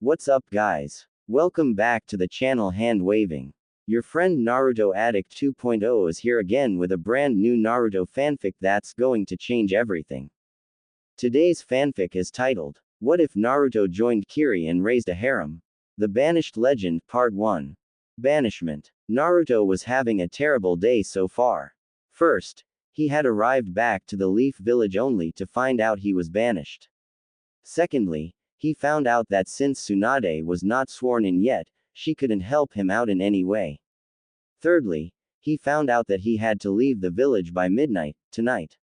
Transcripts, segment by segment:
What's up guys? Welcome back to the channel Hand Waving. Your friend Naruto Addict 2.0 is here again with a brand new Naruto fanfic that's going to change everything. Today's fanfic is titled, What If Naruto Joined Kiri and Raised a Harem? The Banished Legend, Part 1. Banishment. Naruto was having a terrible day so far. First, he had arrived back to the Leaf Village only to find out he was banished. Secondly, he found out that since Tsunade was not sworn in yet, she couldn't help him out in any way. Thirdly, he found out that he had to leave the village by midnight, tonight.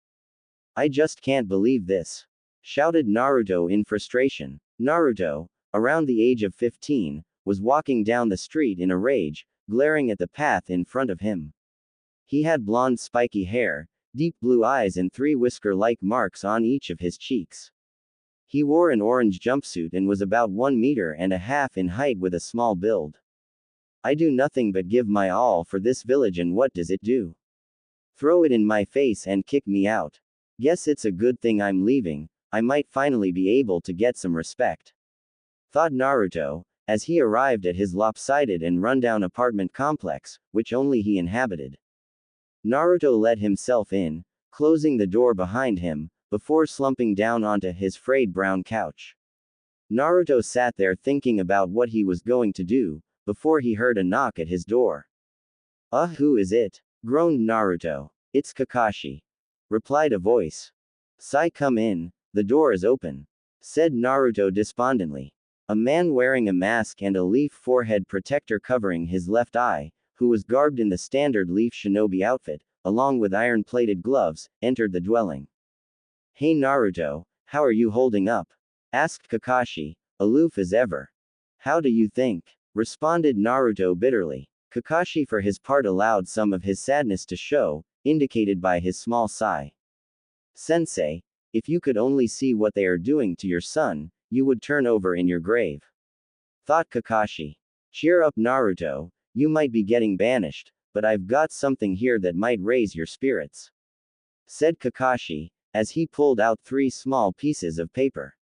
I just can't believe this, shouted Naruto in frustration. Naruto, around the age of 15, was walking down the street in a rage, glaring at the path in front of him. He had blonde spiky hair, deep blue eyes and 3 whisker-like marks on each of his cheeks. He wore an orange jumpsuit and was about 1.5 meters in height with a small build. I do nothing but give my all for this village, and what does it do? Throw it in my face and kick me out. Guess it's a good thing I'm leaving, I might finally be able to get some respect, thought Naruto, as he arrived at his lopsided and rundown apartment complex, which only he inhabited. Naruto let himself in, closing the door behind him, before slumping down onto his frayed brown couch. Naruto sat there thinking about what he was going to do, before he heard a knock at his door. Who is it? Groaned Naruto. It's Kakashi, replied a voice. Sai, come in, the door is open, said Naruto despondently. A man wearing a mask and a leaf forehead protector covering his left eye, who was garbed in the standard leaf shinobi outfit, along with iron-plated gloves, entered the dwelling. Hey Naruto, how are you holding up? Asked Kakashi, aloof as ever. How do you think? Responded Naruto bitterly. Kakashi for his part allowed some of his sadness to show, indicated by his small sigh. Sensei, if you could only see what they are doing to your son, you would turn over in your grave, thought Kakashi. Cheer up Naruto, you might be getting banished, but I've got something here that might raise your spirits, said Kakashi, as he pulled out 3 small pieces of paper.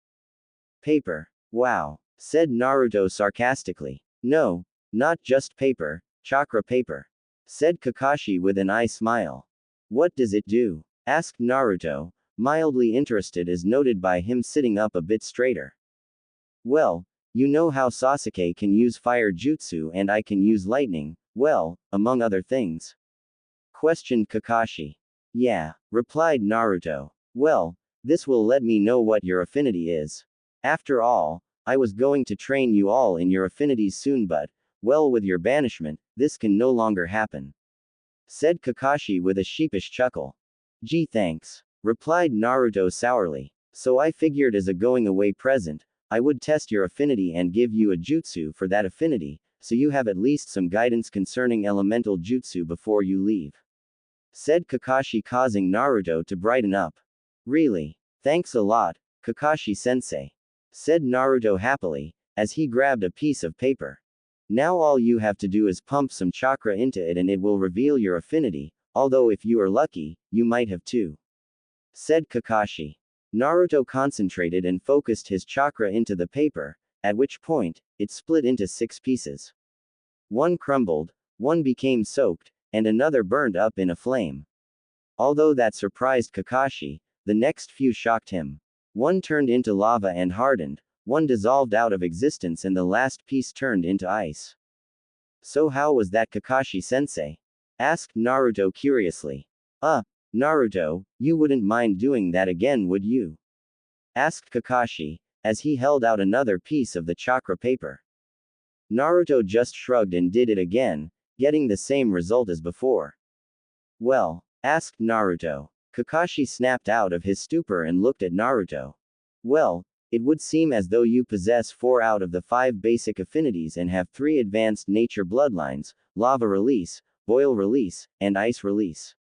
Paper? Wow, said Naruto sarcastically. No, not just paper, chakra paper, said Kakashi with an eye smile. What does it do? Asked Naruto, mildly interested as noted by him sitting up a bit straighter. Well, you know how Sasuke can use fire jutsu and I can use lightning, well, among other things, questioned Kakashi. Yeah, replied Naruto. Well, this will let me know what your affinity is. After all, I was going to train you all in your affinities soon, but, well, with your banishment, this can no longer happen, said Kakashi with a sheepish chuckle. Gee, thanks, replied Naruto sourly. So I figured as a going away present, I would test your affinity and give you a jutsu for that affinity, so you have at least some guidance concerning elemental jutsu before you leave, said Kakashi, causing Naruto to brighten up. Really? Thanks a lot, Kakashi-sensei, said Naruto happily, as he grabbed a piece of paper. Now all you have to do is pump some chakra into it and it will reveal your affinity, although if you are lucky, you might have 2, said Kakashi. Naruto concentrated and focused his chakra into the paper, at which point, it split into 6 pieces. 1 crumbled, 1 became soaked, and another burned up in a flame. Although that surprised Kakashi, the next few shocked him. 1 turned into lava and hardened, 1 dissolved out of existence, and the last piece turned into ice. So how was that, Kakashi-sensei? Asked Naruto curiously. Naruto, you wouldn't mind doing that again, would you? Asked Kakashi, as he held out another piece of the chakra paper. Naruto just shrugged and did it again, getting the same result as before. Well? Asked Naruto. Kakashi snapped out of his stupor and looked at Naruto. Well, it would seem as though you possess 4 out of the 5 basic affinities and have 3 advanced nature bloodlines, lava release, boil release, and ice release,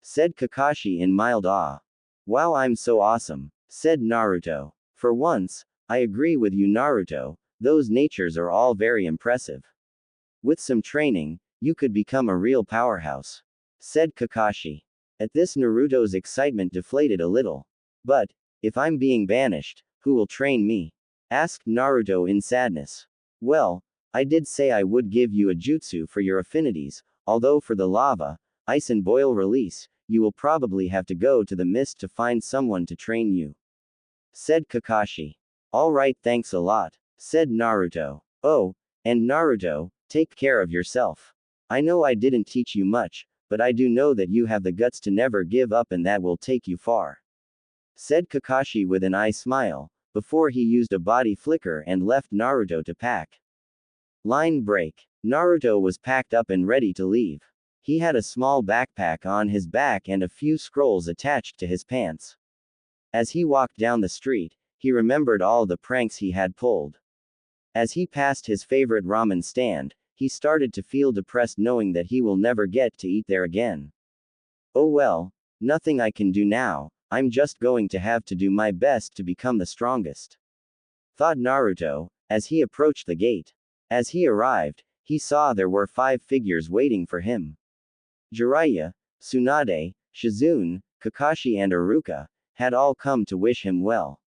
said Kakashi in mild awe. Wow, I'm so awesome, said Naruto. For once, I agree with you Naruto, those natures are all very impressive. With some training, you could become a real powerhouse, said Kakashi. At this Naruto's excitement deflated a little. But, if I'm being banished, who will train me? Asked Naruto in sadness. Well, I did say I would give you a jutsu for your affinities, although for the lava, ice and boil release, you will probably have to go to the mist to find someone to train you. Said Kakashi. Alright, thanks a lot, said Naruto. Oh, and Naruto, take care of yourself. I know I didn't teach you much, but I do know that you have the guts to never give up and that will take you far. Said Kakashi with an eye smile, before he used a body flicker and left Naruto to pack. Line break. Naruto was packed up and ready to leave. He had a small backpack on his back and a few scrolls attached to his pants. As he walked down the street, he remembered all the pranks he had pulled. As he passed his favorite ramen stand, he started to feel depressed knowing that he will never get to eat there again. Oh well, nothing I can do now, I'm just going to have to do my best to become the strongest. Thought Naruto, as he approached the gate. As he arrived, he saw there were 5 figures waiting for him. Jiraiya, Tsunade, Shizune, Kakashi and Iruka had all come to wish him well.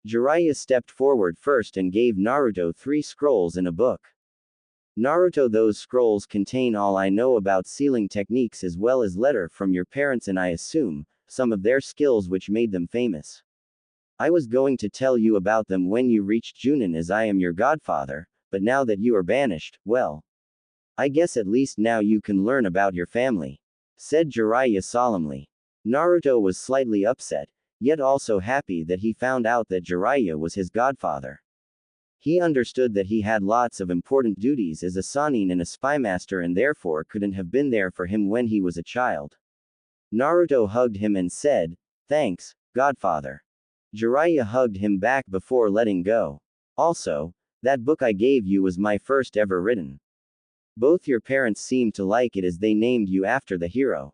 Jiraiya stepped forward first and gave Naruto 3 scrolls and a book. Naruto, those scrolls contain all I know about sealing techniques as well as letter from your parents and I assume, some of their skills which made them famous. I was going to tell you about them when you reached Junin as I am your godfather, but now that you are banished, well. I guess at least now you can learn about your family. Said Jiraiya solemnly. Naruto was slightly upset, yet also happy that he found out that Jiraiya was his godfather. He understood that he had lots of important duties as a Sannin and a spymaster and therefore couldn't have been there for him when he was a child. Naruto hugged him and said, "Thanks, godfather." Jiraiya hugged him back before letting go. Also, that book I gave you was my first ever written. Both your parents seemed to like it as they named you after the hero.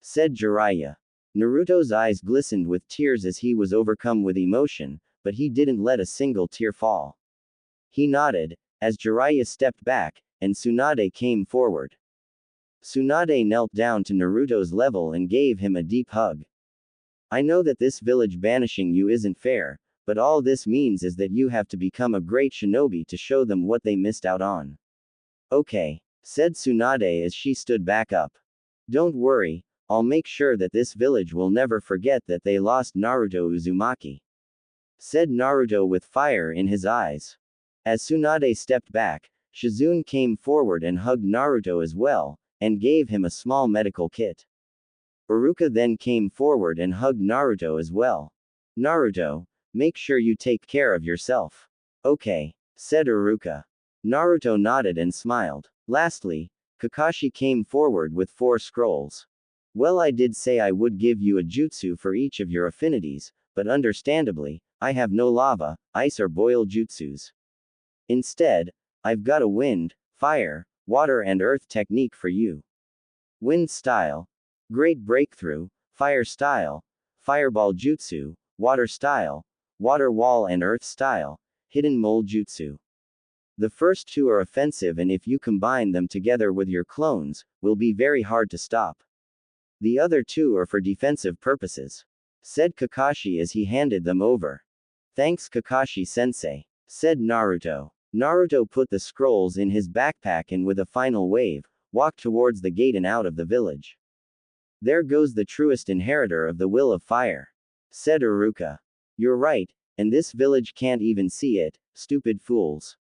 Said Jiraiya. Naruto's eyes glistened with tears as he was overcome with emotion, but he didn't let a single tear fall. He nodded, as Jiraiya stepped back, and Tsunade came forward. Tsunade knelt down to Naruto's level and gave him a deep hug. I know that this village banishing you isn't fair, but all this means is that you have to become a great shinobi to show them what they missed out on. Okay, said Tsunade as she stood back up. Don't worry, I'll make sure that this village will never forget that they lost Naruto Uzumaki. Said Naruto with fire in his eyes. As Tsunade stepped back, Shizune came forward and hugged Naruto as well, and gave him a small medical kit. Iruka then came forward and hugged Naruto as well. Naruto, make sure you take care of yourself. Okay, said Iruka. Naruto nodded and smiled. Lastly, Kakashi came forward with 4 scrolls. Well, I did say I would give you a jutsu for each of your affinities, but understandably, I have no lava, ice or boil jutsus. Instead, I've got a wind, fire, water and earth technique for you. Wind style. Great breakthrough, fire style, fireball jutsu, water style, water wall and earth style, hidden mole jutsu. The first 2 are offensive and if you combine them together with your clones, will be very hard to stop. The other 2 are for defensive purposes. Said Kakashi as he handed them over. Thanks Kakashi-sensei, said Naruto. Naruto put the scrolls in his backpack and with a final wave, walked towards the gate and out of the village. There goes the truest inheritor of the will of fire. Said Iruka. You're right, and this village can't even see it, stupid fools.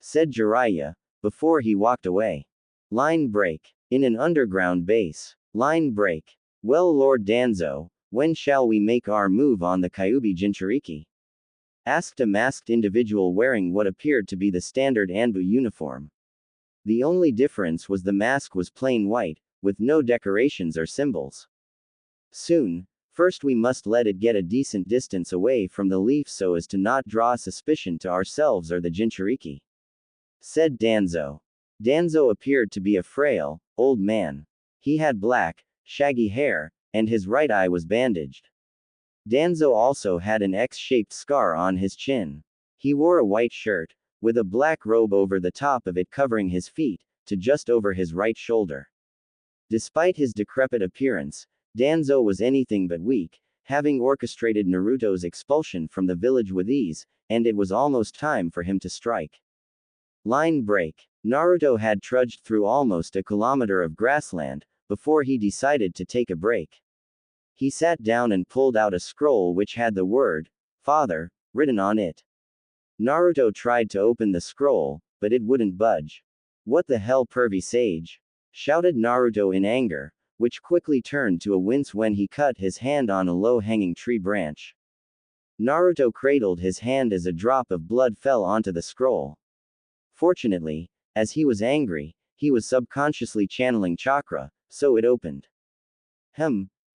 Said Jiraiya, before he walked away. Line break. In an underground base. Line break. Well, Lord Danzo, when shall we make our move on the Kyuubi Jinchuriki? Asked a masked individual wearing what appeared to be the standard Anbu uniform. The only difference was the mask was plain white, with no decorations or symbols. Soon. First we must let it get a decent distance away from the leaf so as to not draw suspicion to ourselves or the Jinchuriki. Said Danzo. Danzo appeared to be a frail, old man. He had black, shaggy hair, and his right eye was bandaged. Danzo also had an X-shaped scar on his chin. He wore a white shirt, with a black robe over the top of it covering his feet, to just over his right shoulder. Despite his decrepit appearance, Danzo was anything but weak, having orchestrated Naruto's expulsion from the village with ease, and it was almost time for him to strike. Line break. Naruto had trudged through almost a kilometer of grassland before he decided to take a break. He sat down and pulled out a scroll which had the word, "Father," written on it. Naruto tried to open the scroll, but it wouldn't budge. "What the hell, pervy sage?" shouted Naruto in anger, which quickly turned to a wince when he cut his hand on a low-hanging tree branch. Naruto cradled his hand as a drop of blood fell onto the scroll. Fortunately, as he was angry, he was subconsciously channeling chakra, so it opened.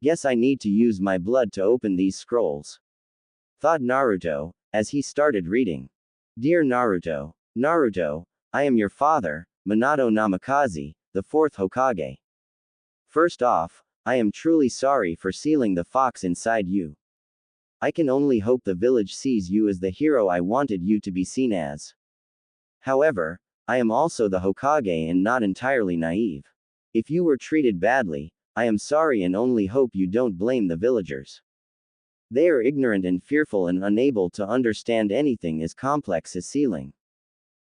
Guess I need to use my blood to open these scrolls, thought Naruto, as he started reading. Dear Naruto, Naruto, I am your father, Minato Namikaze, the fourth Hokage. First off, I am truly sorry for sealing the fox inside you. I can only hope the village sees you as the hero I wanted you to be seen as. However, I am also the Hokage and not entirely naive. If you were treated badly, I am sorry and only hope you don't blame the villagers. They are ignorant and fearful and unable to understand anything as complex as sealing.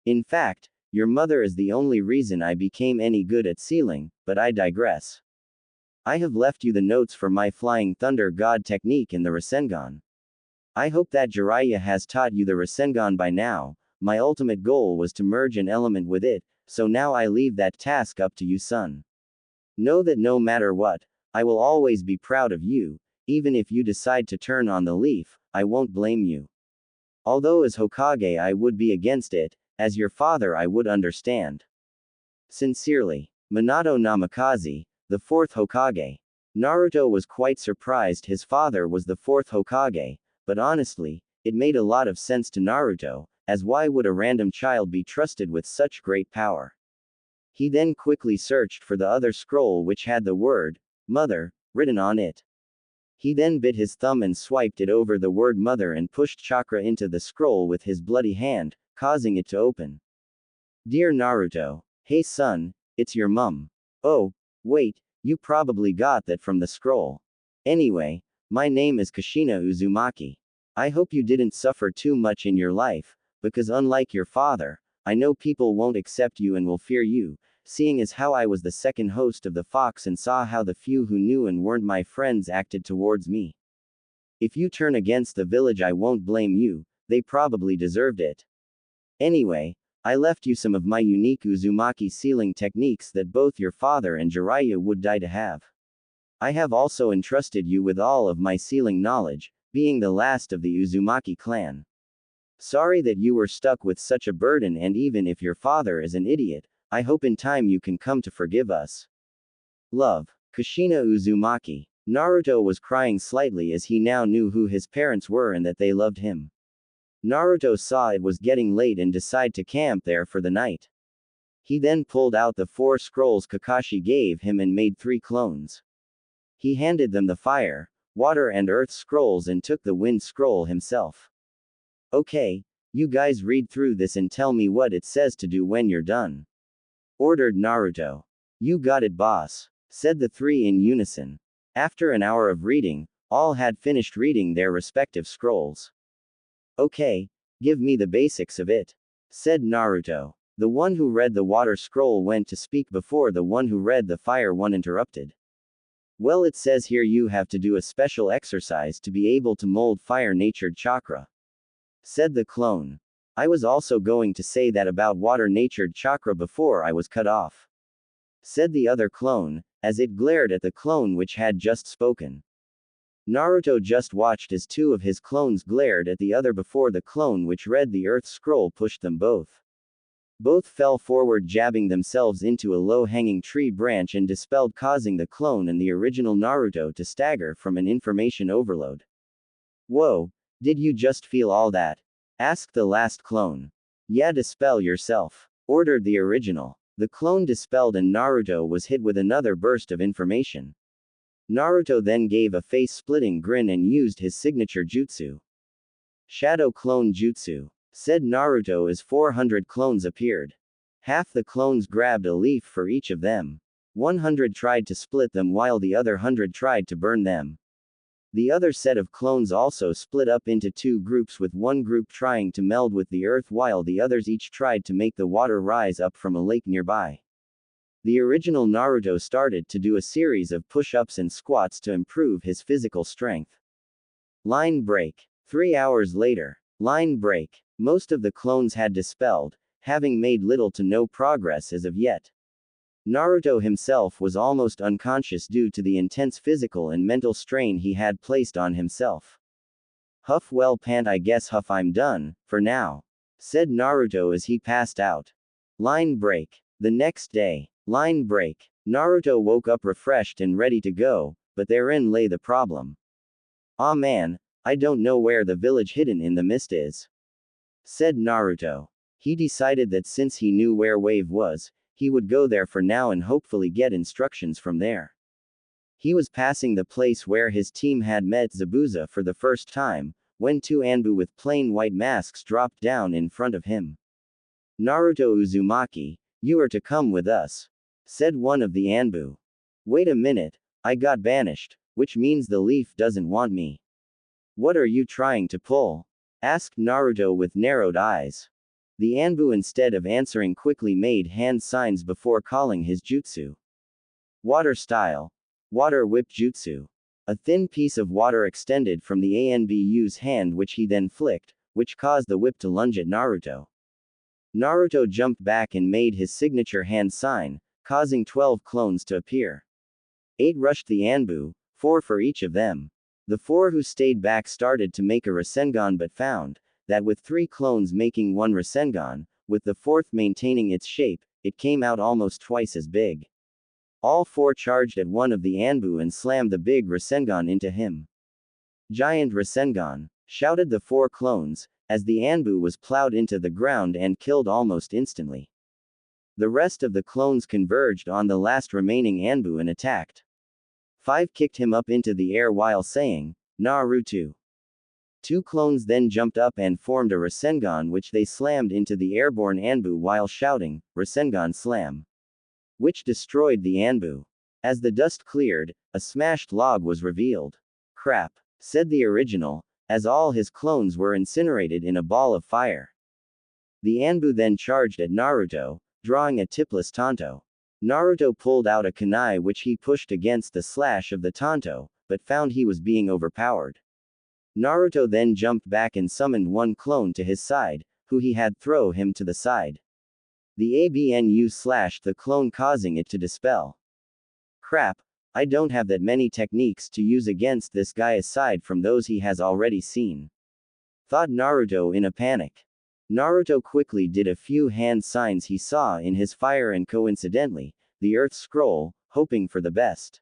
In fact, your mother is the only reason I became any good at sealing, but I digress. I have left you the notes for my Flying Thunder God technique in the Rasengan. I hope that Jiraiya has taught you the Rasengan by now. My ultimate goal was to merge an element with it, so now I leave that task up to you, son. Know that no matter what, I will always be proud of you. Even if you decide to turn on the leaf, I won't blame you. Although as Hokage I would be against it, as your father I would understand. Sincerely, Minato Namikaze, the fourth Hokage. Naruto was quite surprised his father was the fourth Hokage, but honestly, it made a lot of sense to Naruto, as why would a random child be trusted with such great power? He then quickly searched for the other scroll which had the word, "Mother," written on it. He then bit his thumb and swiped it over the word mother and pushed chakra into the scroll with his bloody hand, causing it to open. Dear Naruto, hey son, it's your mum. Oh, wait, you probably got that from the scroll. Anyway, my name is Kushina Uzumaki. I hope you didn't suffer too much in your life, because unlike your father, I know people won't accept you and will fear you, seeing as how I was the second host of the Fox and saw how the few who knew and weren't my friends acted towards me. If you turn against the village I won't blame you, they probably deserved it. Anyway, I left you some of my unique Uzumaki sealing techniques that both your father and Jiraiya would die to have. I have also entrusted you with all of my sealing knowledge, being the last of the Uzumaki clan. Sorry that you were stuck with such a burden, and even if your father is an idiot, I hope in time you can come to forgive us. Love, Kushina Uzumaki. Naruto was crying slightly as he now knew who his parents were and that they loved him. Naruto saw it was getting late and decided to camp there for the night. He then pulled out the 4 scrolls Kakashi gave him and made 3 clones. He handed them the fire, water and earth scrolls and took the wind scroll himself. Okay, you guys read through this and tell me what it says to do when you're done, ordered Naruto. You got it, boss, said the 3 in unison. After an hour of reading, all had finished reading their respective scrolls. Okay, give me the basics of it, said Naruto. The one who read the water scroll went to speak before the one who read the fire one interrupted. Well, it says here you have to do a special exercise to be able to mold fire-natured chakra, said the clone. I was also going to say that about water-natured chakra before I was cut off, said the other clone, as it glared at the clone which had just spoken. Naruto just watched as 2 of his clones glared at the other before the clone which read the earth scroll pushed them both. Both fell forward, jabbing themselves into a low-hanging tree branch and dispelled, causing the clone and the original Naruto to stagger from an information overload. Whoa, did you just feel all that? Asked the last clone. Yeah, dispel yourself, ordered the original. The clone dispelled and Naruto was hit with another burst of information. Naruto then gave a face-splitting grin and used his signature jutsu. Shadow Clone Jutsu, said Naruto as 400 clones appeared. Half the clones grabbed a leaf for each of them. 100 tried to split them while the other 100 tried to burn them. The other set of clones also split up into two groups, with one group trying to meld with the earth while the others each tried to make the water rise up from a lake nearby. The original Naruto started to do a series of push-ups and squats to improve his physical strength. Line break. 3 hours later. Line break. Most of the clones had dispelled, having made little to no progress as of yet. Naruto himself was almost unconscious due to the intense physical and mental strain he had placed on himself. Huff, well pant, I guess Huff, I'm done, for now, said Naruto as he passed out. Line break. The next day. Line break. Naruto woke up refreshed and ready to go, but therein lay the problem. "Aw man, I don't know where the village hidden in the mist is," said Naruto. He decided that since he knew where Wave was, he would go there for now and hopefully get instructions from there. He was passing the place where his team had met Zabuza for the first time, when two Anbu with plain white masks dropped down in front of him. "Naruto Uzumaki, you are to come with us," said one of the Anbu. "Wait a minute, I got banished, which means the leaf doesn't want me." "What are you trying to pull?" asked Naruto with narrowed eyes. The Anbu, instead of answering, quickly made hand signs before calling his jutsu. Water style. Water whip jutsu. A thin piece of water extended from the Anbu's hand, which he then flicked, which caused the whip to lunge at Naruto. Naruto jumped back and made his signature hand sign, causing 12 clones to appear. 8 rushed the Anbu, 4 for each of them. The 4 who stayed back started to make a Rasengan, but found that with 3 clones making one Rasengan, with the 4th maintaining its shape, it came out almost twice as big. All 4 charged at one of the Anbu and slammed the big Rasengan into him. "Giant Rasengan!" shouted the 4 clones, as the Anbu was plowed into the ground and killed almost instantly. The rest of the clones converged on the last remaining Anbu and attacked. 5 kicked him up into the air while saying, "Naruto." 2 clones then jumped up and formed a Rasengan, which they slammed into the airborne Anbu while shouting, "Rasengan Slam," which destroyed the Anbu. As the dust cleared, a smashed log was revealed. "Crap," said the original, as all his clones were incinerated in a ball of fire. The Anbu then charged at Naruto, drawing a tipless Tonto. Naruto pulled out a kunai which he pushed against the slash of the Tonto, but found he was being overpowered. Naruto then jumped back and summoned one clone to his side, who he had throw him to the side. The ABNU slashed the clone, causing it to dispel. "Crap, I don't have that many techniques to use against this guy aside from those he has already seen," thought Naruto in a panic. Naruto quickly did a few hand signs he saw in his fire and coincidentally, the earth scroll, hoping for the best.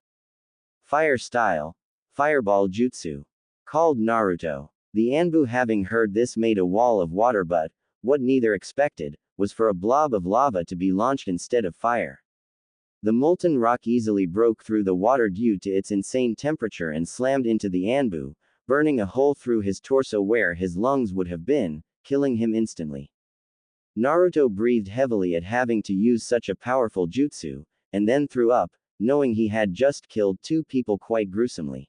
"Fire style. Fireball jutsu," called Naruto. The Anbu, having heard this, made a wall of water, but what neither expected was for a blob of lava to be launched instead of fire. The molten rock easily broke through the water due to its insane temperature and slammed into the Anbu, burning a hole through his torso where his lungs would have been, killing him instantly. Naruto breathed heavily at having to use such a powerful jutsu, and then threw up, knowing he had just killed 2 people quite gruesomely.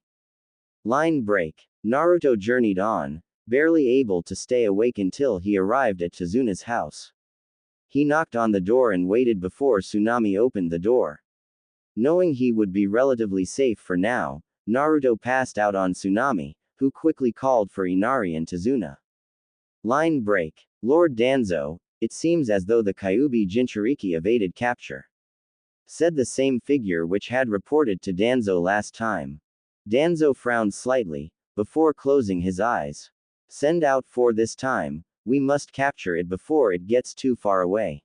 Line break. Naruto journeyed on, barely able to stay awake until he arrived at Tazuna's house. He knocked on the door and waited before Tsunami opened the door. Knowing he would be relatively safe for now, Naruto passed out on Tsunami, who quickly called for Inari and Tazuna. Line break. Lord Danzo, it seems as though the Kyuubi Jinchuriki evaded capture, said the same figure which had reported to Danzo last time. Danzo frowned slightly, before closing his eyes. "Send out for this time, we must capture it before it gets too far away,"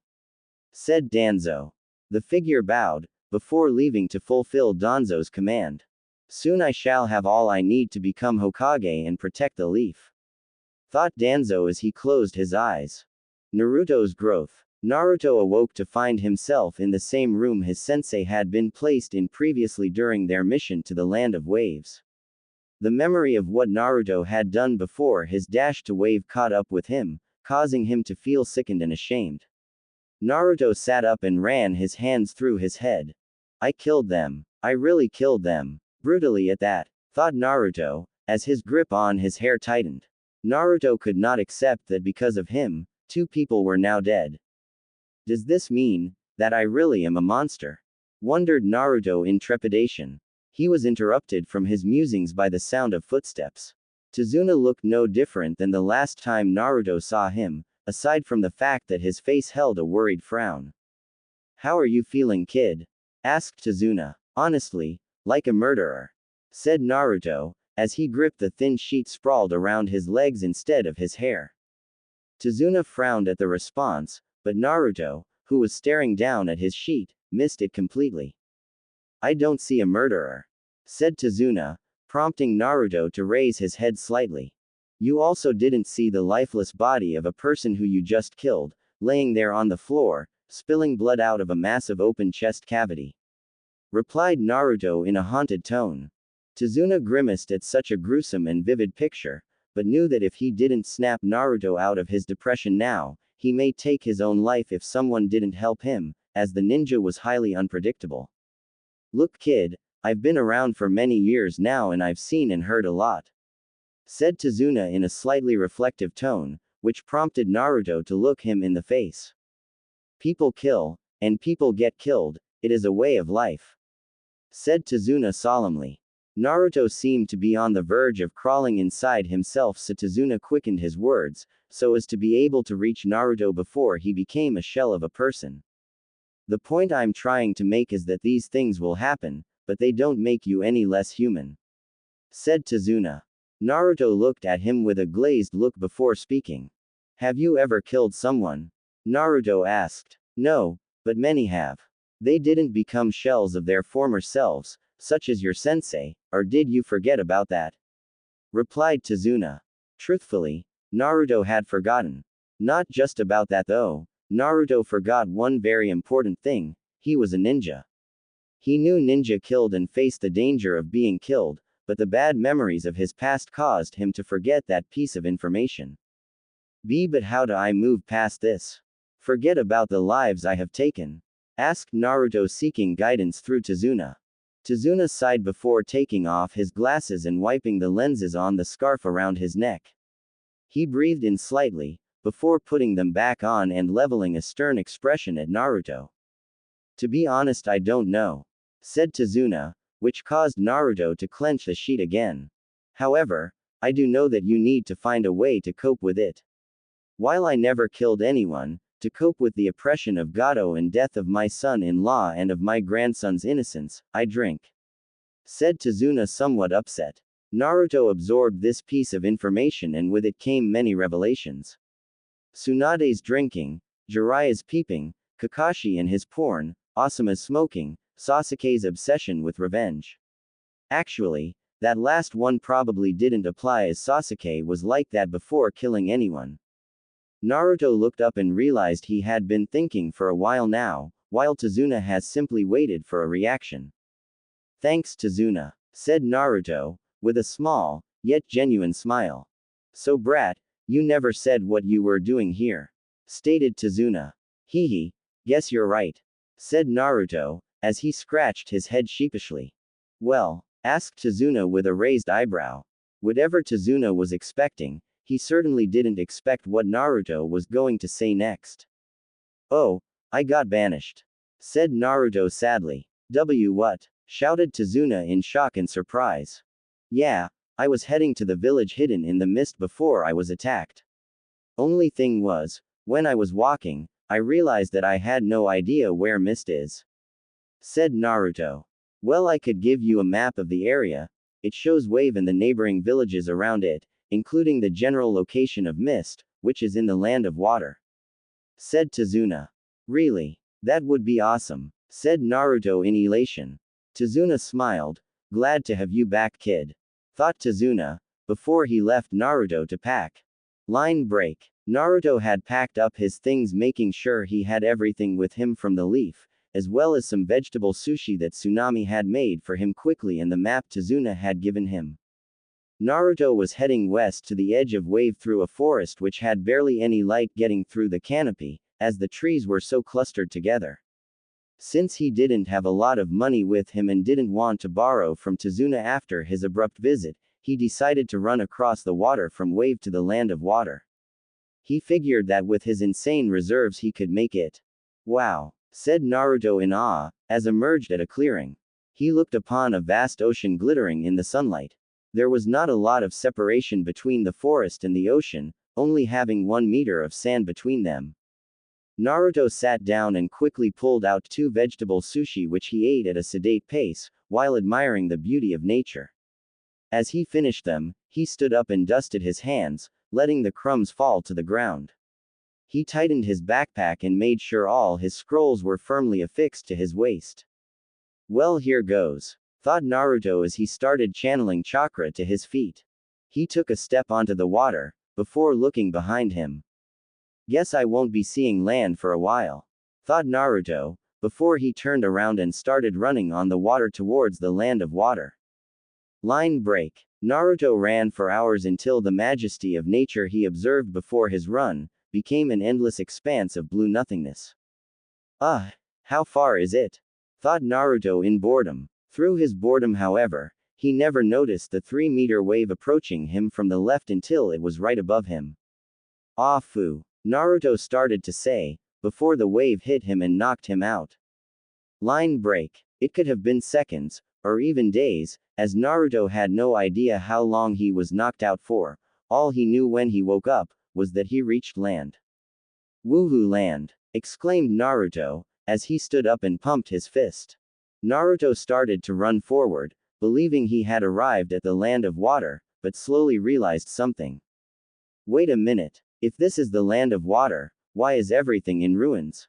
said Danzo. The figure bowed, before leaving to fulfill Danzo's command. "Soon I shall have all I need to become Hokage and protect the leaf," thought Danzo as he closed his eyes. Naruto's growth. Naruto awoke to find himself in the same room his sensei had been placed in previously during their mission to the Land of Waves. The memory of what Naruto had done before his dash to Wave caught up with him, causing him to feel sickened and ashamed. Naruto sat up and ran his hands through his head. "I killed them. I really killed them. Brutally at that," thought Naruto, as his grip on his hair tightened. Naruto could not accept that because of him, two people were now dead. Does this mean that I really am a monster? Wondered Naruto in trepidation. He was interrupted from his musings by the sound of footsteps. Tazuna looked no different than the last time Naruto saw him, aside from the fact that his face held a worried frown. How are you feeling, kid? Asked Tazuna. Honestly, like a murderer, said Naruto, as he gripped the thin sheet sprawled around his legs instead of his hair. Tazuna frowned at the response, but Naruto, who was staring down at his sheet, missed it completely. I don't see a murderer, said Tazuna, prompting Naruto to raise his head slightly. You also didn't see the lifeless body of a person who you just killed, laying there on the floor, spilling blood out of a massive open chest cavity. Replied Naruto in a haunted tone. Tazuna grimaced at such a gruesome and vivid picture, but knew that if he didn't snap Naruto out of his depression now, he may take his own life if someone didn't help him, as the ninja was highly unpredictable. Look, kid, I've been around for many years now and I've seen and heard a lot, said Tazuna in a slightly reflective tone, which prompted Naruto to look him in the face. People kill, and people get killed, it is a way of life, said Tazuna solemnly. Naruto seemed to be on the verge of crawling inside himself, so Tazuna quickened his words, so as to be able to reach Naruto before he became a shell of a person. The point I'm trying to make is that these things will happen, but they don't make you any less human, said Tazuna. Naruto looked at him with a glazed look before speaking. Have you ever killed someone? Naruto asked. No, but many have. They didn't become shells of their former selves, such as your sensei, or did you forget about that? Replied Tazuna. Truthfully, Naruto had forgotten. Not just about that though, Naruto forgot one very important thing: he was a ninja. He knew ninja killed and faced the danger of being killed, but the bad memories of his past caused him to forget that piece of information. But how do I move past this? Forget about the lives I have taken? Asked Naruto, seeking guidance through Tazuna. Tazuna sighed before taking off his glasses and wiping the lenses on the scarf around his neck. He breathed in slightly, before putting them back on and leveling a stern expression at Naruto. To be honest, I don't know, said Tazuna, which caused Naruto to clench the sheet again. However, I do know that you need to find a way to cope with it. While I never killed anyone, to cope with the oppression of Gato and death of my son-in-law and of my grandson's innocence, I drink, said Tazuna, somewhat upset. Naruto absorbed this piece of information and with it came many revelations. Tsunade's drinking, Jiraiya's peeping, Kakashi and his porn, Asuma's smoking, Sasuke's obsession with revenge. Actually, that last one probably didn't apply, as Sasuke was like that before killing anyone. Naruto looked up and realized he had been thinking for a while now, while Tazuna has simply waited for a reaction. Thanks, Tazuna, said Naruto, with a small, yet genuine smile. So brat, you never said what you were doing here, stated Tazuna. Hehe, guess you're right, said Naruto, as he scratched his head sheepishly. Well, asked Tazuna with a raised eyebrow. Whatever Tazuna was expecting, he certainly didn't expect what Naruto was going to say next. Oh, I got banished, said Naruto sadly. What? Shouted Tazuna in shock and surprise. Yeah, I was heading to the village hidden in the mist before I was attacked. Only thing was, when I was walking, I realized that I had no idea where mist is, said Naruto. Well, I could give you a map of the area. It shows Wave and the neighboring villages around it, including the general location of Mist, which is in the land of water, said Tazuna. Really? That would be awesome, said Naruto in elation. Tazuna smiled. Glad to have you back, kid, thought Tazuna, before he left Naruto to pack. Line break. Naruto had packed up his things, making sure he had everything with him from the leaf, as well as some vegetable sushi that Tsunami had made for him quickly and the map Tazuna had given him. Naruto was heading west to the edge of Wave through a forest which had barely any light getting through the canopy, as the trees were so clustered together. Since he didn't have a lot of money with him and didn't want to borrow from Tazuna after his abrupt visit, he decided to run across the water from wave to the land of water. He figured that with his insane reserves he could make it. Wow, said Naruto in awe, as emerged at a clearing. He looked upon a vast ocean glittering in the sunlight. There was not a lot of separation between the forest and the ocean, only having 1 meter of sand between them. Naruto sat down and quickly pulled out 2 vegetable sushi which he ate at a sedate pace, while admiring the beauty of nature. As he finished them, he stood up and dusted his hands, letting the crumbs fall to the ground. He tightened his backpack and made sure all his scrolls were firmly affixed to his waist. Well, here goes, thought Naruto as he started channeling chakra to his feet. He took a step onto the water, before looking behind him. Guess I won't be seeing land for a while, thought Naruto, before he turned around and started running on the water towards the land of water. Line break. Naruto ran for hours until the majesty of nature he observed before his run became an endless expanse of blue nothingness. How far is it? Thought Naruto in boredom. Through his boredom, however, he never noticed the 3-meter wave approaching him from the left until it was right above him. Ah, foo, Naruto started to say, before the wave hit him and knocked him out. Line break. It could have been seconds, or even days, as Naruto had no idea how long he was knocked out for. All he knew when he woke up was that he reached land. Woohoo, land! Exclaimed Naruto, as he stood up and pumped his fist. Naruto started to run forward, believing he had arrived at the land of water, but slowly realized something. Wait a minute, if this is the land of water, why is everything in ruins?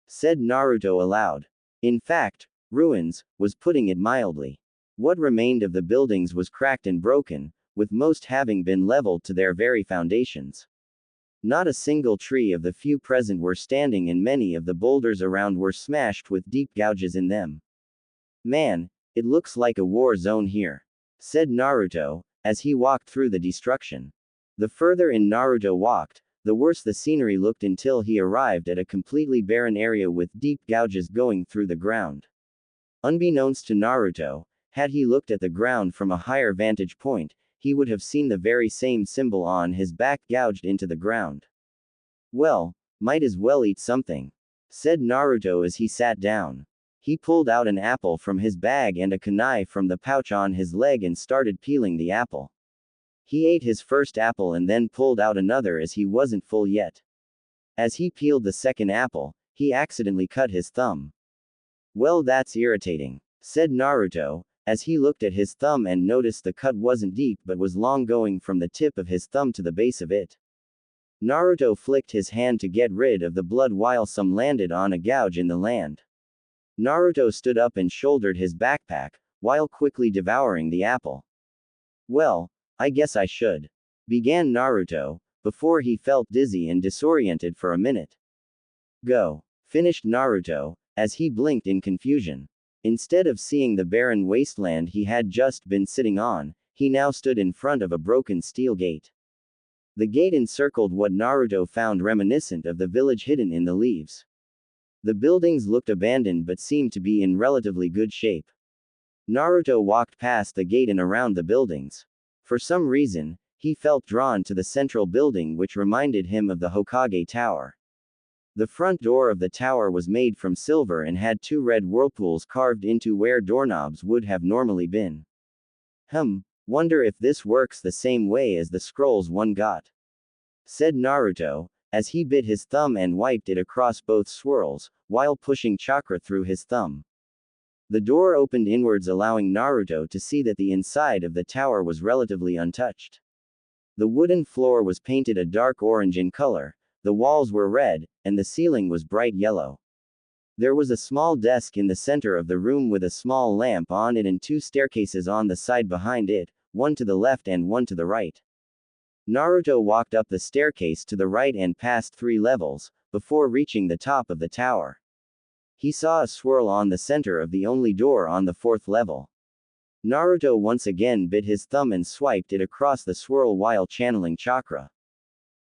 Said Naruto aloud. In fact, ruins was putting it mildly. What remained of the buildings was cracked and broken, with most having been leveled to their very foundations. Not a single tree of the few present were standing, and many of the boulders around were smashed with deep gouges in them. Man, it looks like a war zone here, said Naruto, as he walked through the destruction. The further in Naruto walked, the worse the scenery looked until he arrived at a completely barren area with deep gouges going through the ground. Unbeknownst to Naruto, had he looked at the ground from a higher vantage point, he would have seen the very same symbol on his back gouged into the ground. Well, might as well eat something, said Naruto as he sat down. He pulled out an apple from his bag and a kunai from the pouch on his leg and started peeling the apple. He ate his first apple and then pulled out another as he wasn't full yet. As he peeled the second apple, he accidentally cut his thumb. Well, that's irritating, said Naruto, as he looked at his thumb and noticed the cut wasn't deep but was long, going from the tip of his thumb to the base of it. Naruto flicked his hand to get rid of the blood while some landed on a gouge in the land. Naruto stood up and shouldered his backpack, while quickly devouring the apple. Well, I guess I should, began Naruto, before he felt dizzy and disoriented for a minute. Go, finished Naruto, as he blinked in confusion. Instead of seeing the barren wasteland he had just been sitting on, he now stood in front of a broken steel gate. The gate encircled what Naruto found reminiscent of the village hidden in the leaves. The buildings looked abandoned but seemed to be in relatively good shape. Naruto walked past the gate and around the buildings. For some reason, he felt drawn to the central building, which reminded him of the Hokage Tower. The front door of the tower was made from silver and had 2 red whirlpools carved into where doorknobs would have normally been. Wonder if this works the same way as the scrolls one got, said Naruto, as he bit his thumb and wiped it across both swirls, while pushing chakra through his thumb. The door opened inwards, allowing Naruto to see that the inside of the tower was relatively untouched. The wooden floor was painted a dark orange in color, the walls were red, and the ceiling was bright yellow. There was a small desk in the center of the room with a small lamp on it and 2 staircases on the side behind it, one to the left and one to the right. Naruto walked up the staircase to the right and passed 3 levels, before reaching the top of the tower. He saw a swirl on the center of the only door on the 4th level. Naruto once again bit his thumb and swiped it across the swirl while channeling chakra.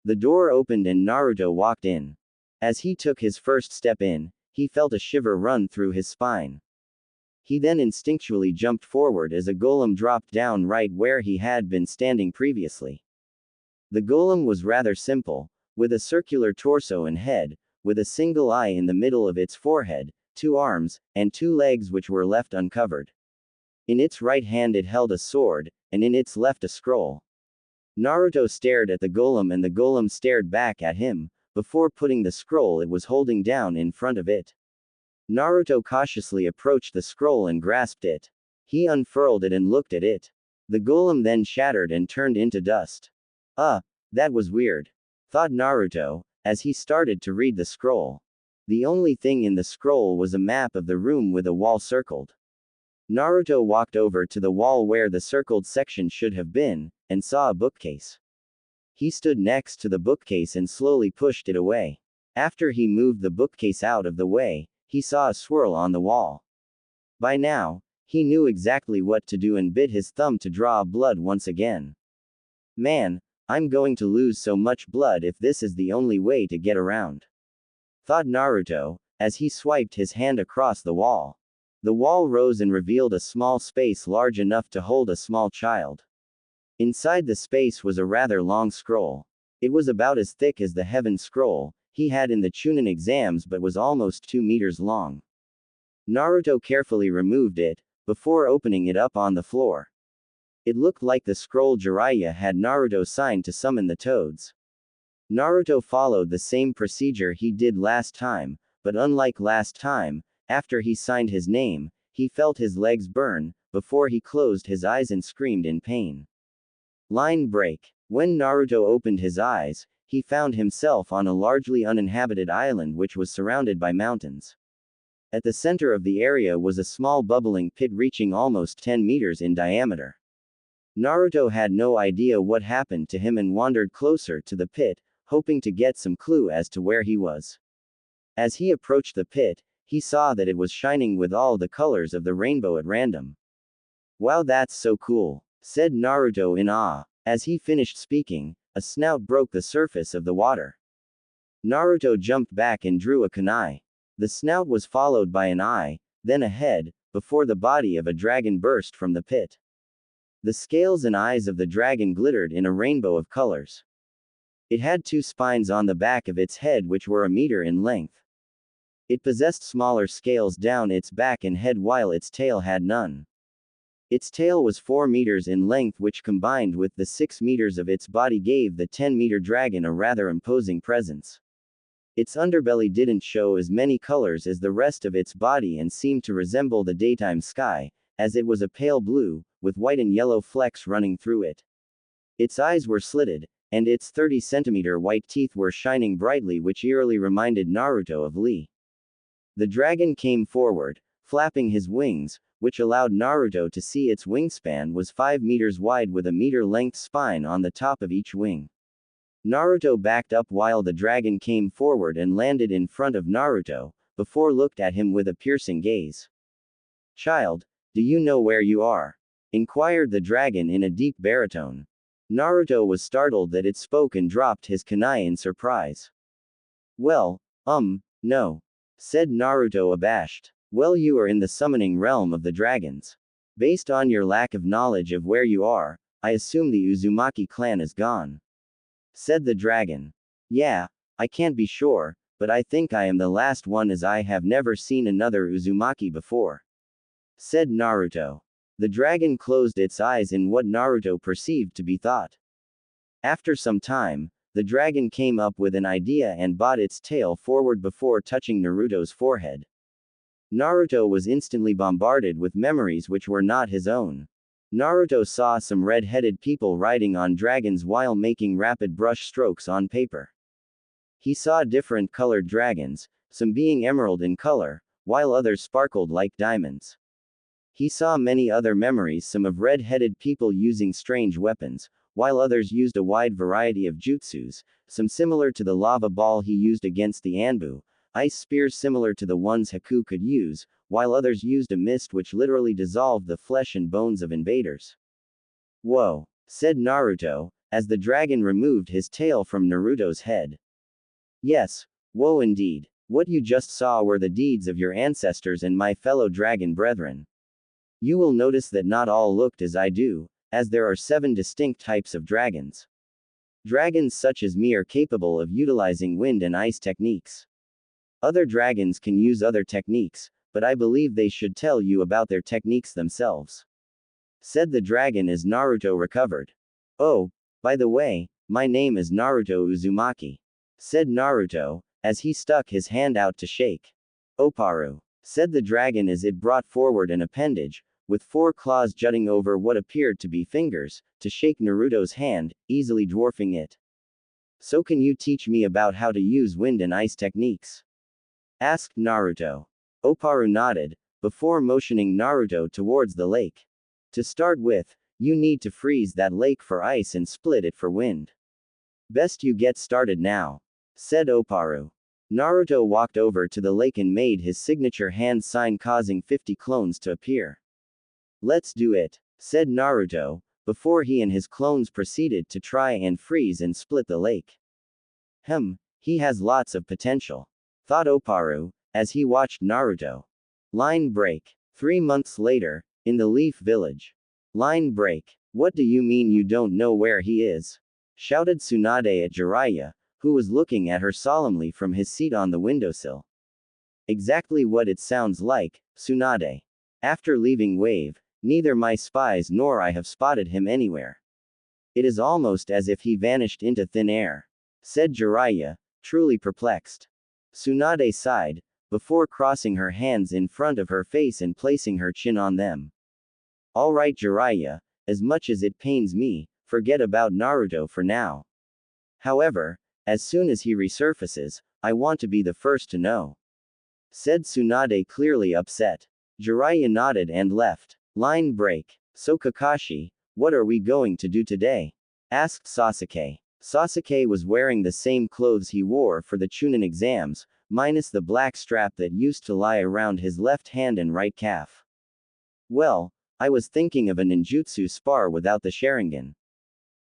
The door opened and Naruto walked in. As he took his first step in, he felt a shiver run through his spine. He then instinctually jumped forward as a golem dropped down right where he had been standing previously. The golem was rather simple, with a circular torso and head, with a single eye in the middle of its forehead, 2 arms, and 2 legs which were left uncovered. In its right hand it held a sword, and in its left a scroll. Naruto stared at the golem and the golem stared back at him, before putting the scroll it was holding down in front of it. Naruto cautiously approached the scroll and grasped it. He unfurled it and looked at it. The golem then shattered and turned into dust. That was weird, thought Naruto, as he started to read the scroll. The only thing in the scroll was a map of the room with a wall circled. Naruto walked over to the wall where the circled section should have been, and saw a bookcase. He stood next to the bookcase and slowly pushed it away. After he moved the bookcase out of the way, he saw a swirl on the wall. By now, he knew exactly what to do and bit his thumb to draw blood once again. Man, I'm going to lose so much blood if this is the only way to get around, thought Naruto, as he swiped his hand across the wall. The wall rose and revealed a small space large enough to hold a small child. Inside the space was a rather long scroll. It was about as thick as the heaven scroll he had in the Chunin exams but was almost 2 meters long. Naruto carefully removed it, before opening it up on the floor. It looked like the scroll Jiraiya had Naruto signed to summon the toads. Naruto followed the same procedure he did last time, but unlike last time, after he signed his name, he felt his legs burn, before he closed his eyes and screamed in pain. Line break. When Naruto opened his eyes, he found himself on a largely uninhabited island which was surrounded by mountains. At the center of the area was a small bubbling pit reaching almost 10 meters in diameter. Naruto had no idea what happened to him and wandered closer to the pit, hoping to get some clue as to where he was. As he approached the pit, he saw that it was shining with all the colors of the rainbow at random. Wow, that's so cool, said Naruto in awe. As he finished speaking, a snout broke the surface of the water. Naruto jumped back and drew a kunai. The snout was followed by an eye, then a head, before the body of a dragon burst from the pit. The scales and eyes of the dragon glittered in a rainbow of colors. It had 2 spines on the back of its head which were a meter in length. It possessed smaller scales down its back and head while its tail had none. Its tail was 4 meters in length which combined with the 6 meters of its body gave the 10-meter dragon a rather imposing presence. Its underbelly didn't show as many colors as the rest of its body and seemed to resemble the daytime sky, as it was a pale blue, with white and yellow flecks running through it. Its eyes were slitted, and its 30-centimeter white teeth were shining brightly which eerily reminded Naruto of Lee. The dragon came forward, flapping his wings, which allowed Naruto to see its wingspan was 5 meters wide with a meter-length spine on the top of each wing. Naruto backed up while the dragon came forward and landed in front of Naruto, before looked at him with a piercing gaze. "Child, do you know where you are?" inquired the dragon in a deep baritone. Naruto was startled that it spoke and dropped his kunai in surprise. "Well, no," said Naruto abashed. "Well, you are in the summoning realm of the dragons. Based on your lack of knowledge of where you are, I assume the Uzumaki clan is gone," said the dragon. "Yeah, I can't be sure, but I think I am the last one as I have never seen another Uzumaki before," said Naruto. The dragon closed its eyes in what Naruto perceived to be thought. After some time, the dragon came up with an idea and brought its tail forward before touching Naruto's forehead. Naruto was instantly bombarded with memories which were not his own. Naruto saw some red-headed people riding on dragons while making rapid brush strokes on paper. He saw different colored dragons, some being emerald in color, while others sparkled like diamonds. He saw many other memories, some of red-headed people using strange weapons, while others used a wide variety of jutsus, some similar to the lava ball he used against the Anbu, ice spears similar to the ones Haku could use, while others used a mist which literally dissolved the flesh and bones of invaders. "Whoa," said Naruto, as the dragon removed his tail from Naruto's head. "Yes, whoa indeed. What you just saw were the deeds of your ancestors and my fellow dragon brethren. You will notice that not all looked as I do, as there are 7 distinct types of dragons. Dragons such as me are capable of utilizing wind and ice techniques. Other dragons can use other techniques, but I believe they should tell you about their techniques themselves. Said the dragon as Naruto recovered. Oh, by the way, my name is Naruto Uzumaki. Said Naruto, as he stuck his hand out to shake. Oparu. Said the dragon as it brought forward an appendage, with 4 claws jutting over what appeared to be fingers, to shake Naruto's hand, easily dwarfing it. So can you teach me about how to use wind and ice techniques? Asked Naruto. Oparu nodded, before motioning Naruto towards the lake. To start with, you need to freeze that lake for ice and split it for wind. Best you get started now. Said Oparu. Naruto walked over to the lake and made his signature hand sign, causing 50 clones to appear. Let's do it, said Naruto, before he and his clones proceeded to try and freeze and split the lake. He has lots of potential, thought Oparu, as he watched Naruto. Line break. 3 months later, in the Leaf Village. Line break. What do you mean you don't know where he is? Shouted Tsunade at Jiraiya, who was looking at her solemnly from his seat on the windowsill. Exactly what it sounds like, Tsunade. After leaving Wave, neither my spies nor I have spotted him anywhere. It is almost as if he vanished into thin air, said Jiraiya, truly perplexed. Tsunade sighed, before crossing her hands in front of her face and placing her chin on them. Alright Jiraiya, as much as it pains me, forget about Naruto for now. However, as soon as he resurfaces, I want to be the first to know. Said Tsunade, clearly upset. Jiraiya nodded and left. Line break. So Kakashi, what are we going to do today? Asked Sasuke. Sasuke was wearing the same clothes he wore for the Chunin exams, minus the black strap that used to lie around his left hand and right calf. Well, I was thinking of a ninjutsu spar without the Sharingan.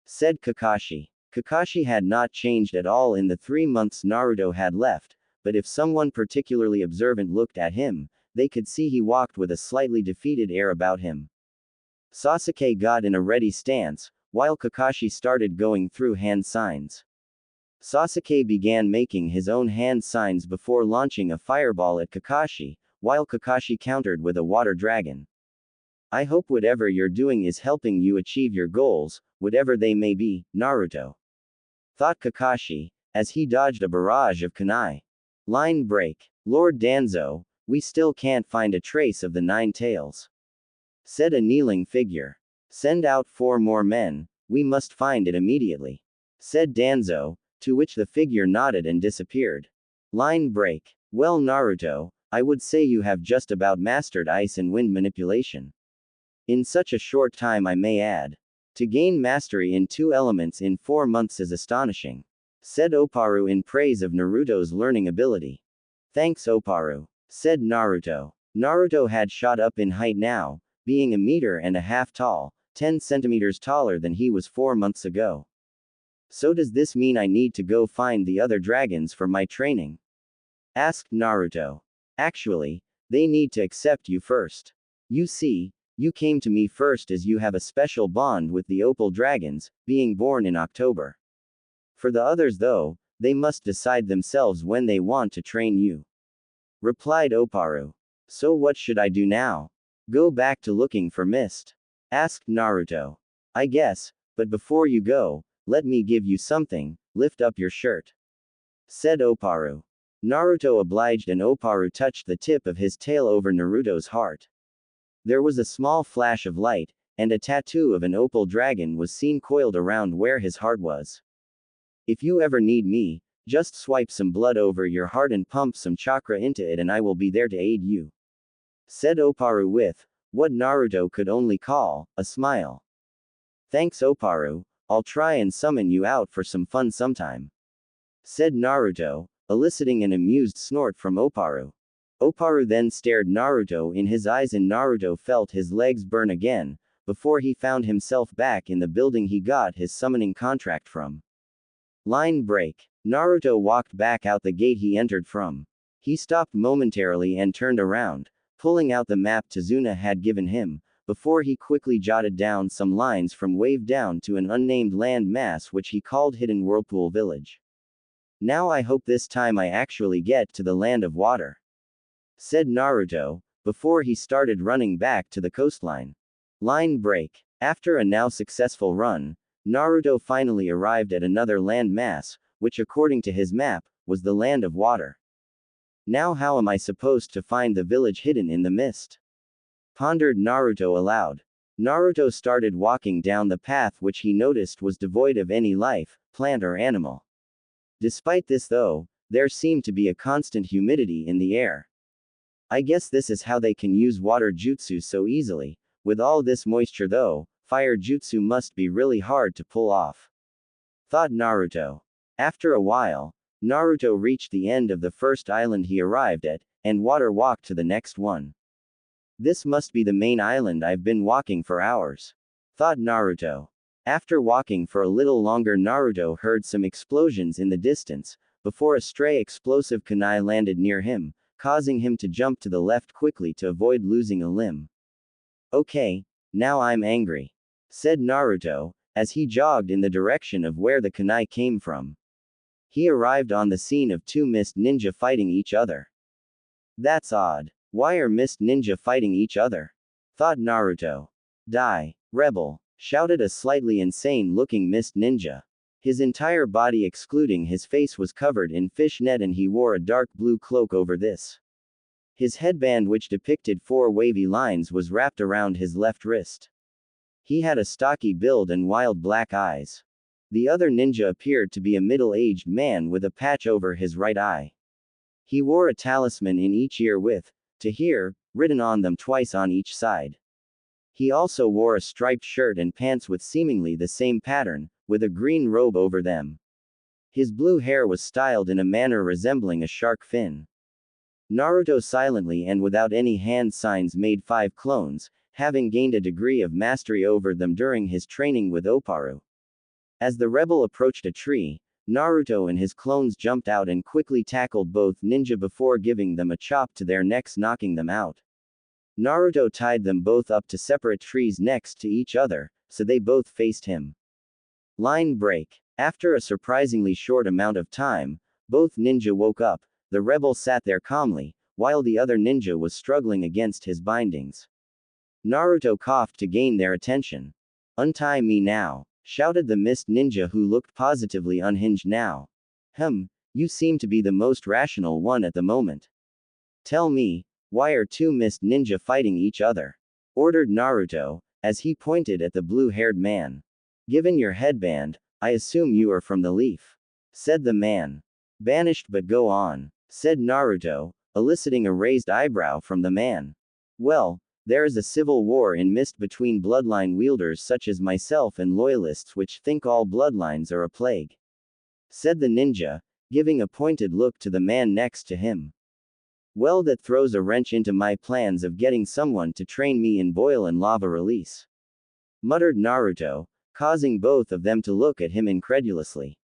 Said Kakashi. Kakashi had not changed at all in the 3 months Naruto had left, but if someone particularly observant looked at him, they could see he walked with a slightly defeated air about him. Sasuke got in a ready stance, while Kakashi started going through hand signs. Sasuke began making his own hand signs before launching a fireball at Kakashi, while Kakashi countered with a water dragon. I hope whatever you're doing is helping you achieve your goals, whatever they may be, Naruto. Thought Kakashi, as he dodged a barrage of kunai. Line break. Lord Danzo, we still can't find a trace of the 9 tails. Said a kneeling figure. Send out 4 more men, we must find it immediately. Said Danzo, to which the figure nodded and disappeared. Line break. Well Naruto, I would say you have just about mastered ice and wind manipulation. In such a short time, I may add. To gain mastery in 2 elements in 4 months is astonishing. Said Oparu in praise of Naruto's learning ability. Thanks Oparu. Said Naruto. Naruto had shot up in height now, being 1.5 meters tall, 10 centimeters taller than he was 4 months ago. So does this mean I need to go find the other dragons for my training? Asked Naruto. Actually, they need to accept you first. You see, you came to me first as you have a special bond with the Opal Dragons, being born in October. For the others though, they must decide themselves when they want to train you. Replied Oparu. So what should I do now? Go back to looking for Mist? Asked Naruto. I guess, but before you go, let me give you something, lift up your shirt. Said Oparu. Naruto obliged and Oparu touched the tip of his tail over Naruto's heart. There was a small flash of light, and a tattoo of an opal dragon was seen coiled around where his heart was. If you ever need me, just swipe some blood over your heart and pump some chakra into it and I will be there to aid you. Said Oparu with, what Naruto could only call, a smile. Thanks Oparu, I'll try and summon you out for some fun sometime. Said Naruto, eliciting an amused snort from Oparu. Oparu then stared Naruto in his eyes and Naruto felt his legs burn again, before he found himself back in the building he got his summoning contract from. Line break. Naruto walked back out the gate he entered from. He stopped momentarily and turned around, pulling out the map Tazuna had given him, before he quickly jotted down some lines from wave down to an unnamed land mass which he called Hidden Whirlpool Village. Now I hope this time I actually get to the land of water, said Naruto, before he started running back to the coastline. Line break. After a now successful run, Naruto finally arrived at another land mass, which according to his map, was the land of water. Now how am I supposed to find the village hidden in the mist? Pondered Naruto aloud. Naruto started walking down the path which he noticed was devoid of any life, plant or animal. Despite this though, there seemed to be a constant humidity in the air. I guess this is how they can use water jutsu so easily. With all this moisture though, fire jutsu must be really hard to pull off, thought Naruto. After a while, Naruto reached the end of the first island he arrived at, and water walked to the next one. This must be the main island I've been walking for hours, thought Naruto. After walking for a little longer, Naruto heard some explosions in the distance, before a stray explosive kunai landed near him, causing him to jump to the left quickly to avoid losing a limb. Okay, now I'm angry, said Naruto, as he jogged in the direction of where the kunai came from. He arrived on the scene of two mist ninja fighting each other. That's odd. Why are mist ninja fighting each other? Thought Naruto. Die, rebel, shouted a slightly insane-looking mist ninja. His entire body excluding his face was covered in fishnet and he wore a dark blue cloak over this. His headband which depicted 4 wavy lines was wrapped around his left wrist. He had a stocky build and wild black eyes. The other ninja appeared to be a middle-aged man with a patch over his right eye. He wore a talisman in each ear with, "To hear," written on them twice on each side. He also wore a striped shirt and pants with seemingly the same pattern, with a green robe over them. His blue hair was styled in a manner resembling a shark fin. Naruto silently and without any hand signs made 5 clones, having gained a degree of mastery over them during his training with Oparu. As the rebel approached a tree, Naruto and his clones jumped out and quickly tackled both ninja before giving them a chop to their necks, knocking them out. Naruto tied them both up to separate trees next to each other, so they both faced him. Line break. After a surprisingly short amount of time, both ninja woke up. The rebel sat there calmly, while the other ninja was struggling against his bindings. Naruto coughed to gain their attention. "Untie me now," shouted the mist ninja who looked positively unhinged now. You seem to be the most rational one at the moment. Tell me, why are 2 mist ninja fighting each other? Ordered Naruto, as he pointed at the blue-haired man. Given your headband, I assume you are from the Leaf, said the man. Banished, but go on, said Naruto, eliciting a raised eyebrow from the man. Well, there is a civil war in Mist between bloodline wielders such as myself and loyalists which think all bloodlines are a plague, said the ninja, giving a pointed look to the man next to him. Well, that throws a wrench into my plans of getting someone to train me in boil and lava release, muttered Naruto, causing both of them to look at him incredulously.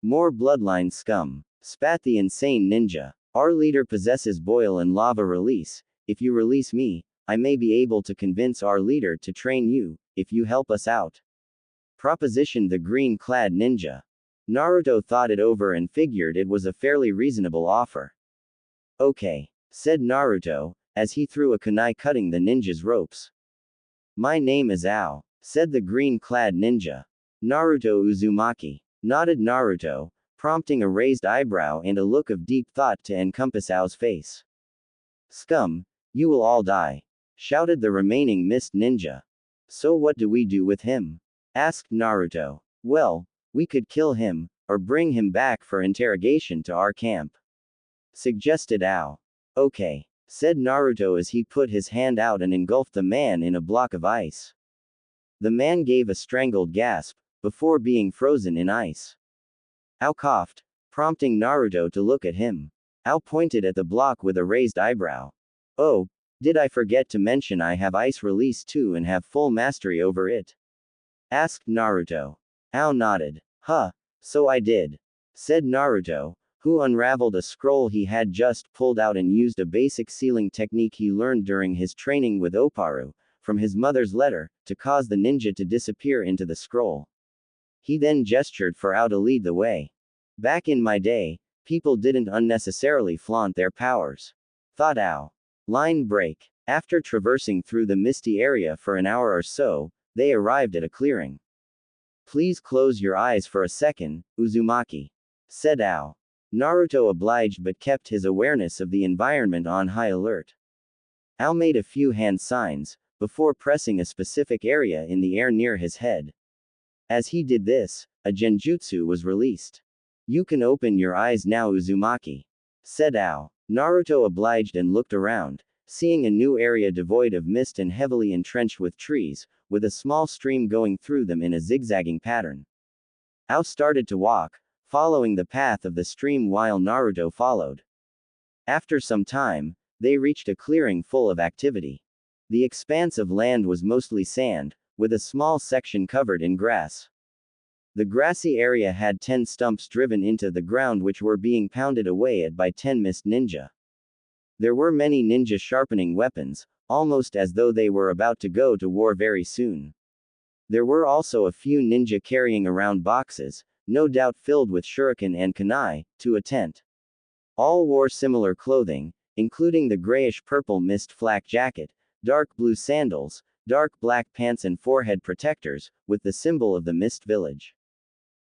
More bloodline scum, spat the insane ninja. Our leader possesses boil and lava release. If you release me, I may be able to convince our leader to train you, if you help us out, propositioned the green-clad ninja. Naruto thought it over and figured it was a fairly reasonable offer. Okay, said Naruto, as he threw a kunai cutting the ninja's ropes. My name is Ao, said the green-clad ninja. Naruto Uzumaki, nodded Naruto, prompting a raised eyebrow and a look of deep thought to encompass Ao's face. Scum, you will all die, shouted the remaining mist ninja. So what do we do with him? Asked Naruto. Well, we could kill him, or bring him back for interrogation to our camp, suggested Ao. Okay, said Naruto as he put his hand out and engulfed the man in a block of ice. The man gave a strangled gasp, before being frozen in ice. Ao coughed, prompting Naruto to look at him. Ao pointed at the block with a raised eyebrow. Oh, did I forget to mention I have ice release too and have full mastery over it? Asked Naruto. Ao nodded. Huh, so I did, said Naruto, who unraveled a scroll he had just pulled out and used a basic sealing technique he learned during his training with Oparu, from his mother's letter, to cause the ninja to disappear into the scroll. He then gestured for Ao to lead the way. Back in my day, people didn't unnecessarily flaunt their powers, thought Ao. Line break. After traversing through the misty area for an hour or so, they arrived at a clearing. Please close your eyes for a second, Uzumaki, said Ao. Naruto obliged but kept his awareness of the environment on high alert. Ao made a few hand signs, before pressing a specific area in the air near his head. As he did this, a genjutsu was released. You can open your eyes now, Uzumaki, said Ao. Naruto obliged and looked around, seeing a new area devoid of mist and heavily entrenched with trees, with a small stream going through them in a zigzagging pattern. Ao started to walk, following the path of the stream while Naruto followed. After some time, they reached a clearing full of activity. The expanse of land was mostly sand, with a small section covered in grass. The grassy area had 10 stumps driven into the ground which were being pounded away at by 10 mist ninja. There were many ninja sharpening weapons, almost as though they were about to go to war very soon. There were also a few ninja carrying around boxes, no doubt filled with shuriken and kunai, to a tent. All wore similar clothing, including the grayish-purple mist flak jacket, dark blue sandals, dark black pants and forehead protectors, with the symbol of the mist village.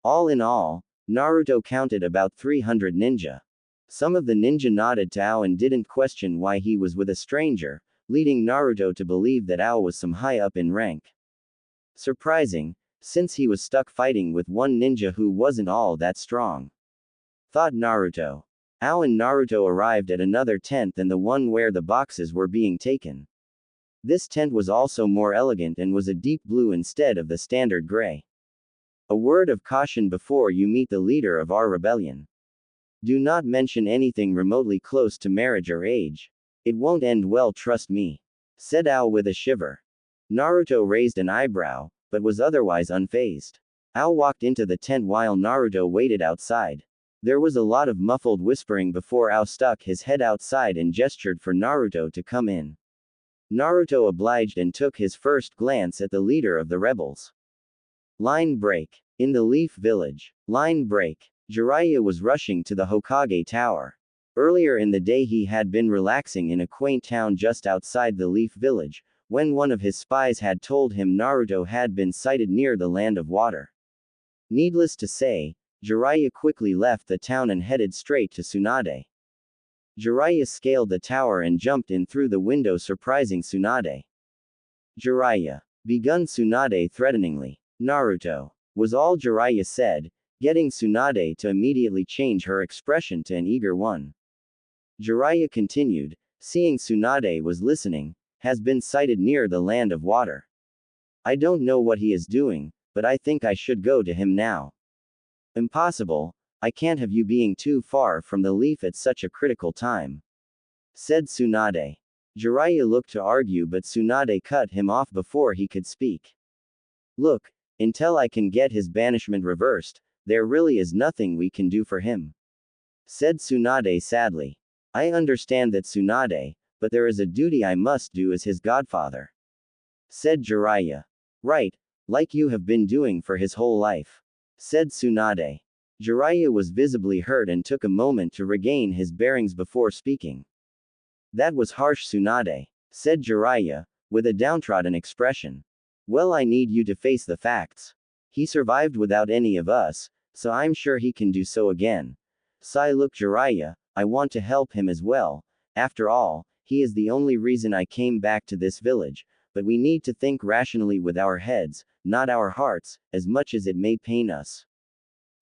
All in all, Naruto counted about 300 ninja. Some of the ninja nodded to Ao and didn't question why he was with a stranger, leading Naruto to believe that Ao was some high up in rank. Surprising, since he was stuck fighting with one ninja who wasn't all that strong, thought Naruto. Ao and Naruto arrived at another tent than the one where the boxes were being taken. This tent was also more elegant and was a deep blue instead of the standard gray. A word of caution before you meet the leader of our rebellion. Do not mention anything remotely close to marriage or age. It won't end well, trust me, said Ao with a shiver. Naruto raised an eyebrow, but was otherwise unfazed. Ao walked into the tent while Naruto waited outside. There was a lot of muffled whispering before Ao stuck his head outside and gestured for Naruto to come in. Naruto obliged and took his first glance at the leader of the rebels. Line break. In the Leaf Village. Line break. Jiraiya was rushing to the Hokage Tower. Earlier in the day he had been relaxing in a quaint town just outside the Leaf Village, when one of his spies had told him Naruto had been sighted near the Land of Water. Needless to say, Jiraiya quickly left the town and headed straight to Tsunade. Jiraiya scaled the tower and jumped in through the window, surprising Tsunade. Jiraiya, begun Tsunade threateningly. Naruto, was all Jiraiya said, getting Tsunade to immediately change her expression to an eager one. Jiraiya continued, seeing Tsunade was listening, has been sighted near the Land of Water. I don't know what he is doing, but I think I should go to him now. Impossible, I can't have you being too far from the leaf at such a critical time, said Tsunade. Jiraiya looked to argue, but Tsunade cut him off before he could speak. Look, until I can get his banishment reversed, there really is nothing we can do for him, said Tsunade sadly. I understand that, Tsunade, but there is a duty I must do as his godfather, said Jiraiya. Right, like you have been doing for his whole life, said Tsunade. Jiraiya was visibly hurt and took a moment to regain his bearings before speaking. That was harsh, Tsunade, said Jiraiya, with a downtrodden expression. Well, I need you to face the facts. He survived without any of us, so I'm sure he can do so again. Look, Jiraiya, I want to help him as well. After all, he is the only reason I came back to this village, but we need to think rationally with our heads, not our hearts, as much as it may pain us,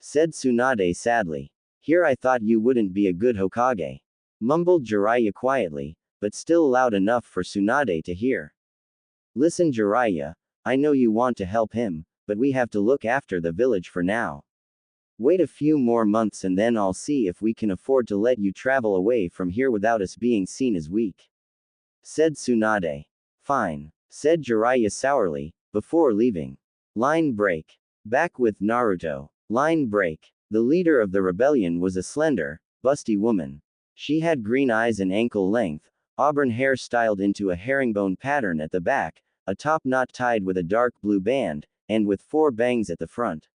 said Tsunade sadly. Here I thought you wouldn't be a good Hokage, mumbled Jiraiya quietly, but still loud enough for Tsunade to hear. Listen, Jiraiya, I know you want to help him, but we have to look after the village for now. Wait a few more months and then I'll see if we can afford to let you travel away from here without us being seen as weak, said Tsunade. Fine, said Jiraiya sourly, before leaving. Line break. Back with Naruto. Line break. The leader of the rebellion was a slender, busty woman. She had green eyes and ankle length, auburn hair styled into a herringbone pattern at the back, a top knot tied with a dark blue band, and with 4 bangs at the front.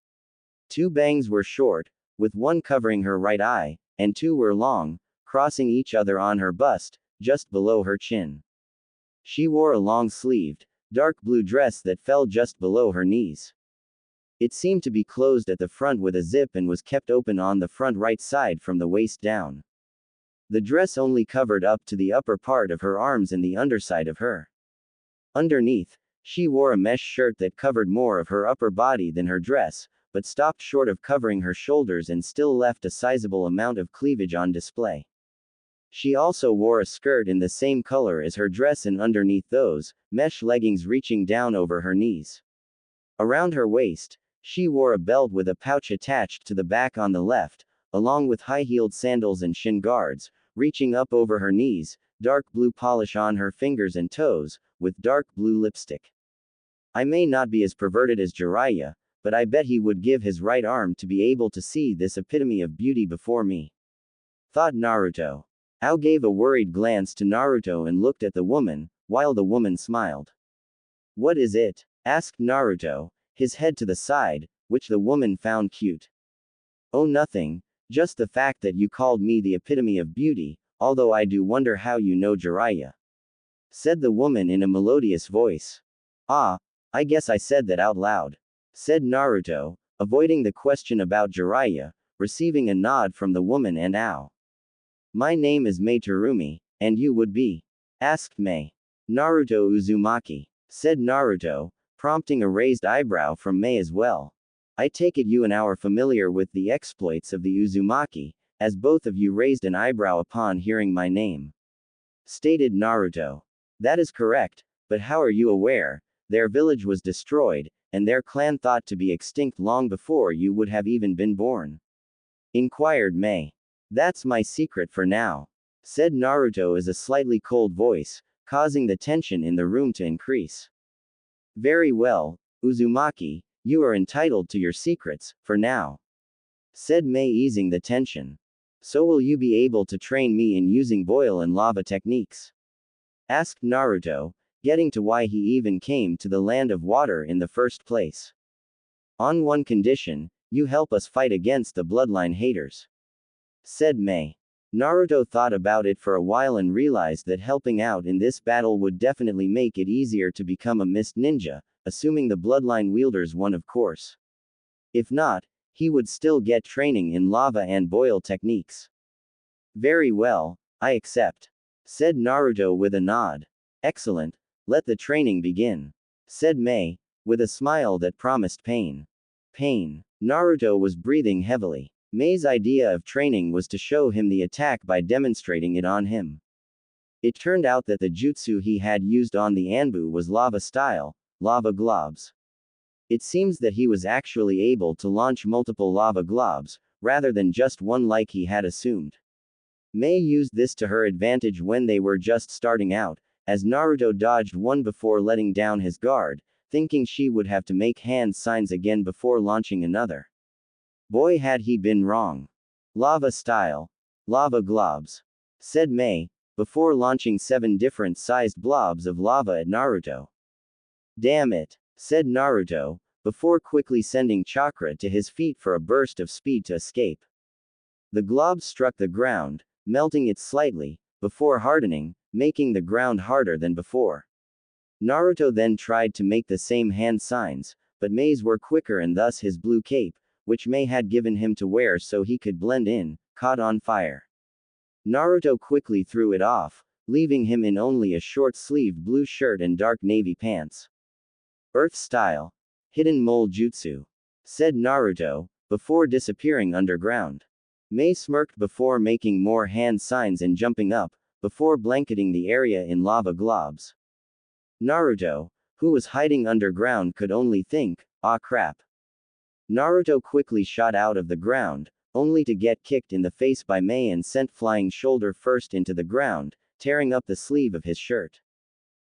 2 bangs were short, with one covering her right eye, and 2 were long, crossing each other on her bust, just below her chin. She wore a long-sleeved, dark blue dress that fell just below her knees. It seemed to be closed at the front with a zip and was kept open on the front right side from the waist down. The dress only covered up to the upper part of her arms and the underside of her. Underneath, she wore a mesh shirt that covered more of her upper body than her dress, but stopped short of covering her shoulders and still left a sizable amount of cleavage on display. She also wore a skirt in the same color as her dress and underneath those, mesh leggings reaching down over her knees. Around her waist, she wore a belt with a pouch attached to the back on the left, along with high-heeled sandals and shin guards, reaching up over her knees, dark blue polish on her fingers and toes, with dark blue lipstick. I may not be as perverted as Jiraiya, but I bet he would give his right arm to be able to see this epitome of beauty before me. Thought Naruto. Ao gave a worried glance to Naruto and looked at the woman, while the woman smiled. What is it? Asked Naruto, his head to the side, which the woman found cute. Oh, nothing, just the fact that you called me the epitome of beauty, although I do wonder how you know Jiraiya. Said the woman in a melodious voice. Ah, I guess I said that out loud. Said Naruto, avoiding the question about Jiraiya, receiving a nod from the woman and Ao. My name is Mei Terumi, and you would be? Asked Mei. Naruto Uzumaki. Said Naruto, prompting a raised eyebrow from Mei as well. I take it you and Ao are familiar with the exploits of the Uzumaki, as both of you raised an eyebrow upon hearing my name. Stated Naruto. That is correct, but how are you aware? Their village was destroyed, and their clan thought to be extinct long before you would have even been born. Inquired Mei. That's my secret for now. Said Naruto as a slightly cold voice, causing the tension in the room to increase. Very well, Uzumaki, you are entitled to your secrets, for now. Said Mei, easing the tension. So will you be able to train me in using boil and lava techniques? Asked Naruto, getting to why he even came to the land of water in the first place. On one condition, you help us fight against the bloodline haters. Said Mei. Naruto thought about it for a while and realized that helping out in this battle would definitely make it easier to become a mist ninja, assuming the bloodline wielders won, of course. If not, he would still get training in lava and boil techniques. Very well, I accept. Said Naruto with a nod. Excellent, let the training begin. Said Mei, with a smile that promised pain. Pain. Naruto was breathing heavily. Mei's idea of training was to show him the attack by demonstrating it on him. It turned out that the jutsu he had used on the Anbu was lava style, lava globs. It seems that he was actually able to launch multiple lava globs, rather than just one like he had assumed. Mei used this to her advantage when they were just starting out, as Naruto dodged one before letting down his guard, thinking she would have to make hand signs again before launching another. Boy, had he been wrong. Lava style. Lava globs. Said Mei, before launching 7 different sized blobs of lava at Naruto. Damn it. Said Naruto, before quickly sending chakra to his feet for a burst of speed to escape. The globs struck the ground, melting it slightly, before hardening, making the ground harder than before. Naruto then tried to make the same hand signs, but Mei's were quicker and thus his blue cape, which Mei had given him to wear so he could blend in, caught on fire. Naruto quickly threw it off, leaving him in only a short-sleeved blue shirt and dark navy pants. Earth style. Hidden mole jutsu. Said Naruto, before disappearing underground. Mei smirked before making more hand signs and jumping up, before blanketing the area in lava globs. Naruto, who was hiding underground, could only think, ah crap. Naruto quickly shot out of the ground, only to get kicked in the face by Mei and sent flying shoulder first into the ground, tearing up the sleeve of his shirt.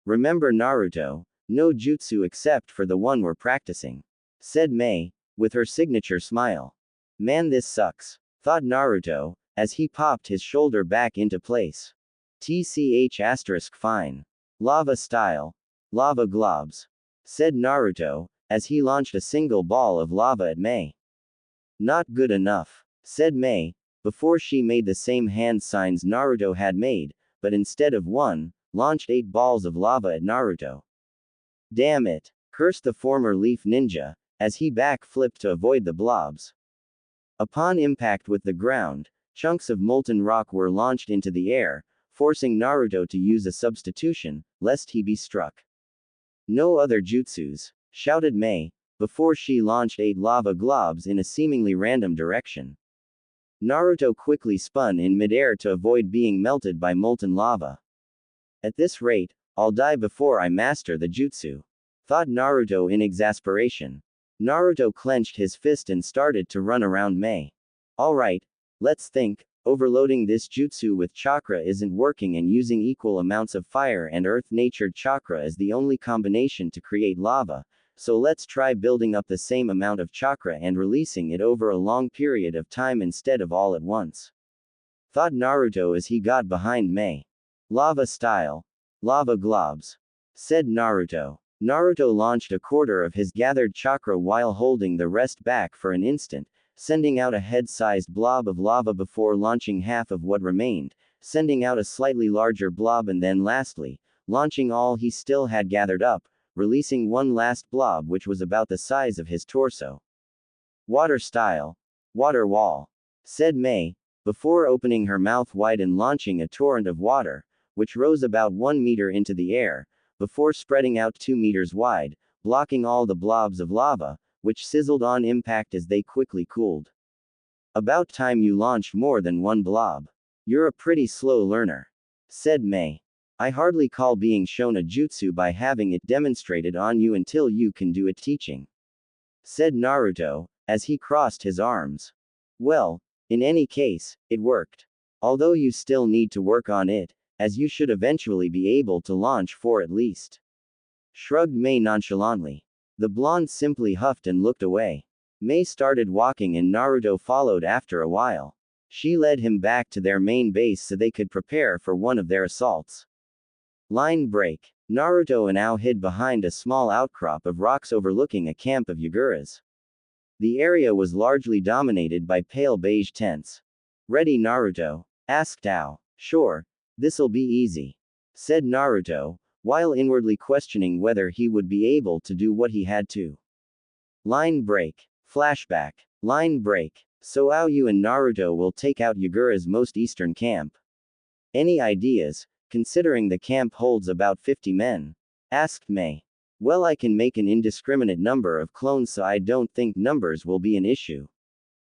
Remember Naruto, no jutsu except for the one we're practicing. Said Mei, with her signature smile. Man, this sucks. Thought Naruto, as he popped his shoulder back into place. TCH** fine. Lava style. Lava globs. Said Naruto, as he launched a single ball of lava at Mei. Not good enough, said Mei, before she made the same hand signs Naruto had made, but instead of one, launched 8 balls of lava at Naruto. Damn it, cursed the former leaf ninja, as he back-flipped to avoid the blobs. Upon impact with the ground, chunks of molten rock were launched into the air, forcing Naruto to use a substitution, lest he be struck. No other jutsus, shouted Mei, before she launched 8 lava globs in a seemingly random direction. Naruto quickly spun in midair to avoid being melted by molten lava. At this rate, I'll die before I master the jutsu, thought Naruto in exasperation. Naruto clenched his fist and started to run around Mei. Alright, let's think. Overloading this jutsu with chakra isn't working, and using equal amounts of fire and earth-natured chakra is the only combination to create lava, so let's try building up the same amount of chakra and releasing it over a long period of time instead of all at once, thought Naruto as he got behind Mei. Lava style. Lava globs. Said Naruto. Naruto launched a quarter of his gathered chakra while holding the rest back for an instant, sending out a head-sized blob of lava before launching half of what remained, sending out a slightly larger blob, and then lastly, launching all he still had gathered up, releasing one last blob which was about the size of his torso. Water style. Water wall. Said Mei, before opening her mouth wide and launching a torrent of water, which rose about 1 meter into the air, before spreading out 2 meters wide, blocking all the blobs of lava, which sizzled on impact as they quickly cooled. About time you launched more than one blob. You're a pretty slow learner, said Mei. I hardly call being shown a jutsu by having it demonstrated on you until you can do it teaching, said Naruto, as he crossed his arms. Well, in any case, it worked. Although you still need to work on it, as you should eventually be able to launch 4 at least. Shrugged Mei nonchalantly. The blonde simply huffed and looked away. Mei started walking and Naruto followed after a while. She led him back to their main base so they could prepare for one of their assaults. Line break. Naruto and Ao hid behind a small outcrop of rocks overlooking a camp of Yaguras. The area was largely dominated by pale beige tents. Ready, Naruto? Asked Ao. Sure. This'll be easy, said Naruto, while inwardly questioning whether he would be able to do what he had to. Line break. Flashback. Line break. So Ao, you and Naruto will take out Yagura's most eastern camp. Any ideas, considering the camp holds about 50 men? Asked Mei. Well, I can make an indiscriminate number of clones, so I don't think numbers will be an issue,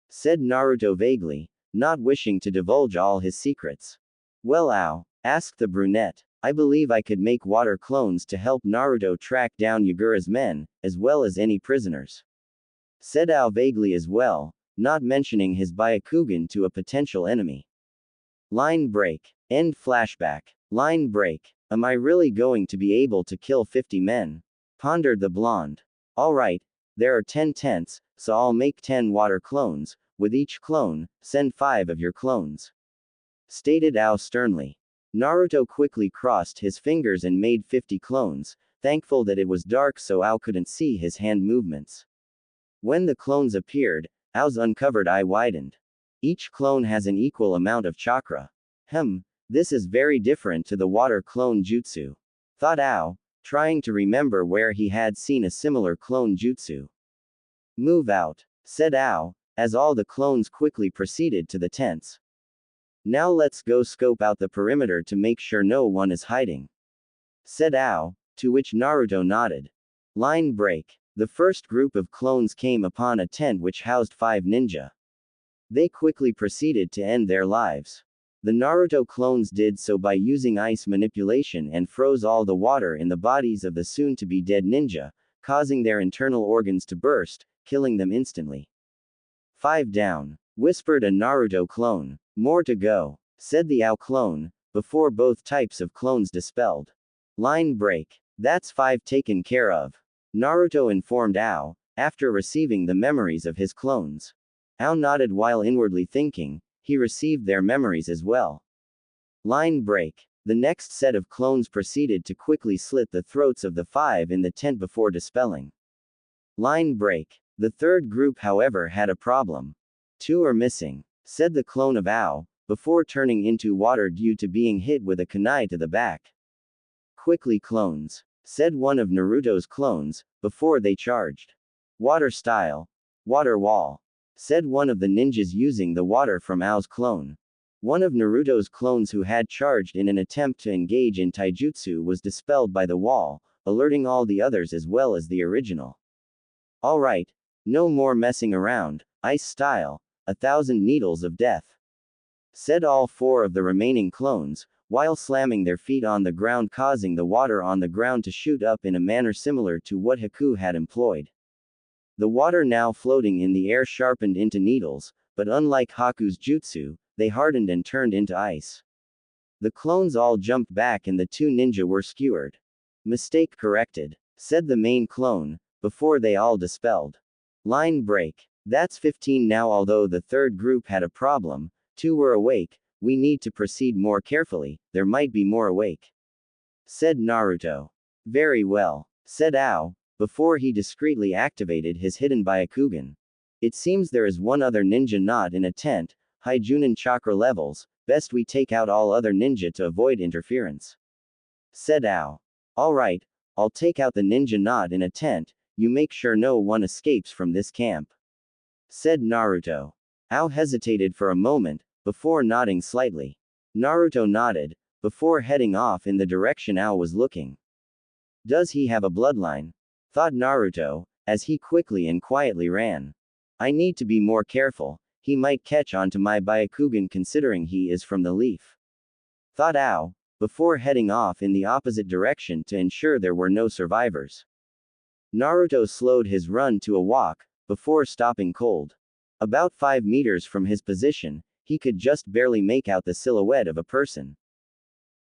said Naruto vaguely, not wishing to divulge all his secrets. Well, Ao, asked the brunette, I believe I could make water clones to help Naruto track down Yagura's men, as well as any prisoners, said Ao vaguely as well, not mentioning his Byakugan to a potential enemy. Line break. End flashback. Line break. Am I really going to be able to kill 50 men? Pondered the blonde. Alright, there are 10 tents, so I'll make 10 water clones. With each clone, send 5 of your clones, stated Ao sternly. Naruto quickly crossed his fingers and made 50 clones, thankful that it was dark so Ao couldn't see his hand movements. When the clones appeared, Ao's uncovered eye widened. Each clone has an equal amount of chakra. This is very different to the water clone jutsu, thought Ao, trying to remember where he had seen a similar clone jutsu. Move out, said Ao, as all the clones quickly proceeded to the tents. Now let's go scope out the perimeter to make sure no one is hiding, said Ao, to which Naruto nodded. Line break. The first group of clones came upon a tent which housed 5 ninja. They quickly proceeded to end their lives. The Naruto clones did so by using ice manipulation and froze all the water in the bodies of the soon-to-be dead ninja, causing their internal organs to burst, killing them instantly. 5 down, whispered a Naruto clone. More to go, said the Ao clone, before both types of clones dispelled. Line break. That's 5 taken care of, Naruto informed Ao, after receiving the memories of his clones. Ao nodded while inwardly thinking, he received their memories as well. Line break. The next set of clones proceeded to quickly slit the throats of the 5 in the tent before dispelling. Line break. The third group, however, had a problem. 2 are missing, said the clone of Ao, before turning into water due to being hit with a kunai to the back. Quickly, clones, said one of Naruto's clones, before they charged. Water style. Water wall, said one of the ninjas using the water from Ao's clone. One of Naruto's clones who had charged in an attempt to engage in taijutsu was dispelled by the wall, alerting all the others as well as the original. Alright, no more messing around, ice style, 1,000 needles of death, said all 4 of the remaining clones, while slamming their feet on the ground, causing the water on the ground to shoot up in a manner similar to what Haku had employed. The water now floating in the air sharpened into needles, but unlike Haku's jutsu, they hardened and turned into ice. The clones all jumped back and the 2 ninja were skewered. Mistake corrected, said the main clone, before they all dispelled. Line break. That's 15 now. Although the third group had a problem, 2 were awake, we need to proceed more carefully, there might be more awake, said Naruto. Very well, said Ao, before he discreetly activated his hidden Byakugan. It seems there is one other ninja not in a tent, high Junin chakra levels, best we take out all other ninja to avoid interference, said Ao. Alright, I'll take out the ninja not in a tent, you make sure no one escapes from this camp, said Naruto. Ao hesitated for a moment, before nodding slightly. Naruto nodded, before heading off in the direction Ao was looking. Does he have a bloodline? Thought Naruto, as he quickly and quietly ran. I need to be more careful, he might catch on to my Byakugan considering he is from the leaf, thought Ao, before heading off in the opposite direction to ensure there were no survivors. Naruto slowed his run to a walk, before stopping cold. About 5 meters from his position, he could just barely make out the silhouette of a person.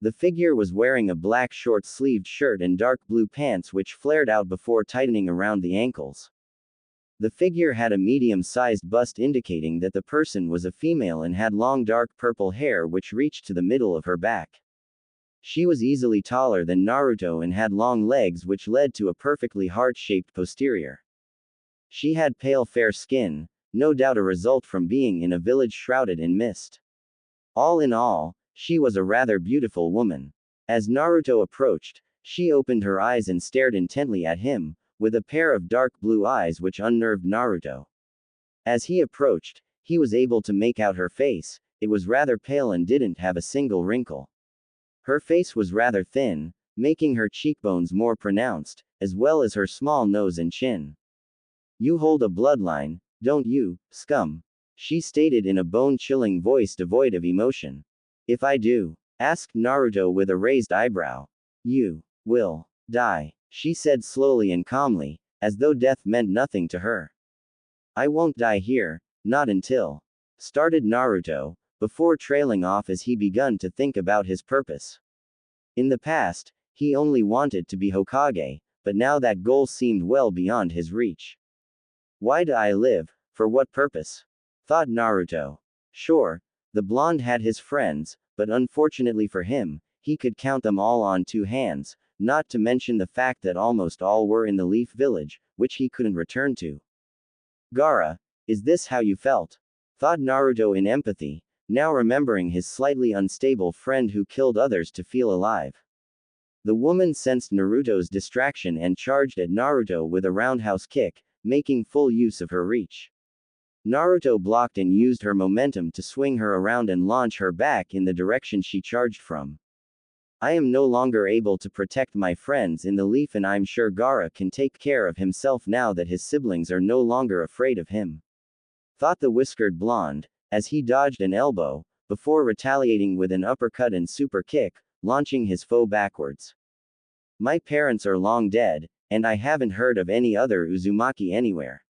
The figure was wearing a black short-sleeved shirt and dark blue pants which flared out before tightening around the ankles. The figure had a medium-sized bust indicating that the person was a female and had long dark purple hair which reached to the middle of her back. She was easily taller than Naruto and had long legs which led to a perfectly heart-shaped posterior. She had pale fair skin, no doubt a result from being in a village shrouded in mist. All in all, she was a rather beautiful woman. As Naruto approached, she opened her eyes and stared intently at him, with a pair of dark blue eyes which unnerved Naruto. As he approached, he was able to make out her face, it was rather pale and didn't have a single wrinkle. Her face was rather thin, making her cheekbones more pronounced, as well as her small nose and chin. You hold a bloodline, don't you, scum? She stated in a bone-chilling voice devoid of emotion. If I do, asked Naruto with a raised eyebrow. You will die, she said slowly and calmly, as though death meant nothing to her. I won't die here, not until, started Naruto, before trailing off as he begun to think about his purpose. In the past, he only wanted to be Hokage, but now that goal seemed well beyond his reach. Why do I live? For what purpose? Thought Naruto. Sure, the blonde had his friends, but unfortunately for him, he could count them all on 2 hands, not to mention the fact that almost all were in the Leaf Village, which he couldn't return to. Gaara, is this how you felt? Thought Naruto in empathy, now remembering his slightly unstable friend who killed others to feel alive. The woman sensed Naruto's distraction and charged at Naruto with a roundhouse kick, making full use of her reach. Naruto blocked and used her momentum to swing her around and launch her back in the direction she charged from. I am no longer able to protect my friends in the leaf and I'm sure Gaara can take care of himself now that his siblings are no longer afraid of him, thought the whiskered blonde, as he dodged an elbow, before retaliating with an uppercut and super kick, launching his foe backwards. My parents are long dead, and I haven't heard of any other Uzumaki anywhere,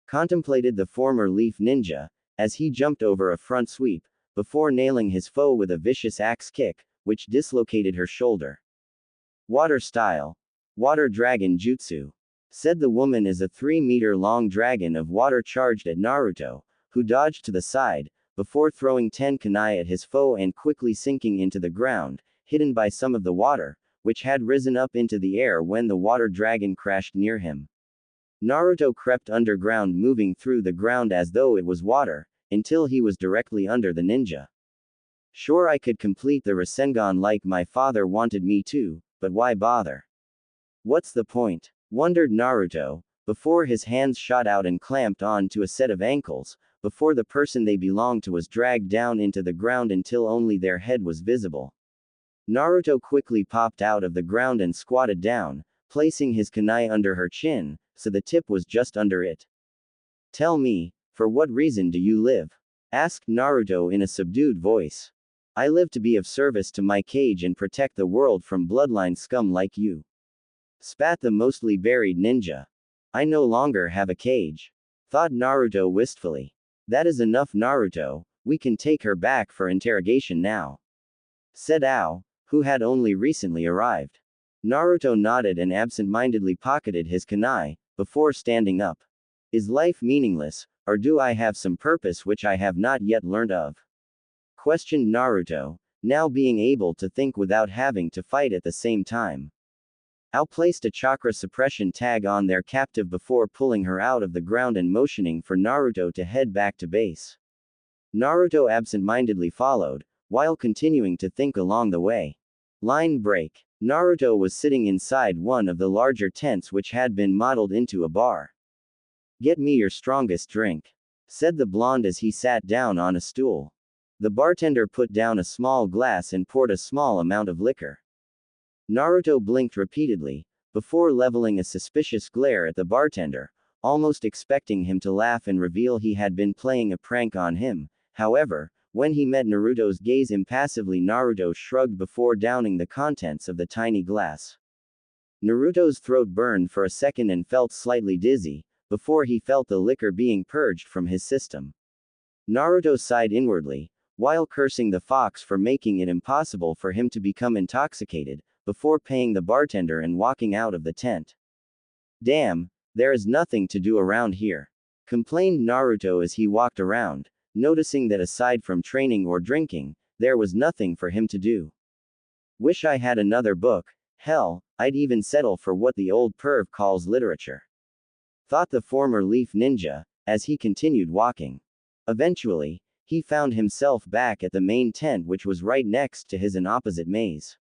contemplated the former leaf ninja, as he jumped over a front sweep, before nailing his foe with a vicious axe kick, which dislocated her shoulder. Water style. Water dragon jutsu, said the woman as a 3-meter-long dragon of water charged at Naruto, who dodged to the side, before throwing 10 kunai at his foe and quickly sinking into the ground, hidden by some of the water, which had risen up into the air when the water dragon crashed near him. Naruto crept underground, moving through the ground as though it was water, until he was directly under the ninja. Sure, I could complete the Rasengan like my father wanted me to, but why bother? What's the point? Wondered Naruto, before his hands shot out and clamped on to a set of ankles, before the person they belonged to was dragged down into the ground until only their head was visible. Naruto quickly popped out of the ground and squatted down, placing his kunai under her chin, so the tip was just under it. Tell me, for what reason do you live? Asked Naruto in a subdued voice. I live to be of service to my cage and protect the world from bloodline scum like you. Spat the mostly buried ninja. I no longer have a cage. Thought Naruto wistfully. That is enough, Naruto, we can take her back for interrogation now. Said Ao, who had only recently arrived. Naruto nodded and absent-mindedly pocketed his kunai, before standing up. Is life meaningless, or do I have some purpose which I have not yet learned of? Questioned Naruto, now being able to think without having to fight at the same time. Ao placed a chakra suppression tag on their captive before pulling her out of the ground and motioning for Naruto to head back to base. Naruto absent-mindedly followed, while continuing to think along the way. Line break. Naruto was sitting inside one of the larger tents which had been modeled into a bar. Get me your strongest drink, said the blonde as he sat down on a stool. The bartender put down a small glass and poured a small amount of liquor. Naruto blinked repeatedly, before leveling a suspicious glare at the bartender, almost expecting him to laugh and reveal he had been playing a prank on him. However, when he met Naruto's gaze impassively, Naruto shrugged before downing the contents of the tiny glass. Naruto's throat burned for a second and felt slightly dizzy, before he felt the liquor being purged from his system. Naruto sighed inwardly, while cursing the fox for making it impossible for him to become intoxicated, before paying the bartender and walking out of the tent. Damn, there is nothing to do around here, complained Naruto as he walked around, noticing that aside from training or drinking, there was nothing for him to do. Wish I had another book, hell, I'd even settle for what the old perv calls literature. Thought the former leaf ninja, as he continued walking. Eventually, he found himself back at the main tent, which was right next to his opposite maze.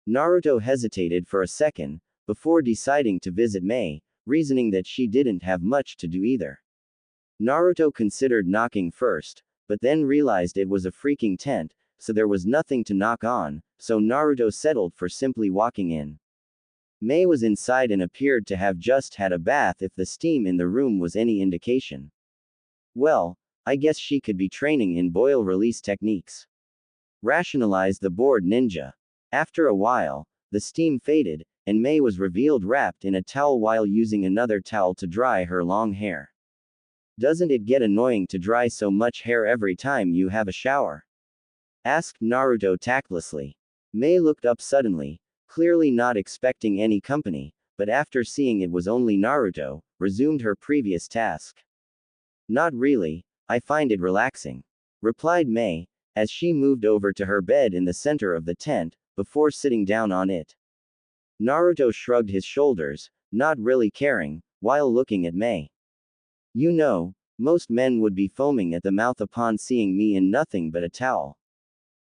Naruto hesitated for a second, before deciding to visit Mei, reasoning that she didn't have much to do either. Naruto considered knocking first, but then realized it was a freaking tent, so there was nothing to knock on, so Naruto settled for simply walking in. Mei was inside and appeared to have just had a bath if the steam in the room was any indication. Well, I guess she could be training in boil release techniques. Rationalized the bored ninja. After a while, the steam faded, and Mei was revealed wrapped in a towel while using another towel to dry her long hair. Doesn't it get annoying to dry so much hair every time you have a shower? Asked Naruto tactlessly. Mei looked up suddenly, clearly not expecting any company, but after seeing it was only Naruto, resumed her previous task. Not really, I find it relaxing, replied Mei, as she moved over to her bed in the center of the tent, before sitting down on it. Naruto shrugged his shoulders, not really caring, while looking at Mei. You know, most men would be foaming at the mouth upon seeing me in nothing but a towel.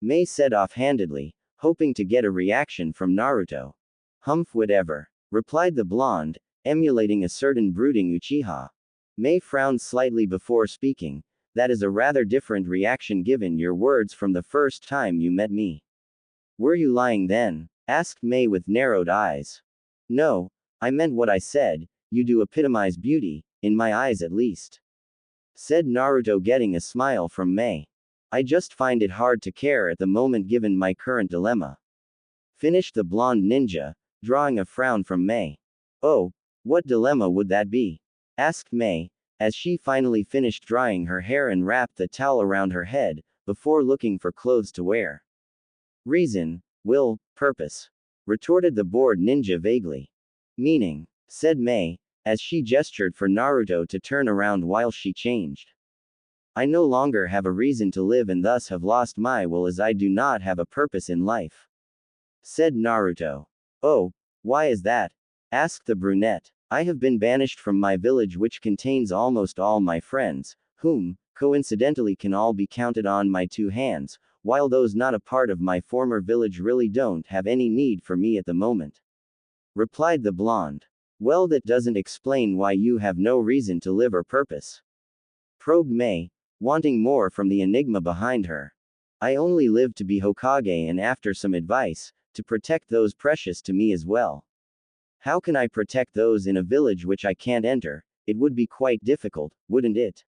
Mei said offhandedly, hoping to get a reaction from Naruto. Humph, whatever, replied the blonde, emulating a certain brooding Uchiha. Mei frowned slightly before speaking. That is a rather different reaction given your words from the first time you met me. Were you lying then? Asked Mei with narrowed eyes. No, I meant what I said, you do epitomize beauty, in my eyes at least. Said Naruto, getting a smile from Mei. I just find it hard to care at the moment given my current dilemma. Finished the blonde ninja, drawing a frown from Mei. Oh, what dilemma would that be? Asked Mei, as she finally finished drying her hair and wrapped the towel around her head, before looking for clothes to wear. Reason, will, purpose, retorted the bored ninja vaguely. Meaning, said Mei, as she gestured for Naruto to turn around while she changed. I no longer have a reason to live and thus have lost my will as I do not have a purpose in life. Said Naruto. Oh, why is that? Asked the brunette. I have been banished from my village, which contains almost all my friends, whom, coincidentally, can all be counted on my two hands, while those not a part of my former village really don't have any need for me at the moment. Replied the blonde. Well, that doesn't explain why you have no reason to live or purpose. Probed May, wanting more from the enigma behind her. I only live to be Hokage and, after some advice, to protect those precious to me as well. How can I protect those in a village which I can't enter? It would be quite difficult, wouldn't it?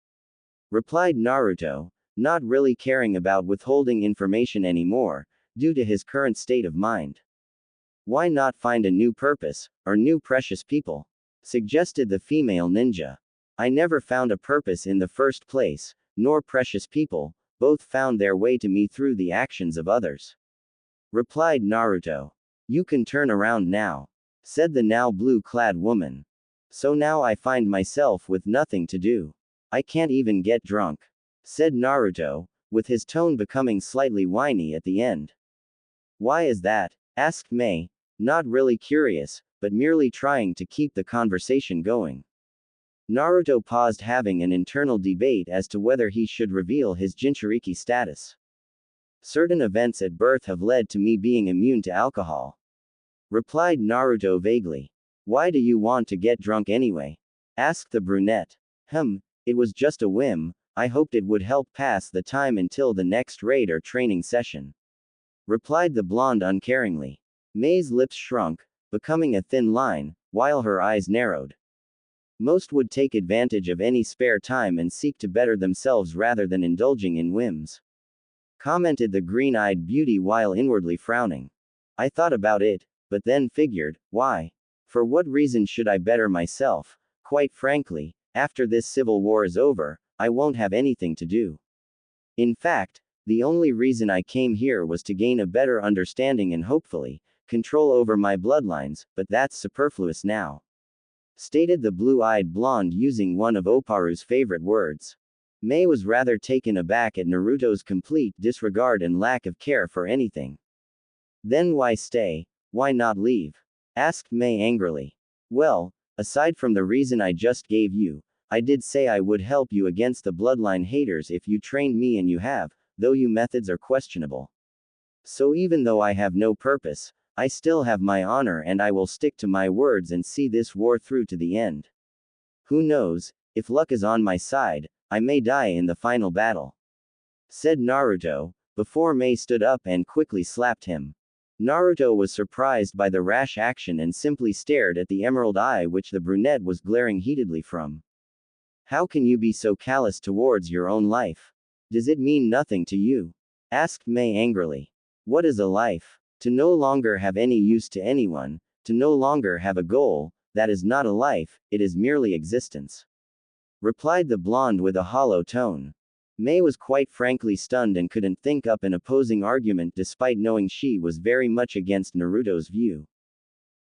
Replied Naruto, not really caring about withholding information anymore, due to his current state of mind. Why not find a new purpose, or new precious people? Suggested the female ninja. I never found a purpose in the first place, nor precious people, both found their way to me through the actions of others. Replied Naruto. You can turn around now. Said the now blue-clad woman. So now I find myself with nothing to do. I can't even get drunk. Said Naruto, with his tone becoming slightly whiny at the end. Why is that? Asked May, not really curious, but merely trying to keep the conversation going. Naruto paused, having an internal debate as to whether he should reveal his Jinchuriki status. Certain events at birth have led to me being immune to alcohol. Replied Naruto vaguely. Why do you want to get drunk anyway? Asked the brunette. It was just a whim, I hoped it would help pass the time until the next raid or training session. Replied the blonde uncaringly. May's lips shrunk, becoming a thin line, while her eyes narrowed. Most would take advantage of any spare time and seek to better themselves rather than indulging in whims. Commented the green-eyed beauty while inwardly frowning. I thought about it, but then figured, why? For what reason should I better myself? Quite frankly, after this civil war is over, I won't have anything to do. In fact, the only reason I came here was to gain a better understanding and hopefully, control over my bloodlines, but that's superfluous now. Stated the blue-eyed blonde using one of Oparu's favorite words. May was rather taken aback at Naruto's complete disregard and lack of care for anything. Then why stay? Why not leave? Asked May angrily. Well, aside from the reason I just gave you, I did say I would help you against the bloodline haters if you trained me, and you have, though your methods are questionable. So even though I have no purpose, I still have my honor and I will stick to my words and see this war through to the end. Who knows, if luck is on my side, I may die in the final battle. Said Naruto, before May stood up and quickly slapped him. Naruto was surprised by the rash action and simply stared at the emerald eye which the brunette was glaring heatedly from. How can you be so callous towards your own life? Does it mean nothing to you? Asked May angrily. What is a life? To no longer have any use to anyone, to no longer have a goal, that is not a life, it is merely existence. Replied the blonde with a hollow tone. May was quite frankly stunned and couldn't think up an opposing argument despite knowing she was very much against Naruto's view.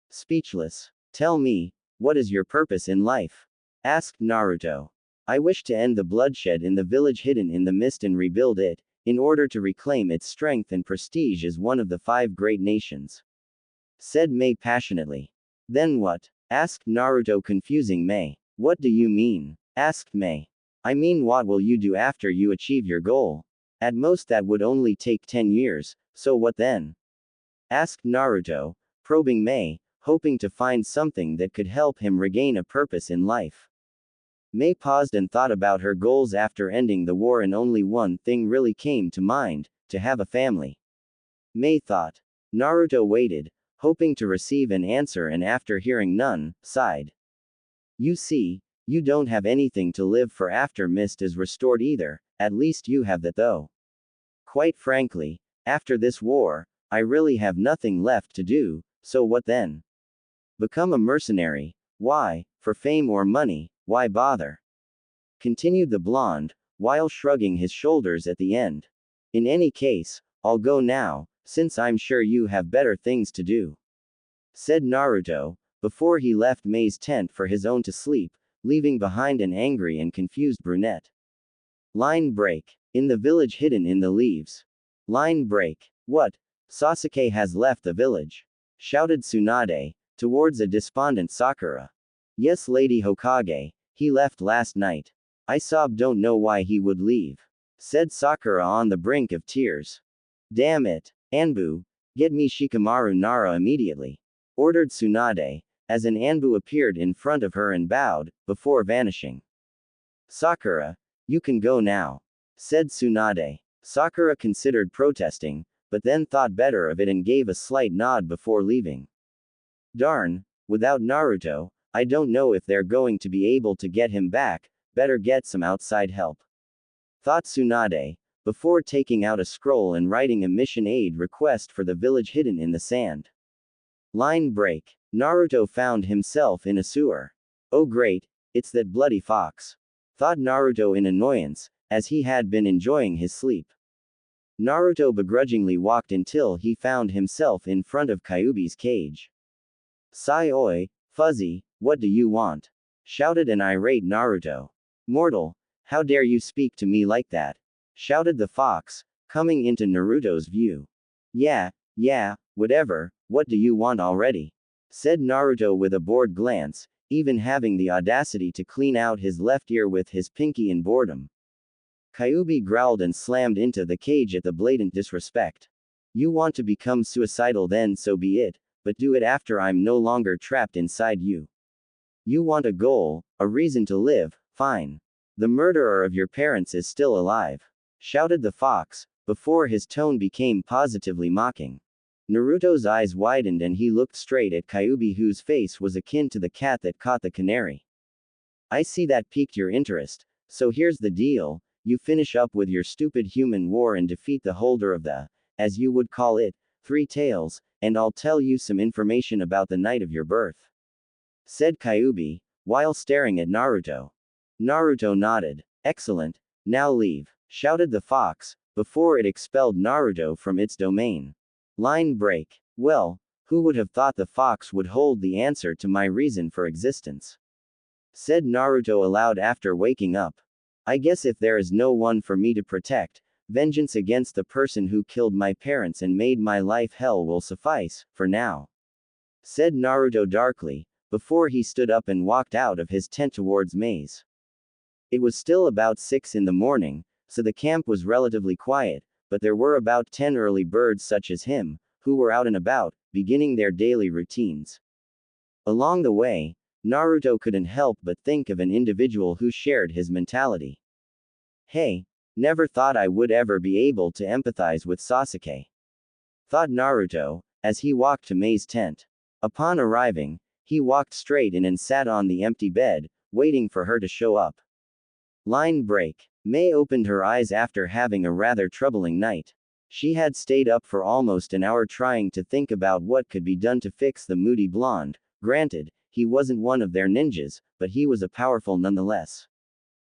Speechless. Tell me, what is your purpose in life? Asked Naruto. I wish to end the bloodshed in the village hidden in the mist and rebuild it, in order to reclaim its strength and prestige as one of the 5 great nations. Said May passionately. Then what? Asked Naruto, confusing May. What do you mean? Asked May. I mean, what will you do after you achieve your goal? At most that would only take 10 years, so what then? Asked Naruto, probing May, hoping to find something that could help him regain a purpose in life. May paused and thought about her goals after ending the war, and only one thing really came to mind: to have a family. May thought. Naruto waited, hoping to receive an answer, and after hearing none, sighed. You see, you don't have anything to live for after mist is restored either, at least you have that though. Quite frankly, after this war, I really have nothing left to do, so what then? Become a mercenary? Why, for fame or money, why bother? Continued the blonde, while shrugging his shoulders at the end. In any case, I'll go now, since I'm sure you have better things to do. Said Naruto, before he left May's tent for his own to sleep, leaving behind an angry and confused brunette. Line break. In the village hidden in the leaves. Line break. What? Sasuke has left the village. Shouted Tsunade, towards a despondent Sakura. Yes, Lady Hokage, he left last night. I don't know why he would leave. Said Sakura on the brink of tears. Damn it. Anbu, get me Shikamaru Nara immediately. Ordered Tsunade, as an Anbu appeared in front of her and bowed, before vanishing. Sakura, you can go now. Said Tsunade. Sakura considered protesting, but then thought better of it and gave a slight nod before leaving. Darn, without Naruto, I don't know if they're going to be able to get him back, better get some outside help. Thought Tsunade, before taking out a scroll and writing a mission aid request for the village hidden in the sand. Line break. Naruto found himself in a sewer. Oh great, it's that bloody fox. Thought Naruto in annoyance, as he had been enjoying his sleep. Naruto begrudgingly walked until he found himself in front of Kyuubi's cage. Sai oi, Fuzzy, what do you want? Shouted an irate Naruto. Mortal, how dare you speak to me like that? Shouted the fox, coming into Naruto's view. Yeah, whatever, what do you want already? Said Naruto with a bored glance, even having the audacity to clean out his left ear with his pinky in boredom. Kyuubi growled and slammed into the cage at the blatant disrespect. You want to become suicidal, then so be it, but do it after I'm no longer trapped inside you. You want a goal, a reason to live, fine. The murderer of your parents is still alive. Shouted the fox, before his tone became positively mocking. Naruto's eyes widened and he looked straight at Kyuubi, whose face was akin to the cat that caught the canary. I see that piqued your interest, so here's the deal, you finish up with your stupid human war and defeat the holder of the, as you would call it, 3 tails, and I'll tell you some information about the night of your birth. Said Kyuubi, while staring at Naruto. Naruto nodded. Excellent, now leave, shouted the fox, before it expelled Naruto from its domain. Line break. Well, who would have thought the fox would hold the answer to my reason for existence? Said Naruto aloud after waking up. I guess if there is no one for me to protect, vengeance against the person who killed my parents and made my life hell will suffice, for now. Said Naruto darkly, before he stood up and walked out of his tent towards Maze. It was still about 6 in the morning, so the camp was relatively quiet, but there were about 10 early birds such as him, who were out and about, beginning their daily routines. Along the way, Naruto couldn't help but think of an individual who shared his mentality. Hey, never thought I would ever be able to empathize with Sasuke. Thought Naruto, as he walked to Mei's tent. Upon arriving, he walked straight in and sat on the empty bed, waiting for her to show up. Line break. Mei opened her eyes after having a rather troubling night. She had stayed up for almost an hour trying to think about what could be done to fix the moody blonde. Granted, he wasn't one of their ninjas, but he was a powerful nonetheless.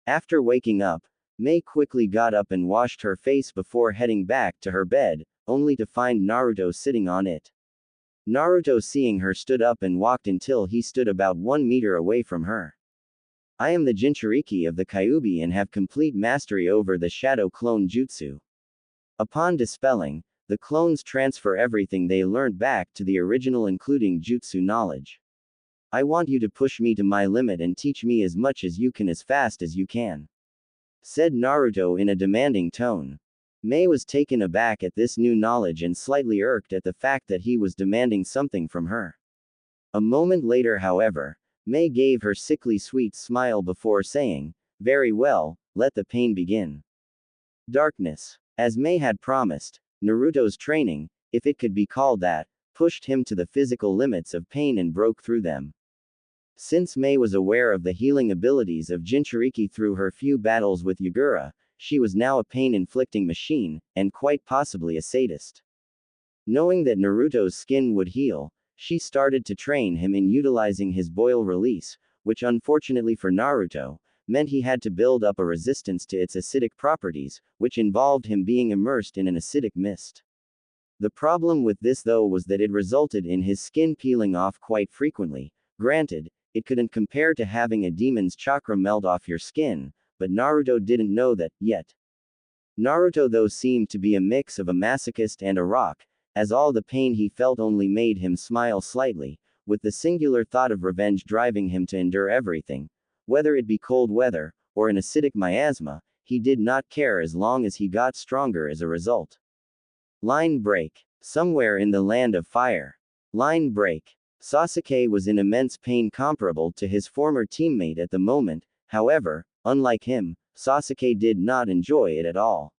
After waking up, Mei quickly got up and washed her face before heading back to her bed, only to find Naruto sitting on it. Naruto, seeing her, stood up and walked until he stood about 1 meter away from her. I am the Jinchuriki of the Kyuubi and have complete mastery over the Shadow Clone Jutsu. Upon dispelling, the clones transfer everything they learned back to the original, including jutsu knowledge. I want you to push me to my limit and teach me as much as you can as fast as you can. Said Naruto in a demanding tone. Mei was taken aback at this new knowledge and slightly irked at the fact that he was demanding something from her. A moment later, however, Mei gave her sickly sweet smile before saying, very well, let the pain begin. Darkness. As Mei had promised, Naruto's training, if it could be called that, pushed him to the physical limits of pain and broke through them. Since Mei was aware of the healing abilities of Jinchuriki through her few battles with Yagura, she was now a pain-inflicting machine, and quite possibly a sadist. Knowing that Naruto's skin would heal, she started to train him in utilizing his boil release, which unfortunately for Naruto, meant he had to build up a resistance to its acidic properties, which involved him being immersed in an acidic mist. The problem with this, though, was that it resulted in his skin peeling off quite frequently. Granted, it couldn't compare to having a demon's chakra melt off your skin, but Naruto didn't know that, yet. Naruto though seemed to be a mix of a masochist and a rock, as all the pain he felt only made him smile slightly, with the singular thought of revenge driving him to endure everything. Whether it be cold weather, or an acidic miasma, he did not care as long as he got stronger as a result. Line break. Somewhere in the land of fire. Line break. Sasuke was in immense pain comparable to his former teammate at the moment, however, unlike him, Sasuke did not enjoy it at all.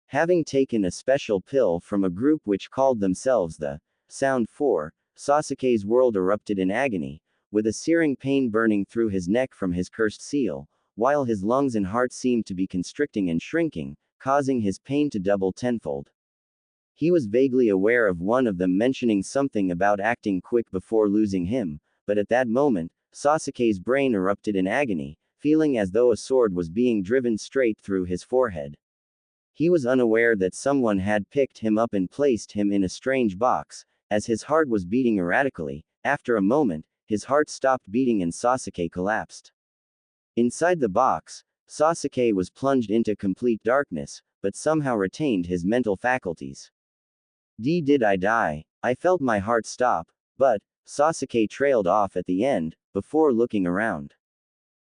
Having taken a special pill from a group which called themselves the Sound 4, Sasuke's world erupted in agony, with a searing pain burning through his neck from his cursed seal, while his lungs and heart seemed to be constricting and shrinking, causing his pain to double tenfold. He was vaguely aware of one of them mentioning something about acting quick before losing him, but at that moment, Sasuke's brain erupted in agony, feeling as though a sword was being driven straight through his forehead. He was unaware that someone had picked him up and placed him in a strange box, as his heart was beating erratically. After a moment, his heart stopped beating and Sasuke collapsed. Inside the box, Sasuke was plunged into complete darkness, but somehow retained his mental faculties. Did I die? I felt my heart stop, but Sasuke trailed off at the end, before looking around.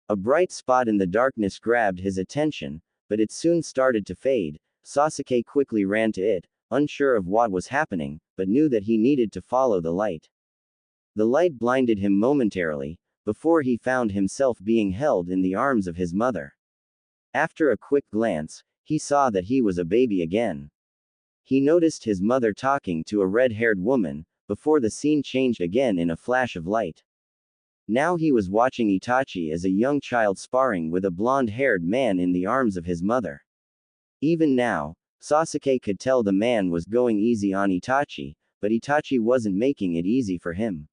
A bright spot in the darkness grabbed his attention, but it soon started to fade. Sasuke quickly ran to it, unsure of what was happening, but knew that he needed to follow the light. The light blinded him momentarily, before he found himself being held in the arms of his mother. After a quick glance, he saw that he was a baby again. He noticed his mother talking to a red-haired woman, before the scene changed again in a flash of light. Now he was watching Itachi as a young child sparring with a blonde-haired man in the arms of his mother. Even now, Sasuke could tell the man was going easy on Itachi, but Itachi wasn't making it easy for him.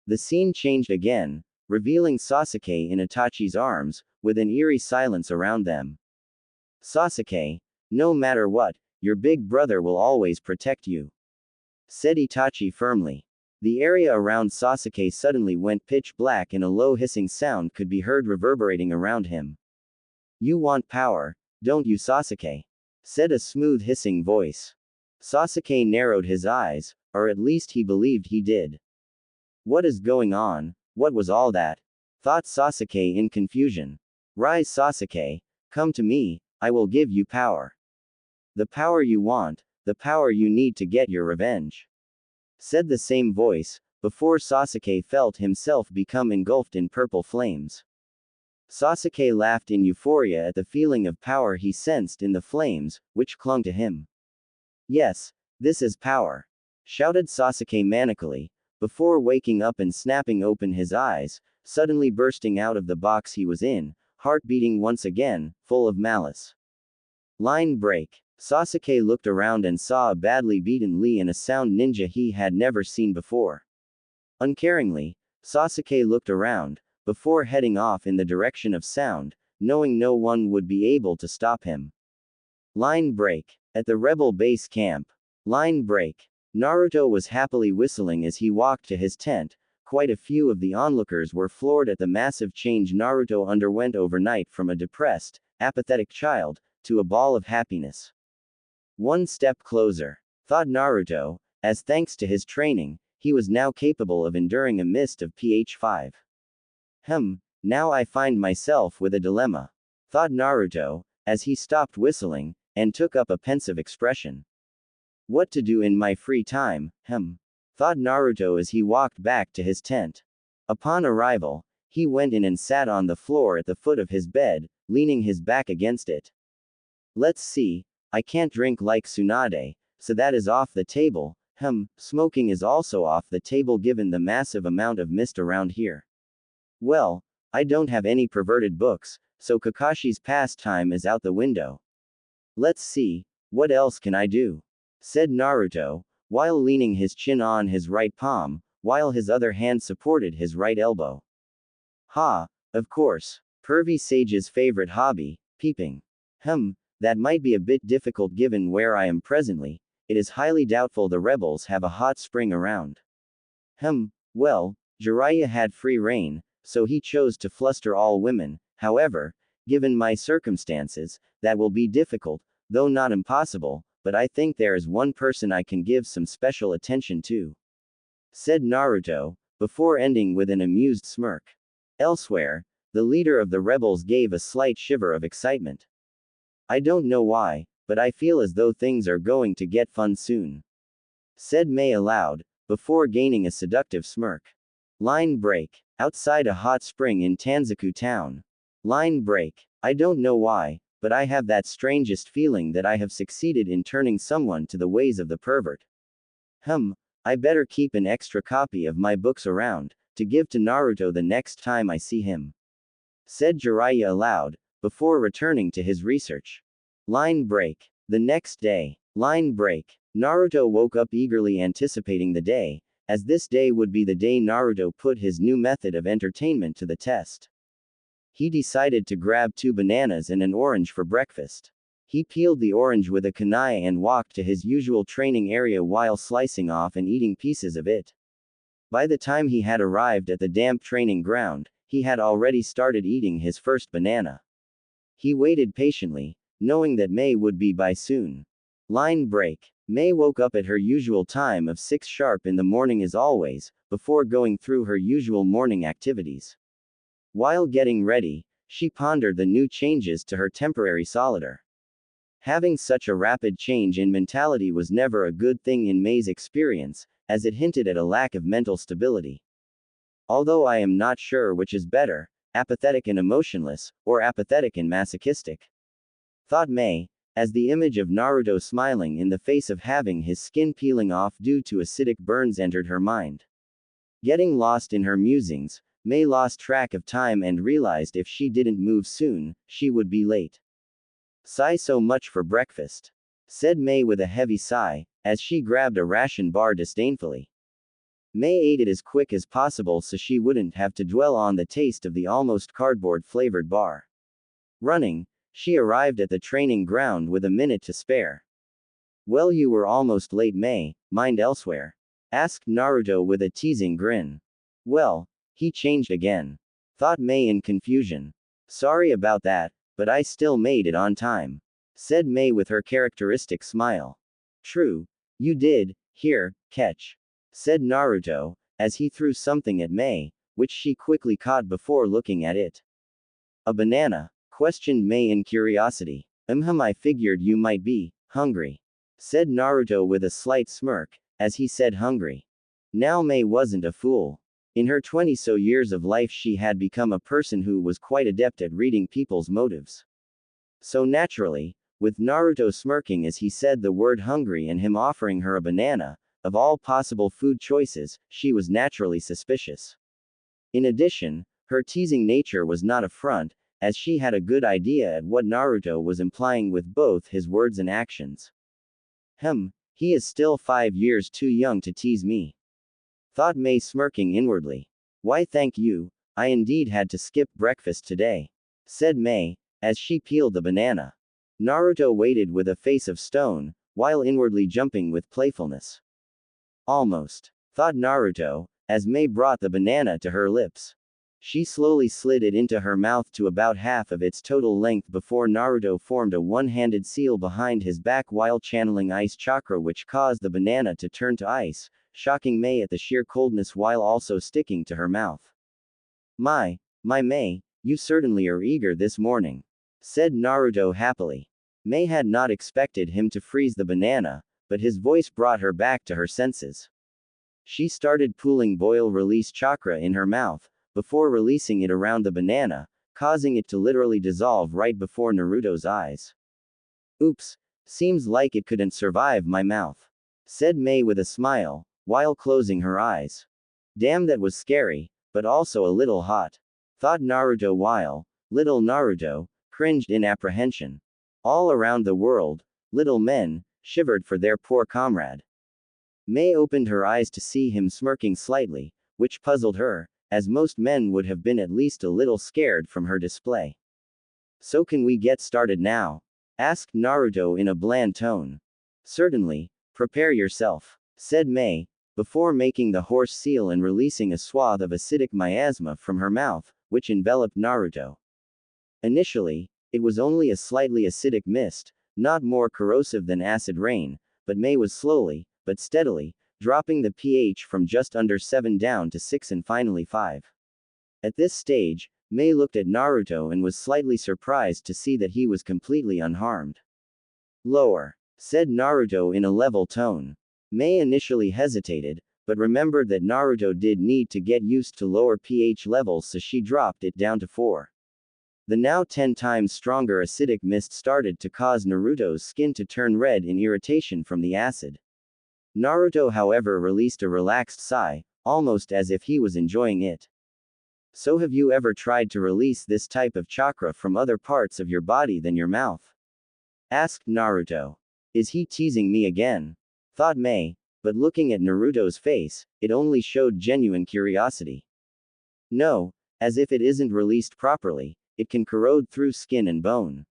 The scene changed again, revealing Sasuke in Itachi's arms, with an eerie silence around them. Sasuke, no matter what, your big brother will always protect you, said Itachi firmly. The area around Sasuke suddenly went pitch black and a low hissing sound could be heard reverberating around him. You want power, don't you, Sasuke? Said a smooth hissing voice. Sasuke narrowed his eyes, or at least he believed he did. What is going on? What was all that? Thought Sasuke in confusion. Rise, Sasuke, come to me, I will give you power. The power you want, the power you need to get your revenge, said the same voice, before Sasuke felt himself become engulfed in purple flames. Sasuke laughed in euphoria at the feeling of power he sensed in the flames, which clung to him. Yes, this is power, shouted Sasuke manically, before waking up and snapping open his eyes, suddenly bursting out of the box he was in, heart beating once again, full of malice. Line break. Sasuke looked around and saw a badly beaten Lee and a sound ninja he had never seen before. Uncaringly, Sasuke looked around, before heading off in the direction of sound, knowing no one would be able to stop him. Line break. At the rebel base camp. Line break. Naruto was happily whistling as he walked to his tent. Quite a few of the onlookers were floored at the massive change Naruto underwent overnight from a depressed, apathetic child, to a ball of happiness. One step closer, thought Naruto, as thanks to his training, he was now capable of enduring a mist of pH5. Now I find myself with a dilemma, thought Naruto, as he stopped whistling, and took up a pensive expression. What to do in my free time, thought Naruto as he walked back to his tent. Upon arrival, he went in and sat on the floor at the foot of his bed, leaning his back against it. Let's see, I can't drink like Tsunade, so that is off the table. Smoking is also off the table given the massive amount of mist around here. Well, I don't have any perverted books, so Kakashi's pastime is out the window. Let's see, what else can I do? Said Naruto, while leaning his chin on his right palm, while his other hand supported his right elbow. Of course. Pervy Sage's favorite hobby, peeping. That might be a bit difficult given where I am presently. It is highly doubtful the rebels have a hot spring around. Well, Jiraiya had free reign, so he chose to fluster all women. However, Given my circumstances, that will be difficult, though not impossible, but I think there is one person I can give some special attention to," said Naruto, before ending with an amused smirk. Elsewhere, the leader of the rebels gave a slight shiver of excitement. "I don't know why, but I feel as though things are going to get fun soon," said Mei aloud, before gaining a seductive smirk. Line break. Outside a hot spring in Tanzaku town. Line break. "I don't know why, but I have that strangest feeling that I have succeeded in turning someone to the ways of the pervert. I better keep an extra copy of my books around, to give to Naruto the next time I see him," said Jiraiya aloud, before returning to his research. Line break. The next day. Line break. Naruto woke up eagerly anticipating the day, as this day would be the day Naruto put his new method of entertainment to the test. He decided to grab 2 bananas and an orange for breakfast. He peeled the orange with a kunai and walked to his usual training area while slicing off and eating pieces of it. By the time he had arrived at the damp training ground, he had already started eating his first banana. He waited patiently, knowing that Mei would be by soon. Line break. Mei woke up at her usual time of 6 sharp in the morning as always, before going through her usual morning activities. While getting ready, she pondered the new changes to her temporary solitaire. Having such a rapid change in mentality was never a good thing in Mei's experience, as it hinted at a lack of mental stability. "Although I am not sure which is better, apathetic and emotionless, or apathetic and masochistic," thought Mei, as the image of Naruto smiling in the face of having his skin peeling off due to acidic burns entered her mind. Getting lost in her musings, Mei lost track of time and realized if she didn't move soon, she would be late. "Sigh so much for breakfast," said Mei with a heavy sigh, as she grabbed a ration bar disdainfully. Mei ate it as quick as possible so she wouldn't have to dwell on the taste of the almost cardboard-flavored bar. Running, she arrived at the training ground with a minute to spare. "Well, you were almost late, Mei, mind elsewhere?" asked Naruto with a teasing grin. "Well, he changed again," thought Mei in confusion. "Sorry about that, but I still made it on time," said Mei with her characteristic smile. "True. You did. Here, catch," said Naruto, as he threw something at Mei, which she quickly caught before looking at it. "A banana?" questioned Mei in curiosity. I figured you might be hungry," said Naruto with a slight smirk, as he said hungry. Now Mei wasn't a fool. In her 20-so years of life she had become a person who was quite adept at reading people's motives. So naturally, with Naruto smirking as he said the word hungry and him offering her a banana, of all possible food choices, she was naturally suspicious. In addition, her teasing nature was not a front, as she had a good idea at what Naruto was implying with both his words and actions. He is still 5 years too young to tease me," thought Mei smirking inwardly. "Why thank you, I indeed had to skip breakfast today," said Mei, as she peeled the banana. Naruto waited with a face of stone, while inwardly jumping with playfulness. "Almost," thought Naruto, as Mei brought the banana to her lips. She slowly slid it into her mouth to about half of its total length before Naruto formed a one-handed seal behind his back while channeling ice chakra, which caused the banana to turn to ice, shocking Mei at the sheer coldness while also sticking to her mouth. My Mei, you certainly are eager this morning," said Naruto happily. Mei had not expected him to freeze the banana, but his voice brought her back to her senses. She started pooling boil-release chakra in her mouth, before releasing it around the banana, causing it to literally dissolve right before Naruto's eyes. "Oops, seems like it couldn't survive my mouth," said Mei with a smile, while closing her eyes. "Damn, that was scary, but also a little hot," thought Naruto while little Naruto cringed in apprehension. All around the world, little men shivered for their poor comrade. Mei opened her eyes to see him smirking slightly, which puzzled her, as most men would have been at least a little scared from her display. "So can we get started now?" asked Naruto in a bland tone. "Certainly, prepare yourself," said Mei, before making the horse seal and releasing a swath of acidic miasma from her mouth, which enveloped Naruto. Initially, it was only a slightly acidic mist, not more corrosive than acid rain, but May was slowly, but steadily, dropping the pH from just under 7 down to 6 and finally 5. At this stage, May looked at Naruto and was slightly surprised to see that he was completely unharmed. Lower, said Naruto in a level tone. May initially hesitated, but remembered that Naruto did need to get used to lower pH levels, so she dropped it down to 4. The now 10 times stronger acidic mist started to cause Naruto's skin to turn red in irritation from the acid. Naruto, however, released a relaxed sigh, almost as if he was enjoying it. So have you ever tried to release this type of chakra from other parts of your body than your mouth? Asked Naruto. Is he teasing me again? Thought May, but looking at Naruto's face, it only showed genuine curiosity. No, as if it isn't released properly, it can corrode through skin and bone.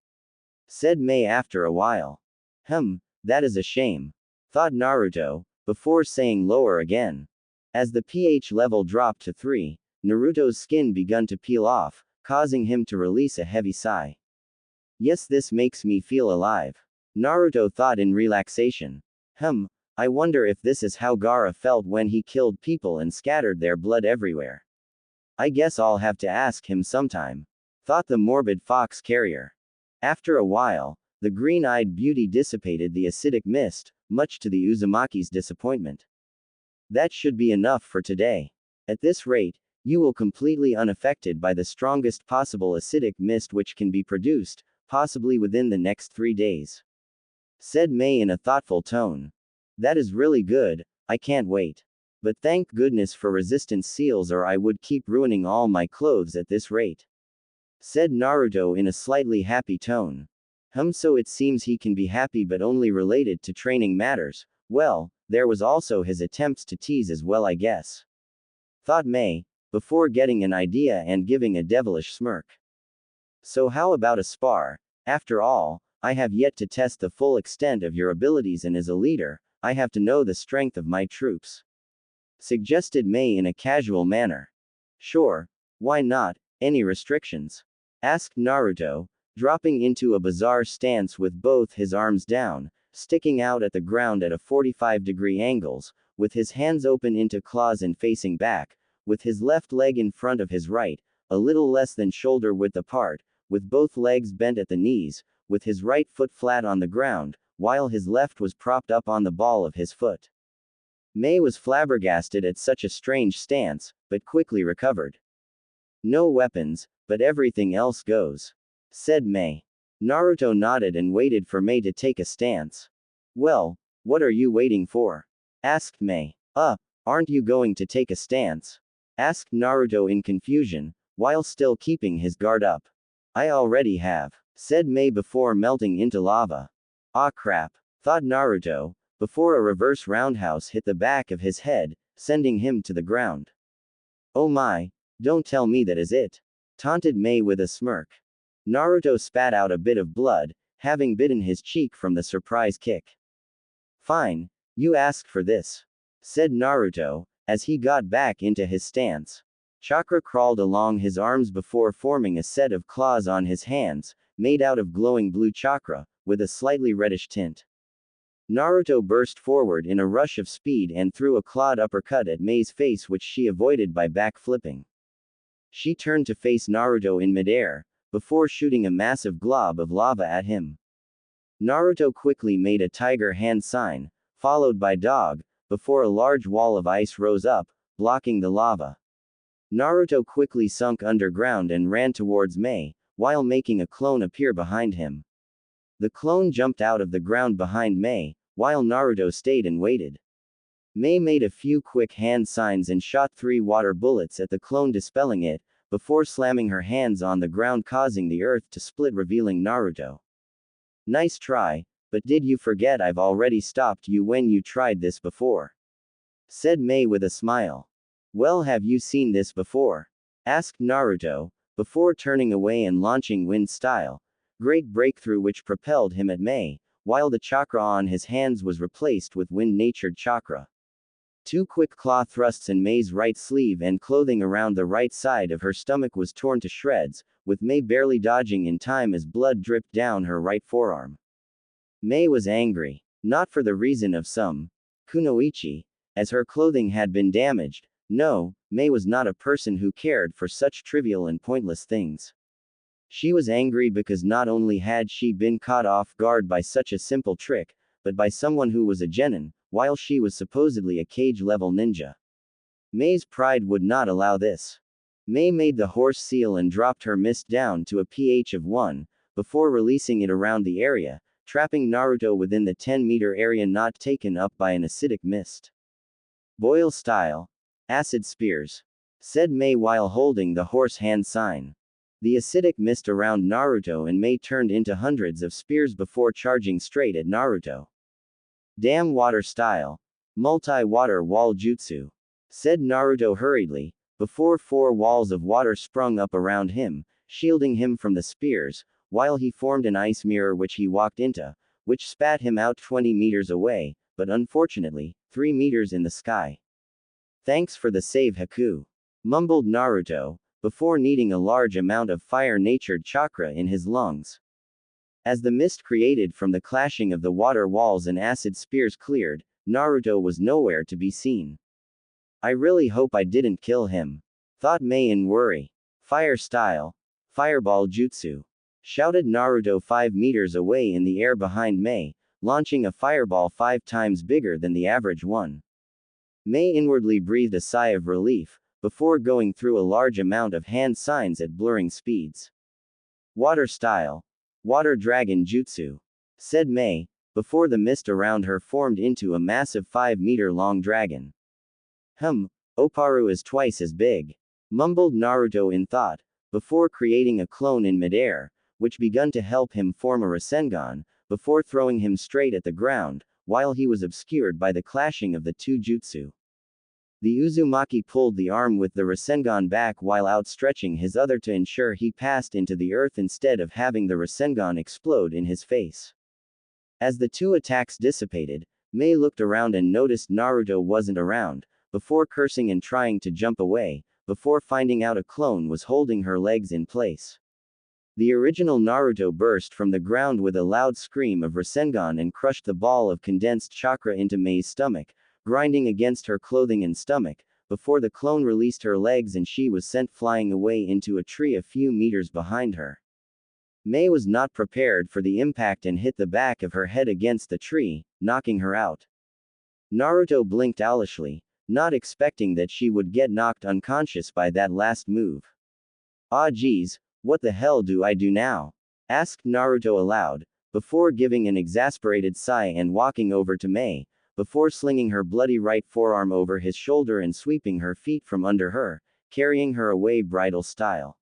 Said May after a while. That is a shame. Thought Naruto, before saying lower again. As the pH level dropped to 3, Naruto's skin began to peel off, causing him to release a heavy sigh. Yes, this makes me feel alive. Naruto thought in relaxation. I wonder if this is how Gaara felt when he killed people and scattered their blood everywhere. I guess I'll have to ask him sometime. Thought the morbid fox carrier. After a while, the green-eyed beauty dissipated the acidic mist, much to the Uzumaki's disappointment. That should be enough for today. At this rate, you will completely unaffected by the strongest possible acidic mist which can be produced, possibly within the next 3 days. Said May in a thoughtful tone. That is really good, I can't wait. But thank goodness for resistance seals, or I would keep ruining all my clothes at this rate. Said Naruto in a slightly happy tone. So it seems he can be happy but only related to training matters. Well, there was also his attempts to tease as well, I guess. Thought May, before getting an idea and giving a devilish smirk. So how about a spar? After all, I have yet to test the full extent of your abilities, and as a leader, I have to know the strength of my troops. Suggested May in a casual manner. Sure, why not? Any restrictions? Asked Naruto, dropping into a bizarre stance with both his arms down, sticking out at the ground at a 45-degree angles, with his hands open into claws and facing back, with his left leg in front of his right, a little less than shoulder width apart, with both legs bent at the knees, with his right foot flat on the ground, while his left was propped up on the ball of his foot. May was flabbergasted at such a strange stance, but quickly recovered. No weapons, but everything else goes. Said May. Naruto nodded and waited for May to take a stance. Well, what are you waiting for? Asked May. Aren't you going to take a stance? Asked Naruto in confusion, while still keeping his guard up. I already have. Said May before melting into lava. Ah crap, thought Naruto, before a reverse roundhouse hit the back of his head, sending him to the ground. Oh my, don't tell me that is it. Taunted May with a smirk. Naruto spat out a bit of blood, having bitten his cheek from the surprise kick. Fine, you asked for this. Said Naruto, as he got back into his stance. Chakra crawled along his arms before forming a set of claws on his hands, made out of glowing blue chakra, with a slightly reddish tint. Naruto burst forward in a rush of speed and threw a clawed uppercut at May's face, which she avoided by back-flipping. She turned to face Naruto in midair, before shooting a massive glob of lava at him. Naruto quickly made a tiger hand sign, followed by dog, before a large wall of ice rose up, blocking the lava. Naruto quickly sunk underground and ran towards May, while making a clone appear behind him. The clone jumped out of the ground behind May, while Naruto stayed and waited. May made a few quick hand signs and shot 3 water bullets at the clone, dispelling it, before slamming her hands on the ground, causing the earth to split, revealing Naruto. Nice try, but did you forget I've already stopped you when you tried this before? Said May with a smile. Well, have you seen this before? Asked Naruto, before turning away and launching wind style. Great breakthrough which propelled him at May, while the chakra on his hands was replaced with wind-natured chakra. Two quick claw thrusts in Mei's right sleeve and clothing around the right side of her stomach was torn to shreds, with Mei barely dodging in time as blood dripped down her right forearm. Mei was angry. Not for the reason of some kunoichi, as her clothing had been damaged. No, Mei was not a person who cared for such trivial and pointless things. She was angry because not only had she been caught off guard by such a simple trick, but by someone who was a genin, while she was supposedly a cage-level ninja. Mei's pride would not allow this. Mei made the horse seal and dropped her mist down to a pH of 1, before releasing it around the area, trapping Naruto within the 10-meter area not taken up by an acidic mist. Boil style. Acid spears, said Mei while holding the horse hand sign. The acidic mist around Naruto and Mei turned into hundreds of spears before charging straight at Naruto. Dam water style. Multi-water wall jutsu, said Naruto hurriedly, before 4 walls of water sprung up around him, shielding him from the spears, while he formed an ice mirror which he walked into, which spat him out 20 meters away, but unfortunately, 3 meters in the sky. Thanks for the save, Haku, mumbled Naruto, before needing a large amount of fire-natured chakra in his lungs. As the mist created from the clashing of the water walls and acid spears cleared, Naruto was nowhere to be seen. I really hope I didn't kill him, thought Mei in worry. Fire style. Fireball jutsu, shouted Naruto 5 meters away in the air behind Mei, launching a fireball 5 times bigger than the average one. Mei inwardly breathed a sigh of relief, before going through a large amount of hand signs at blurring speeds. Water style. Water dragon jutsu, said Mei, before the mist around her formed into a massive 5-meter-long dragon. Oparu is twice as big, mumbled Naruto in thought, before creating a clone in midair, which begun to help him form a Rasengan, before throwing him straight at the ground, while he was obscured by the clashing of the 2 jutsu. The Uzumaki pulled the arm with the Rasengan back while outstretching his other to ensure he passed into the earth instead of having the Rasengan explode in his face. As the 2 attacks dissipated, Mei looked around and noticed Naruto wasn't around, before cursing and trying to jump away, before finding out a clone was holding her legs in place. The original Naruto burst from the ground with a loud scream of Rasengan and crushed the ball of condensed chakra into Mei's stomach, grinding against her clothing and stomach, before the clone released her legs and she was sent flying away into a tree a few meters behind her. Mei was not prepared for the impact and hit the back of her head against the tree, knocking her out. Naruto blinked owlishly, not expecting that she would get knocked unconscious by that last move. Ah geez, what the hell do I do now? Asked Naruto aloud, before giving an exasperated sigh and walking over to Mei, before slinging her bloody right forearm over his shoulder and sweeping her feet from under her, carrying her away bridal style.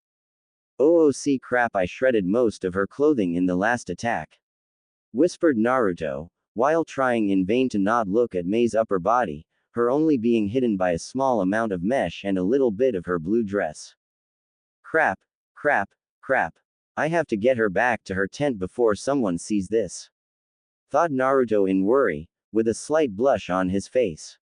OOC crap, I shredded most of her clothing in the last attack, whispered Naruto, while trying in vain to not look at Mei's upper body, her only being hidden by a small amount of mesh and a little bit of her blue dress. Crap, crap, crap. I have to get her back to her tent before someone sees this, thought Naruto in worry, with a slight blush on his face.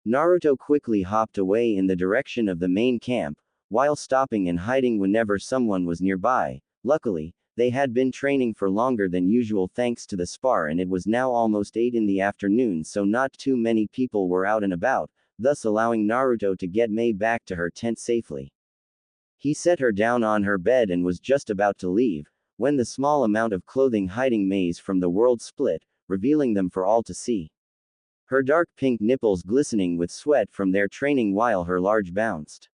Naruto quickly hopped away in the direction of the main camp, while stopping and hiding whenever someone was nearby. Luckily, they had been training for longer than usual thanks to the spar and it was now almost 8 in the afternoon, so not too many people were out and about, thus allowing Naruto to get Mei back to her tent safely. He set her down on her bed and was just about to leave, when the small amount of clothing hiding Mei's from the world split, revealing them for all to see. Her dark pink nipples glistening with sweat from their training while her large bounced.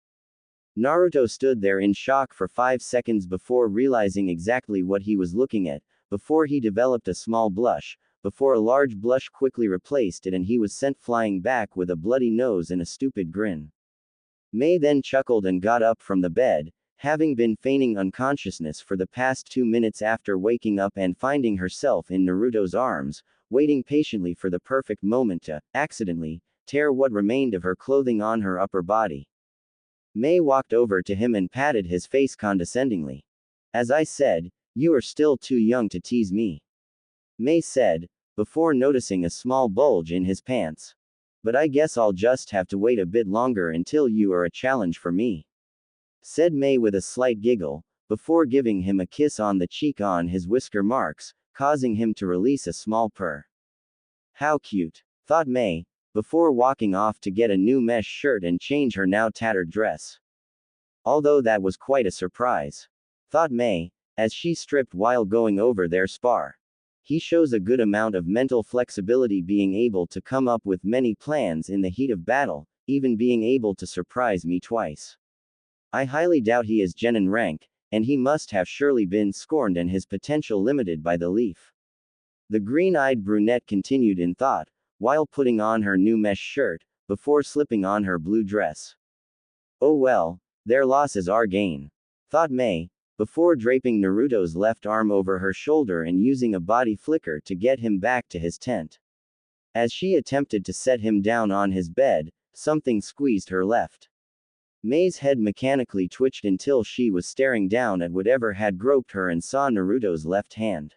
Naruto stood there in shock for 5 seconds before realizing exactly what he was looking at, before he developed a small blush, before a large blush quickly replaced it and he was sent flying back with a bloody nose and a stupid grin. Mei then chuckled and got up from the bed, having been feigning unconsciousness for the past 2 minutes after waking up and finding herself in Naruto's arms, waiting patiently for the perfect moment to, accidentally, tear what remained of her clothing on her upper body. Mei walked over to him and patted his face condescendingly. As I said, you are still too young to tease me, Mei said, before noticing a small bulge in his pants. But I guess I'll just have to wait a bit longer until you are a challenge for me," said May with a slight giggle, before giving him a kiss on the cheek on his whisker marks, causing him to release a small purr. How cute, thought May, before walking off to get a new mesh shirt and change her now tattered dress. Although that was quite a surprise, thought May, as she stripped while going over their spar. He shows a good amount of mental flexibility, being able to come up with many plans in the heat of battle, even being able to surprise me twice. I highly doubt he is genin rank, and he must have surely been scorned and his potential limited by the leaf. The green-eyed brunette continued in thought, while putting on her new mesh shirt, before slipping on her blue dress. Oh well, their loss is our gain, thought May, before draping Naruto's left arm over her shoulder and using a body flicker to get him back to his tent. As she attempted to set him down on his bed, something squeezed her left. May's head mechanically twitched until she was staring down at whatever had groped her and saw Naruto's left hand.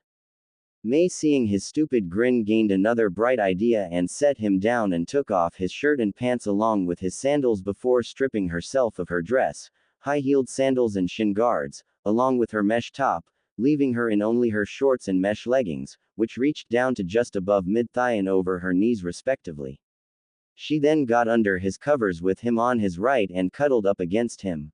May, seeing his stupid grin, gained another bright idea and set him down and took off his shirt and pants along with his sandals before stripping herself of her dress, high-heeled sandals and shin guards, along with her mesh top, leaving her in only her shorts and mesh leggings, which reached down to just above mid-thigh and over her knees respectively. She then got under his covers with him on his right and cuddled up against him.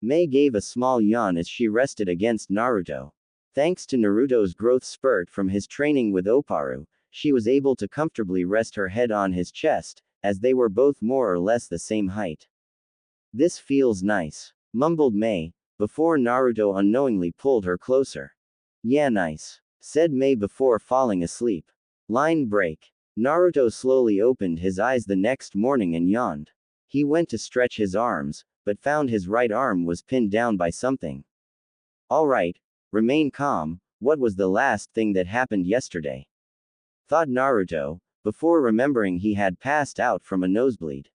May gave a small yawn as she rested against Naruto. Thanks to Naruto's growth spurt from his training with Oparu, she was able to comfortably rest her head on his chest, as they were both more or less the same height. "This feels nice," mumbled May, before Naruto unknowingly pulled her closer. "Yeah, nice," said May before falling asleep. Line break. Naruto slowly opened his eyes the next morning and yawned. He went to stretch his arms, but found his right arm was pinned down by something. "Alright, remain calm, what was the last thing that happened yesterday?" thought Naruto, before remembering he had passed out from a nosebleed.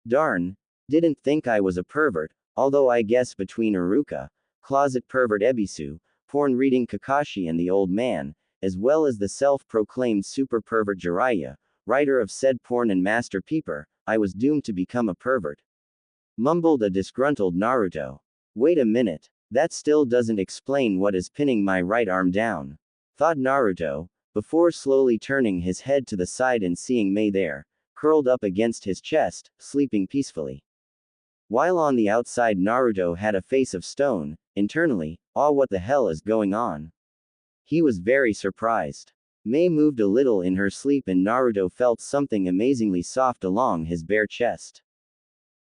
"Darn, didn't think I was a pervert, although I guess between Iruka, closet pervert Ebisu, porn reading Kakashi and the old man, as well as the self-proclaimed super pervert Jiraiya, writer of said porn and master peeper, I was doomed to become a pervert," mumbled a disgruntled Naruto. "Wait a minute, that still doesn't explain what is pinning my right arm down," thought Naruto, before slowly turning his head to the side and seeing May there, curled up against his chest, sleeping peacefully. While on the outside Naruto had a face of stone, internally, what the hell is going on? He was very surprised. May moved a little in her sleep and Naruto felt something amazingly soft along his bare chest.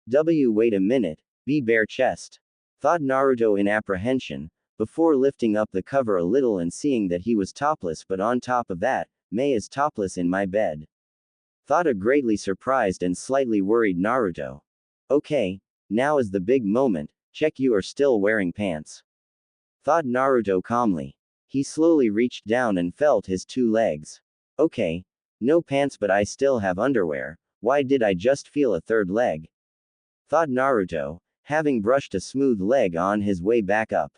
Wait a minute, bare chest, thought Naruto in apprehension, before lifting up the cover a little and seeing that he was topless, but on top of that, May is topless in my bed, thought a greatly surprised and slightly worried Naruto. "Okay, now is the big moment, check you are still wearing pants," thought Naruto calmly. He slowly reached down and felt his two legs. "Okay, no pants, but I still have underwear, why did I just feel a third leg?" thought Naruto, having brushed a smooth leg on his way back up.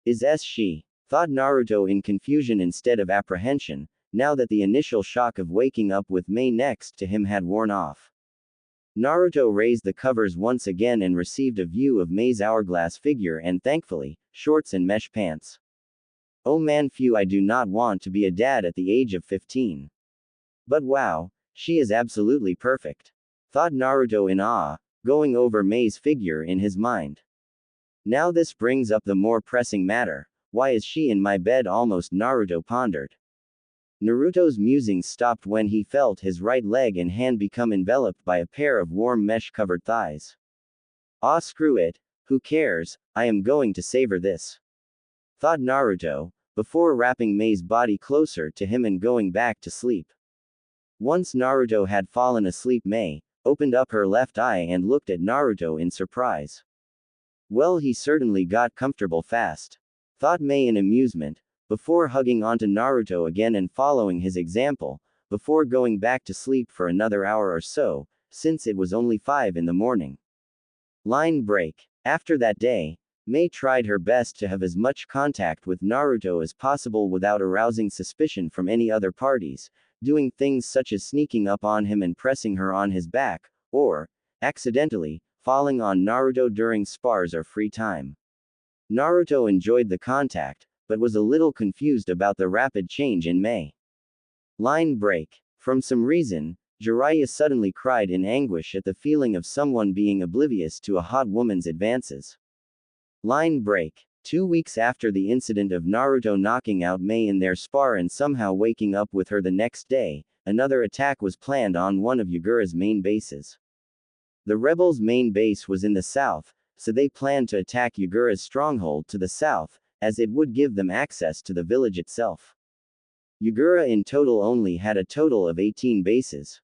"Is she?" thought Naruto in confusion instead of apprehension, now that the initial shock of waking up with May next to him had worn off. Naruto raised the covers once again and received a view of May's hourglass figure and thankfully, shorts and mesh pants. Oh man, phew, I do not want to be a dad at the age of 15. But wow, she is absolutely perfect, thought Naruto in awe, going over May's figure in his mind. Now this brings up the more pressing matter, why is she in my bed almost? Naruto pondered. Naruto's musings stopped when he felt his right leg and hand become enveloped by a pair of warm mesh-covered thighs. Screw it, who cares, I am going to savor this, thought Naruto, before wrapping May's body closer to him and going back to sleep. Once Naruto had fallen asleep, May opened up her left eye and looked at Naruto in surprise. Well, he certainly got comfortable fast, thought May in amusement, before hugging onto Naruto again and following his example, before going back to sleep for another hour or so, since it was only 5 in the morning. Line break. After that day, May tried her best to have as much contact with Naruto as possible without arousing suspicion from any other parties, doing things such as sneaking up on him and pressing her on his back, or, accidentally, falling on Naruto during spars or free time. Naruto enjoyed the contact, but was a little confused about the rapid change in Mei. Line break. From some reason, Jiraiya suddenly cried in anguish at the feeling of someone being oblivious to a hot woman's advances. Line break. 2 weeks after the incident of Naruto knocking out Mei in their spar and somehow waking up with her the next day, another attack was planned on one of Yagura's main bases. The rebels' main base was in the south, so they planned to attack Yagura's stronghold to the south, as it would give them access to the village itself. Yagura in total only had a total of 18 bases.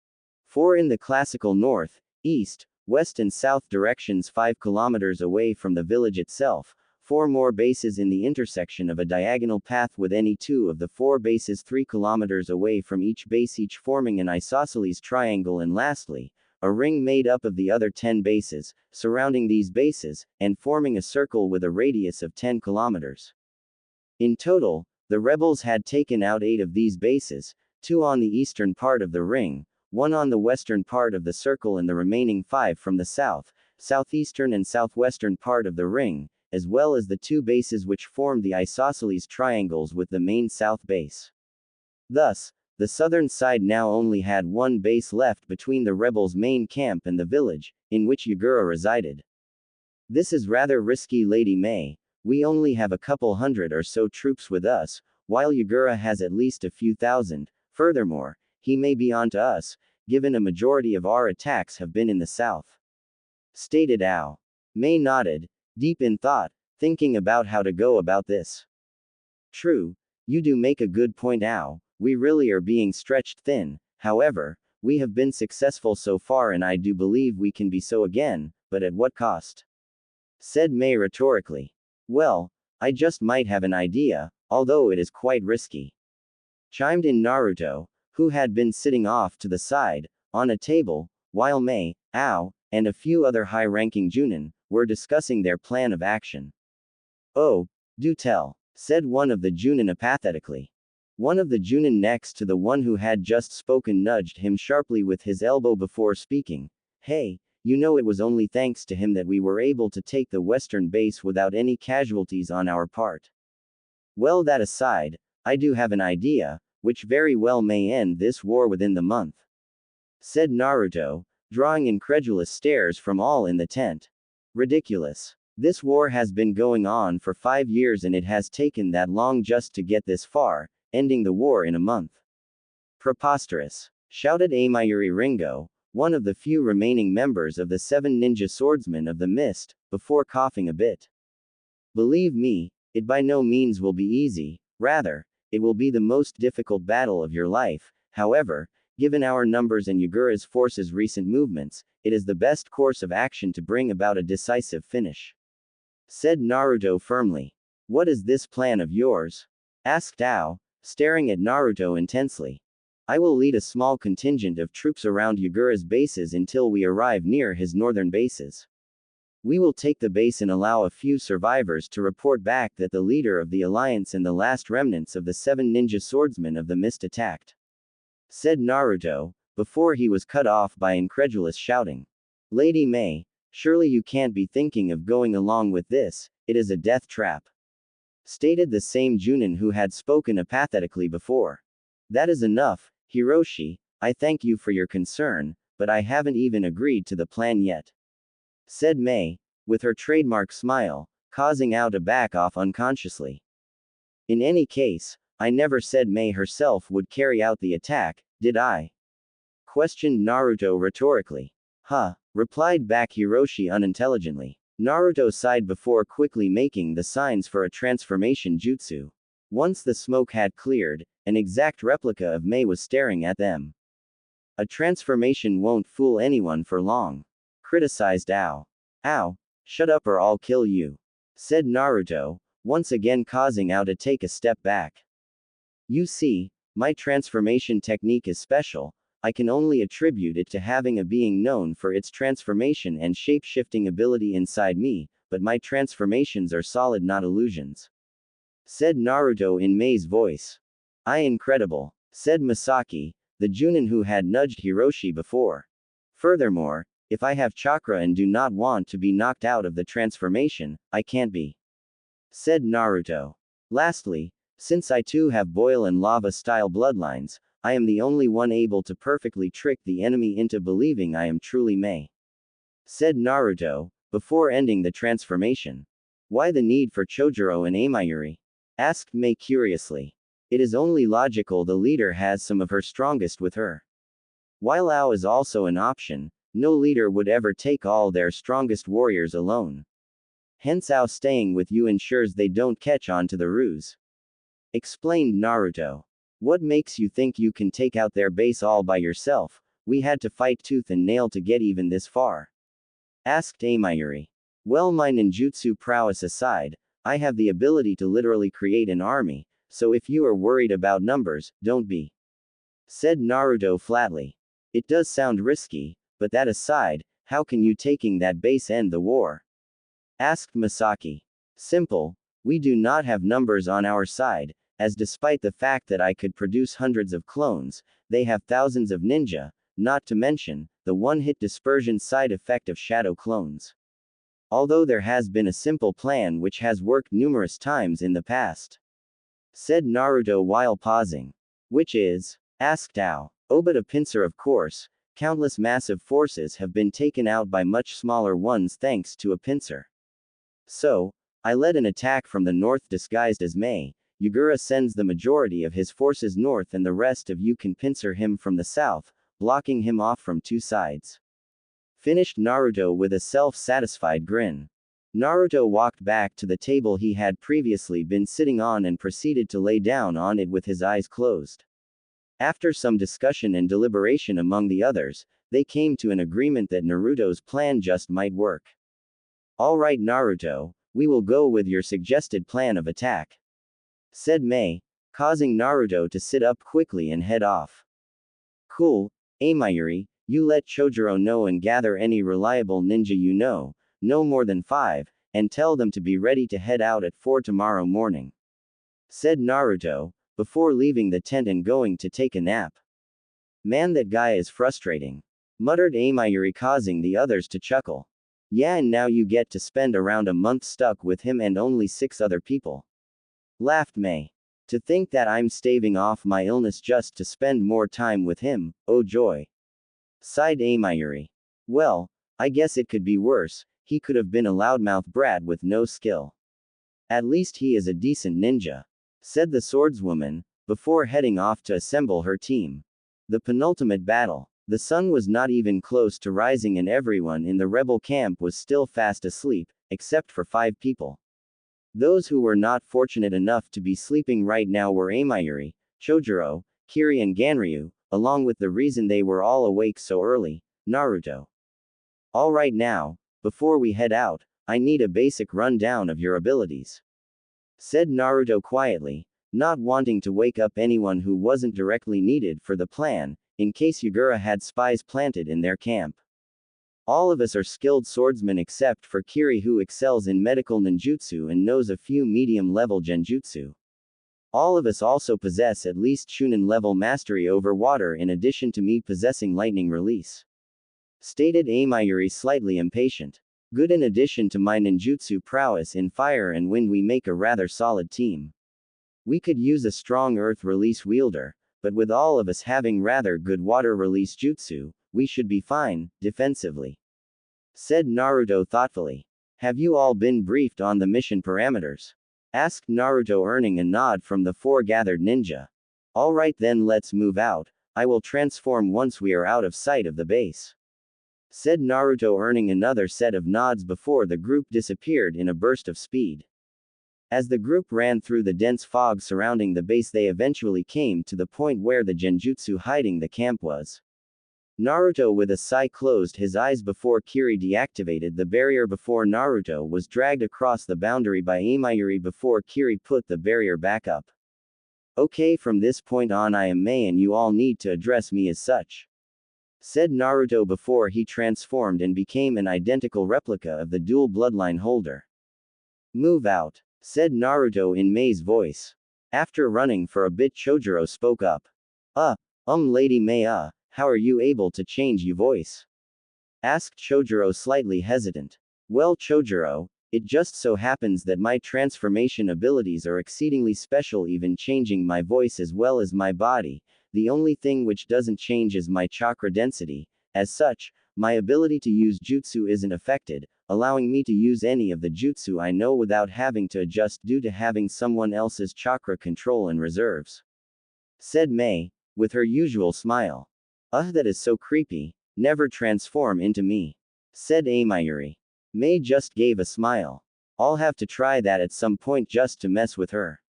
4 in the classical north, east, west and south directions 5 kilometers away from the village itself, 4 more bases in the intersection of a diagonal path with any 2 of the 4 bases 3 kilometers away from each base, each forming an isosceles triangle, and lastly, a ring made up of the other 10 bases, surrounding these bases, and forming a circle with a radius of 10 kilometers. In total, the rebels had taken out 8 of these bases, 2 on the eastern part of the ring, 1 on the western part of the circle, and the remaining 5 from the south, southeastern and southwestern part of the ring, as well as the 2 bases which formed the isosceles triangles with the main south base. Thus, the southern side now only had 1 base left between the rebels' main camp and the village, in which Yagura resided. This is rather risky, Lady Mei. We only have a couple hundred or so troops with us, while Yagura has at least a few thousand. Furthermore, he may be onto us, given a majority of our attacks have been in the south. Stated Ao. Mei nodded, deep in thought, thinking about how to go about this. True, you do make a good point, Ao. We really are being stretched thin. However, we have been successful so far and I do believe we can be so again, but at what cost? Said Mei rhetorically. Well, I just might have an idea, although it is quite risky. Chimed in Naruto, who had been sitting off to the side, on a table, while Mei, Ao, and a few other high-ranking Junin were discussing their plan of action. Oh, do tell, said one of the Junin apathetically. One of the Junin next to the one who had just spoken nudged him sharply with his elbow before speaking. Hey, you know it was only thanks to him that we were able to take the western base without any casualties on our part. Well, that aside, I do have an idea, which very well may end this war within the month. Said Naruto, drawing incredulous stares from all in the tent. Ridiculous. This war has been going on for 5 years and it has taken that long just to get this far, ending the war in a month. Preposterous. Shouted Amayuri Ringo, one of the few remaining members of the 7 ninja swordsmen of the mist, before coughing a bit. Believe me, it by no means will be easy, rather, it will be the most difficult battle of your life. However, given our numbers and Yagura's forces' recent movements, it is the best course of action to bring about a decisive finish. Said Naruto firmly. What is this plan of yours? Asked Ao, staring at Naruto intensely. I will lead a small contingent of troops around Yagura's bases until we arrive near his northern bases. We will take the base and allow a few survivors to report back that the leader of the alliance and the last remnants of the 7 ninja swordsmen of the mist attacked. Said Naruto, before he was cut off by incredulous shouting. Lady Mei, surely you can't be thinking of going along with this, it is a death trap. Stated the same Junin who had spoken apathetically before. That is enough, Hiroshi, I thank you for your concern, but I haven't even agreed to the plan yet. Said Mei, with her trademark smile, causing Ao to back off unconsciously. In any case, I never said Mei herself would carry out the attack, did I? Questioned Naruto rhetorically. Huh, replied back Hiroshi unintelligently. Naruto sighed before quickly making the signs for a transformation jutsu. Once the smoke had cleared, an exact replica of Mei was staring at them. A transformation won't fool anyone for long. Criticized Ao. Ao, shut up or I'll kill you. Said Naruto, once again causing Ao to take a step back. You see, my transformation technique is special, I can only attribute it to having a being known for its transformation and shape-shifting ability inside me, but my transformations are solid, not illusions. Said Naruto in Mei's voice. Incredible. Said Masaki, the Junin who had nudged Hiroshi before. Furthermore, if I have chakra and do not want to be knocked out of the transformation, I can't be. Said Naruto. Lastly, since I too have boil and lava style bloodlines, I am the only one able to perfectly trick the enemy into believing I am truly Mei. Said Naruto, before ending the transformation. Why the need for Chojuro and Amayuri? Asked Mei curiously. It is only logical the leader has some of her strongest with her. While Lao is also an option, no leader would ever take all their strongest warriors alone. Hence Ao staying with you ensures they don't catch on to the ruse. Explained Naruto. What makes you think you can take out their base all by yourself? We had to fight tooth and nail to get even this far. Asked Amayuri. Well, my ninjutsu prowess aside, I have the ability to literally create an army, so if you are worried about numbers, don't be. Said Naruto flatly. It does sound risky, but that aside, how can you taking that base end the war? Asked Masaki. Simple, we do not have numbers on our side, as despite the fact that I could produce hundreds of clones, they have thousands of ninja, not to mention, the one-hit dispersion side effect of shadow clones. Although there has been a simple plan which has worked numerous times in the past. Said Naruto while pausing. Which is? Asked Ao. Oh, but a pincer, of course. Countless massive forces have been taken out by much smaller ones thanks to a pincer. So, I led an attack from the north disguised as Mei. Yagura sends the majority of his forces north and the rest of you can pincer him from the south, blocking him off from two sides. Finished Naruto with a self-satisfied grin. Naruto walked back to the table he had previously been sitting on and proceeded to lay down on it with his eyes closed. After some discussion and deliberation among the others, they came to an agreement that Naruto's plan just might work. Alright Naruto, we will go with your suggested plan of attack. Said Mei, causing Naruto to sit up quickly and head off. Cool, Amayuri, you let Chojuro know and gather any reliable ninja you know, no more than 5, and tell them to be ready to head out at 4 tomorrow morning. Said Naruto, before leaving the tent and going to take a nap. Man, that guy is frustrating. Muttered Amayuri, causing the others to chuckle. Yeah, and now you get to spend around a month stuck with him and only 6 other people. Laughed Mei. To think that I'm staving off my illness just to spend more time with him, oh joy. Sighed Amayuri. Well, I guess it could be worse, he could have been a loudmouth brat with no skill. At least he is a decent ninja. Said the swordswoman, before heading off to assemble her team. The penultimate battle. The sun was not even close to rising and everyone in the rebel camp was still fast asleep, except for 5 people. Those who were not fortunate enough to be sleeping right now were Amayuri, Chojuro, Kiri and Ganryu, along with the reason they were all awake so early, Naruto. Alright now, before we head out, I need a basic rundown of your abilities. Said Naruto quietly, not wanting to wake up anyone who wasn't directly needed for the plan, in case Yagura had spies planted in their camp. All of us are skilled swordsmen except for Kiri, who excels in medical ninjutsu and knows a few medium-level genjutsu. All of us also possess at least Chunin-level mastery over water in addition to me possessing lightning release. Stated Amayuri, slightly impatient. Good, in addition to my ninjutsu prowess in fire and wind, we make a rather solid team. We could use a strong earth release wielder, but with all of us having rather good water release jutsu, we should be fine, defensively. Said Naruto thoughtfully. Have you all been briefed on the mission parameters? Asked Naruto, earning a nod from the 4 gathered ninja. Alright then, let's move out. I will transform once we are out of sight of the base. Said Naruto, earning another set of nods before the group disappeared in a burst of speed. As the group ran through the dense fog surrounding the base, they eventually came to the point where the genjutsu hiding the camp was. Naruto with a sigh closed his eyes before Kiri deactivated the barrier before Naruto was dragged across the boundary by Amayuri before Kiri put the barrier back up. Okay, from this point on I am Mei and you all need to address me as such. Said Naruto before he transformed and became an identical replica of the dual bloodline holder. Move out. Said Naruto in Mei's voice. After running for a bit, Chojuro spoke up. Lady Maya, how are you able to change your voice? Asked Chojuro slightly hesitant. Well, Chojuro, it just so happens that my transformation abilities are exceedingly special, even changing my voice as well as my body. The only thing which doesn't change is my chakra density. As such, my ability to use jutsu isn't affected, allowing me to use any of the jutsu I know without having to adjust due to having someone else's chakra control and reserves. Said May, with her usual smile. That is so creepy. Never transform into me. Said Amayuri. May just gave a smile. I'll have to try that at some point just to mess with her.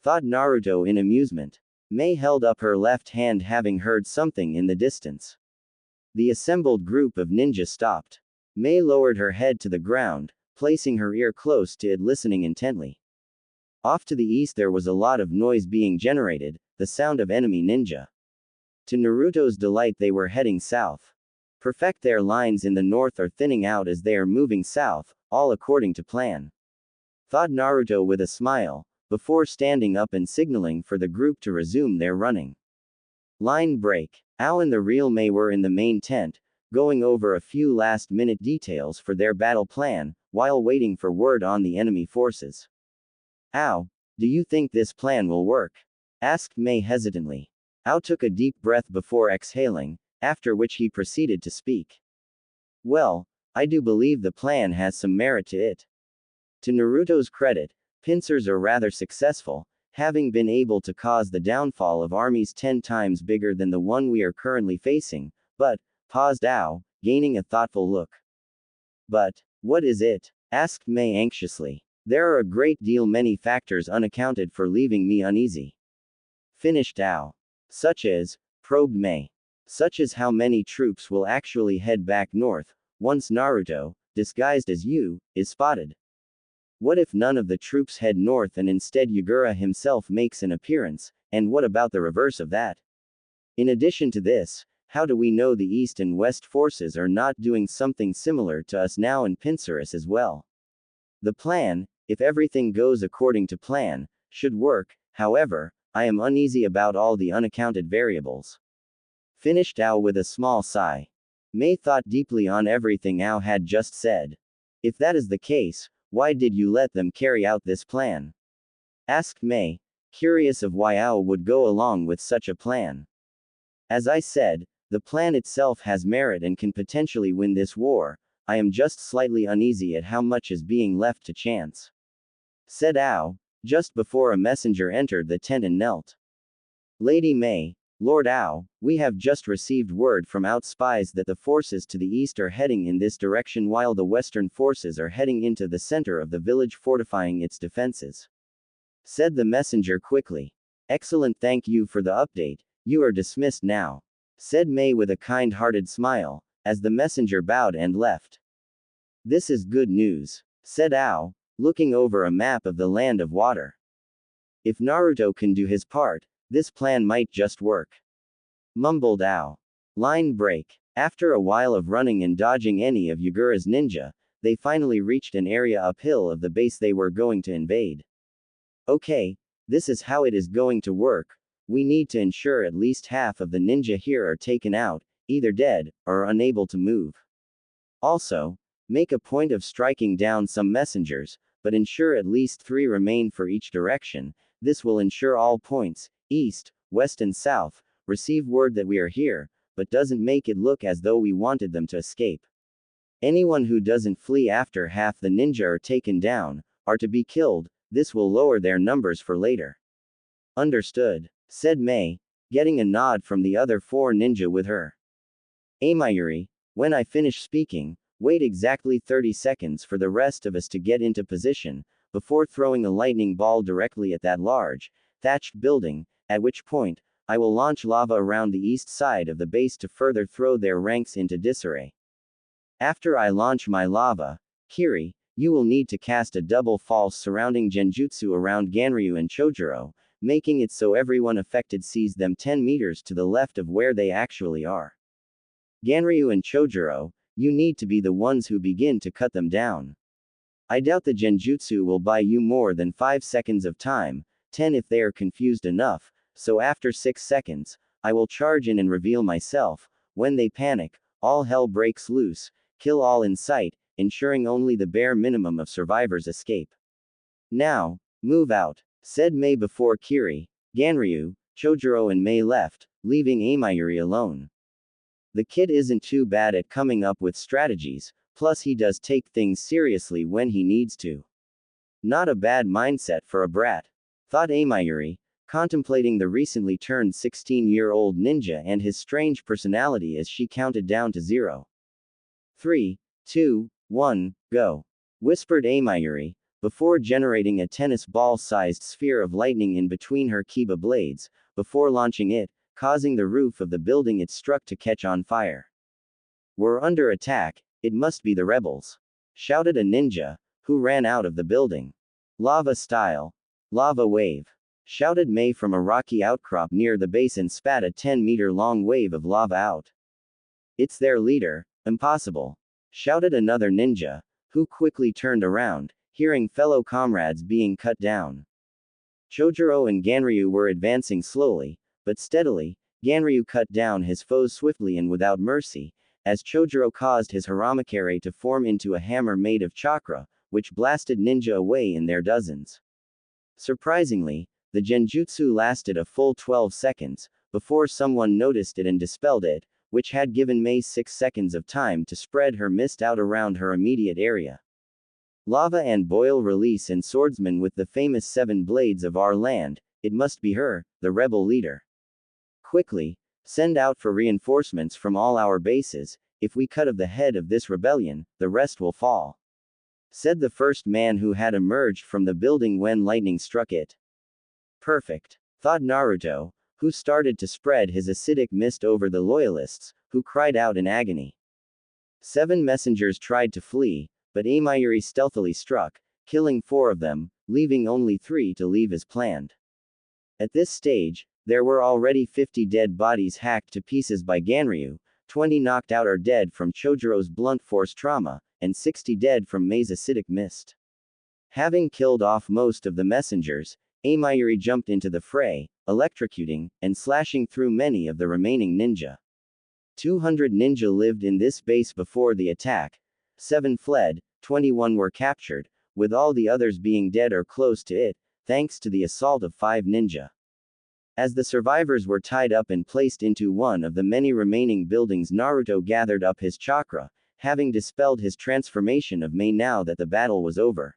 Thought Naruto in amusement. May held up her left hand, having heard something in the distance. The assembled group of ninja stopped. May lowered her head to the ground, placing her ear close to it, listening intently. Off to the east there was a lot of noise being generated, the sound of enemy ninja. To Naruto's delight, they were heading south. Perfect, their lines in the north are thinning out as they are moving south, all according to plan. Thought Naruto with a smile, before standing up and signaling for the group to resume their running. Line break. Ao and the real May were in the main tent, going over a few last-minute details for their battle plan, while waiting for word on the enemy forces. Ao, do you think this plan will work? Asked May hesitantly. Ao took a deep breath before exhaling, after which he proceeded to speak. Well, I do believe the plan has some merit to it. To Naruto's credit, pincers are rather successful, having been able to cause the downfall of armies 10 times bigger than the one we are currently facing, but, paused Ao, gaining a thoughtful look. But, what is it? Asked May anxiously. There are a great deal many factors unaccounted for, leaving me uneasy. Finished Ao. Such as, probed May. Such as how many troops will actually head back north, once Naruto, disguised as you, is spotted. What if none of the troops head north and instead Yagura himself makes an appearance, and what about the reverse of that? In addition to this, how do we know the east and west forces are not doing something similar to us now in Pinsurus as well? The plan, if everything goes according to plan, should work. However, I am uneasy about all the unaccounted variables. Finished Ao with a small sigh. May thought deeply on everything Ao had just said. If that is the case, why did you let them carry out this plan? Asked May, curious of why Ao would go along with such a plan. As I said, the plan itself has merit and can potentially win this war. I am just slightly uneasy at how much is being left to chance. Said Ao, just before a messenger entered the tent and knelt. Lady May, Lord Ao, we have just received word from out spies that the forces to the east are heading in this direction while the western forces are heading into the center of the village, fortifying its defenses. Said the messenger quickly. Excellent, thank you for the update, you are dismissed now. Said May with a kind-hearted smile, as the messenger bowed and left. This is good news, said Ao, looking over a map of the land of water. If Naruto can do his part, this plan might just work. Mumbled Ao. Line break. After a while of running and dodging any of Yagura's ninja, they finally reached an area uphill of the base they were going to invade. Okay, this is how it is going to work. We need to ensure at least half of the ninja here are taken out, either dead, or unable to move. Also, make a point of striking down some messengers, but ensure at least 3 remain for each direction. This will ensure all points, east, west and south, receive word that we are here, but doesn't make it look as though we wanted them to escape. Anyone who doesn't flee after half the ninja are taken down, are to be killed. This will lower their numbers for later. Understood, said May, getting a nod from the other 4 ninja with her. Amayuri, when I finish speaking, wait exactly 30 seconds for the rest of us to get into position, before throwing a lightning ball directly at that large, thatched building, at which point, I will launch lava around the east side of the base to further throw their ranks into disarray. After I launch my lava, Kiri, you will need to cast a double false surrounding genjutsu around Ganryu and Chojuro, making it so everyone affected sees them 10 meters to the left of where they actually are. Ganryu and Chojuro, you need to be the ones who begin to cut them down. I doubt the genjutsu will buy you more than 5 seconds of time, 10 if they are confused enough, so after 6 seconds, I will charge in and reveal myself. When they panic, all hell breaks loose, kill all in sight, ensuring only the bare minimum of survivors escape. Now, move out, said Mei before Kiri, Ganryu, Chojuro and Mei left, leaving Amayuri alone. The kid isn't too bad at coming up with strategies, plus he does take things seriously when he needs to. Not a bad mindset for a brat, thought Amayuri, contemplating the recently turned 16-year-old ninja and his strange personality as she counted down to 0. 3, 2, 1, go, whispered Amayuri, before generating a tennis ball-sized sphere of lightning in between her kiba blades, before launching it, causing the roof of the building it struck to catch on fire. We're under attack, it must be the rebels, shouted a ninja, who ran out of the building. Lava style. Lava wave, shouted Mei from a rocky outcrop near the base and spat a 10-meter-long wave of lava out. It's their leader, impossible, shouted another ninja, who quickly turned around, hearing fellow comrades being cut down. Chojuro and Ganryu were advancing slowly, but steadily. Ganryu cut down his foes swiftly and without mercy, as Chojuro caused his Haramakare to form into a hammer made of chakra, which blasted ninja away in their dozens. Surprisingly, the genjutsu lasted a full 12 seconds, before someone noticed it and dispelled it, which had given Mei 6 seconds of time to spread her mist out around her immediate area. Lava and boil release and swordsman with the famous 7 blades of our land, it must be her, the rebel leader. Quickly, send out for reinforcements from all our bases. If we cut off the head of this rebellion, the rest will fall, said the first man who had emerged from the building when lightning struck it. Perfect, thought Naruto, who started to spread his acidic mist over the loyalists, who cried out in agony. 7 messengers tried to flee, but Amayuri stealthily struck, killing 4 of them, leaving only 3 to leave as planned. At this stage, there were already 50 dead bodies hacked to pieces by Ganryu, 20 knocked out or dead from Chojuro's blunt force trauma, and 60 dead from Mei's acidic mist. Having killed off most of the messengers, Amayuri jumped into the fray, electrocuting, and slashing through many of the remaining ninja. 200 ninja lived in this base before the attack, 7 fled, 21 were captured, with all the others being dead or close to it, thanks to the assault of 5 ninja. As the survivors were tied up and placed into one of the many remaining buildings, Naruto gathered up his chakra, having dispelled his transformation of Mei now that the battle was over.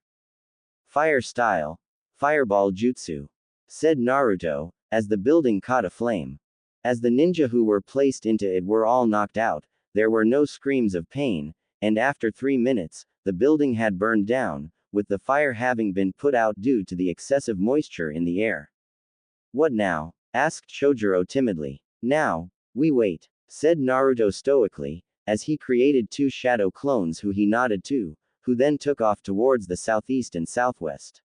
Fire style. Fireball jutsu, said Naruto, as the building caught aflame. As the ninja who were placed into it were all knocked out, there were no screams of pain, and after 3 minutes, the building had burned down, with the fire having been put out due to the excessive moisture in the air. What now? Asked Chojuro timidly. Now, we wait, said Naruto stoically, as he created 2 shadow clones who he nodded to, who then took off towards the southeast and southwest.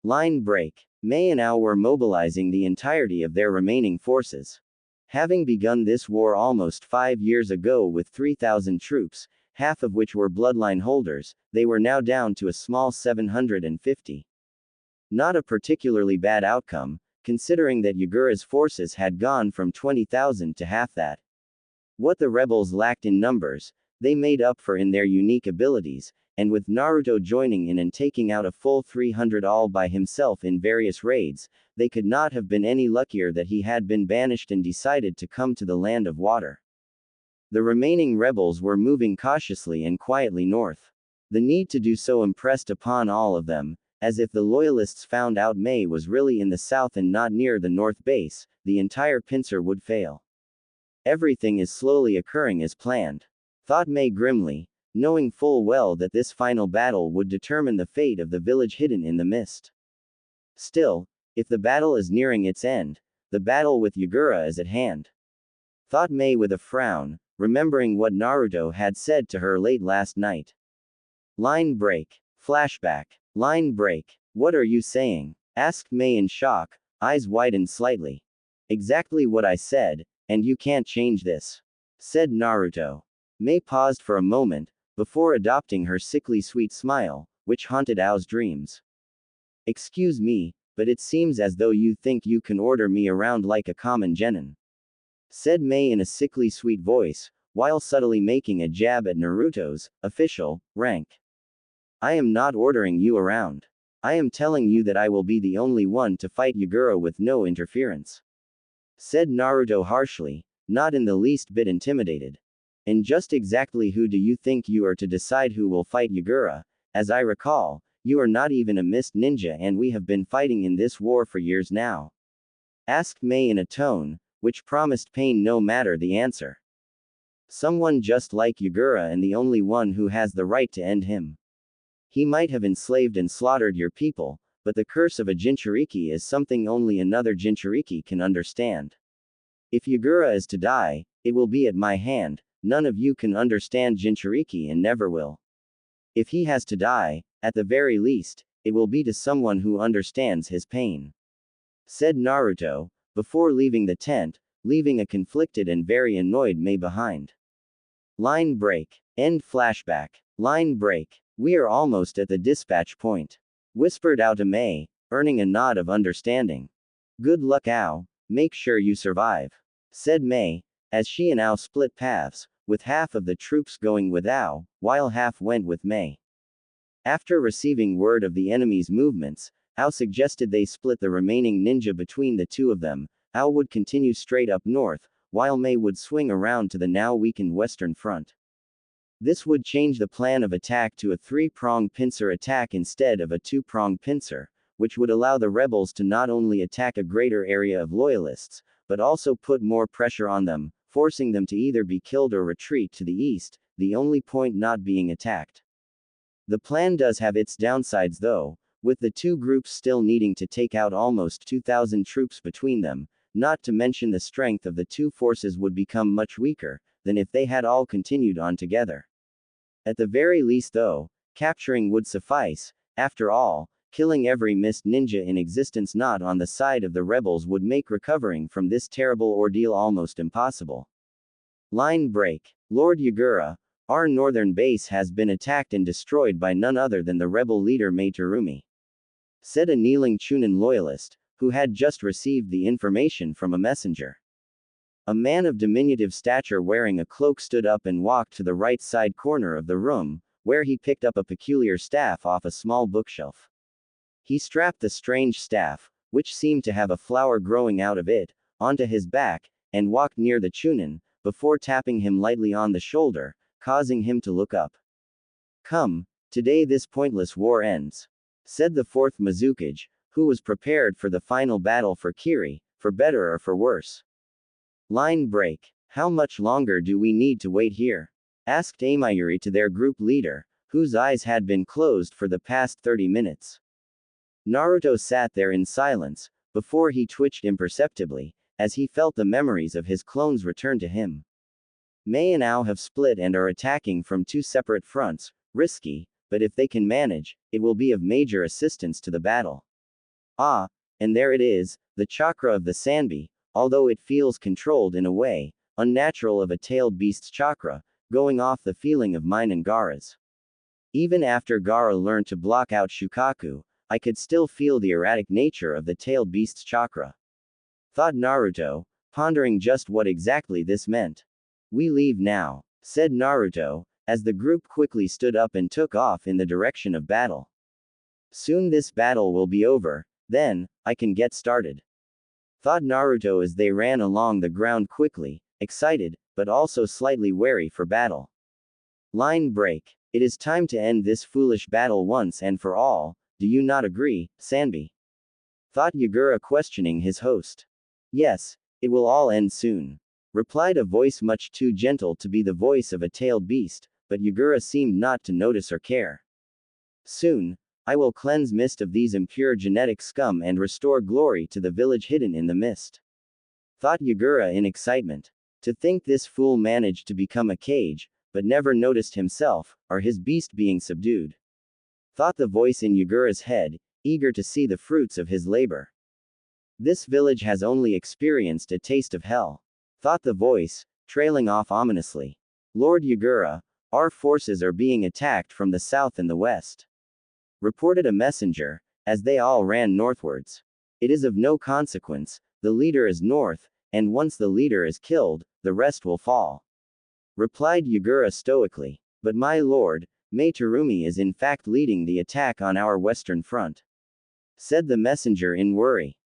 Line break. Mei and Ao were mobilizing the entirety of their remaining forces. Having begun this war almost 5 years ago with 3,000 troops, half of which were bloodline holders, they were now down to a small 750. Not a particularly bad outcome, considering that Yagura's forces had gone from 20,000 to half that. What the rebels lacked in numbers, they made up for in their unique abilities, and with Naruto joining in and taking out a full 300 all by himself in various raids, they could not have been any luckier that he had been banished and decided to come to the land of water. The remaining rebels were moving cautiously and quietly north. The need to do so impressed upon all of them, as if the loyalists found out Mei was really in the south and not near the north base, the entire pincer would fail. Everything is slowly occurring as planned, thought Mei grimly, knowing full well that this final battle would determine the fate of the village hidden in the mist. Still, if the battle is nearing its end, the battle with Yagura is at hand, thought Mei with a frown, remembering what Naruto had said to her late last night. Line break. Flashback. Line break. What are you saying? Asked Mei in shock, eyes widened slightly. Exactly what I said, and you can't change this, said Naruto. Mei paused for a moment, before adopting her sickly sweet smile, which haunted Ao's dreams. Excuse me, but it seems as though you think you can order me around like a common genin. said Mei in a sickly sweet voice, while subtly making a jab at Naruto's official rank. I am not ordering you around. I am telling you that I will be the only one to fight Yagura with no interference, said Naruto harshly, not in the least bit intimidated. And just exactly who do you think you are to decide who will fight Yagura? As I recall, you are not even a mist ninja and we have been fighting in this war for years now, asked Mei in a tone which promised pain no matter the answer. Someone just like Yagura and the only one who has the right to end him. He might have enslaved and slaughtered your people, but the curse of a Jinchuriki is something only another Jinchuriki can understand. If Yagura is to die, it will be at my hand. None of you can understand Jinchuriki and never will. If he has to die, at the very least, it will be to someone who understands his pain, said Naruto, before leaving the tent, leaving a conflicted and very annoyed Mei behind. Line break. End flashback. Line break. We are almost at the dispatch point, whispered out to Mei, earning a nod of understanding. Good luck, Ao. Make sure you survive, said Mei, as she and Ao split paths, with half of the troops going with Ao, while half went with Mei. After receiving word of the enemy's movements, Ao suggested they split the remaining ninja between the two of them. Ao would continue straight up north, while Mei would swing around to the now weakened western front. This would change the plan of attack to a three-pronged pincer attack instead of a two-pronged pincer, which would allow the rebels to not only attack a greater area of loyalists, but also put more pressure on them, forcing them to either be killed or retreat to the east, the only point not being attacked. The plan does have its downsides though, with the two groups still needing to take out almost 2,000 troops between them, not to mention the strength of the two forces would become much weaker than if they had all continued on together. At the very least though, capturing would suffice. After all, killing every mist ninja in existence not on the side of the rebels would make recovering from this terrible ordeal almost impossible. Line break. Lord Yagura, our northern base has been attacked and destroyed by none other than the rebel leader Mei Terumi, said a kneeling Chunin loyalist, who had just received the information from a messenger. A man of diminutive stature wearing a cloak stood up and walked to the right side corner of the room, where he picked up a peculiar staff off a small bookshelf. He strapped the strange staff, which seemed to have a flower growing out of it, onto his back, and walked near the Chunin, before tapping him lightly on the shoulder, causing him to look up. Come, today this pointless war ends, said the fourth Mizukage, who was prepared for the final battle for Kiri, for better or for worse. Line break. How much longer do we need to wait here? Asked Amayuri to their group leader, whose eyes had been closed for the past 30 minutes. Naruto sat there in silence, before he twitched imperceptibly, as he felt the memories of his clones return to him. Mei and Ao have split and are attacking from two separate fronts, risky, but if they can manage, it will be of major assistance to the battle. Ah, and there it is, the chakra of the Sanbi, although it feels controlled in a way, unnatural of a tailed beast's chakra, going off the feeling of mine and Gaara's. Even after Gaara learned to block out Shukaku, I could still feel the erratic nature of the tailed beast's chakra, thought Naruto, pondering just what exactly this meant. We leave now, said Naruto, as the group quickly stood up and took off in the direction of battle. Soon this battle will be over, then, I can get started, thought Naruto as they ran along the ground quickly, excited, but also slightly wary for battle. Line break. It is time to end this foolish battle once and for all, do you not agree, Sanbi? Thought Yagura questioning his host. Yes, it will all end soon, replied a voice much too gentle to be the voice of a tailed beast, but Yagura seemed not to notice or care. Soon, I will cleanse mist of these impure genetic scum and restore glory to the village hidden in the mist, thought Yagura in excitement. To think this fool managed to become a cage, but never noticed himself, or his beast being subdued, thought the voice in Yagura's head, eager to see the fruits of his labor. This village has only experienced a taste of hell, thought the voice, trailing off ominously. Lord Yagura, our forces are being attacked from the south and the west, reported a messenger, as they all ran northwards. It is of no consequence, the leader is north, and once the leader is killed, the rest will fall. Replied Yagura stoically. But my lord, May Terumi is in fact leading the attack on our western front. Said the messenger in worry.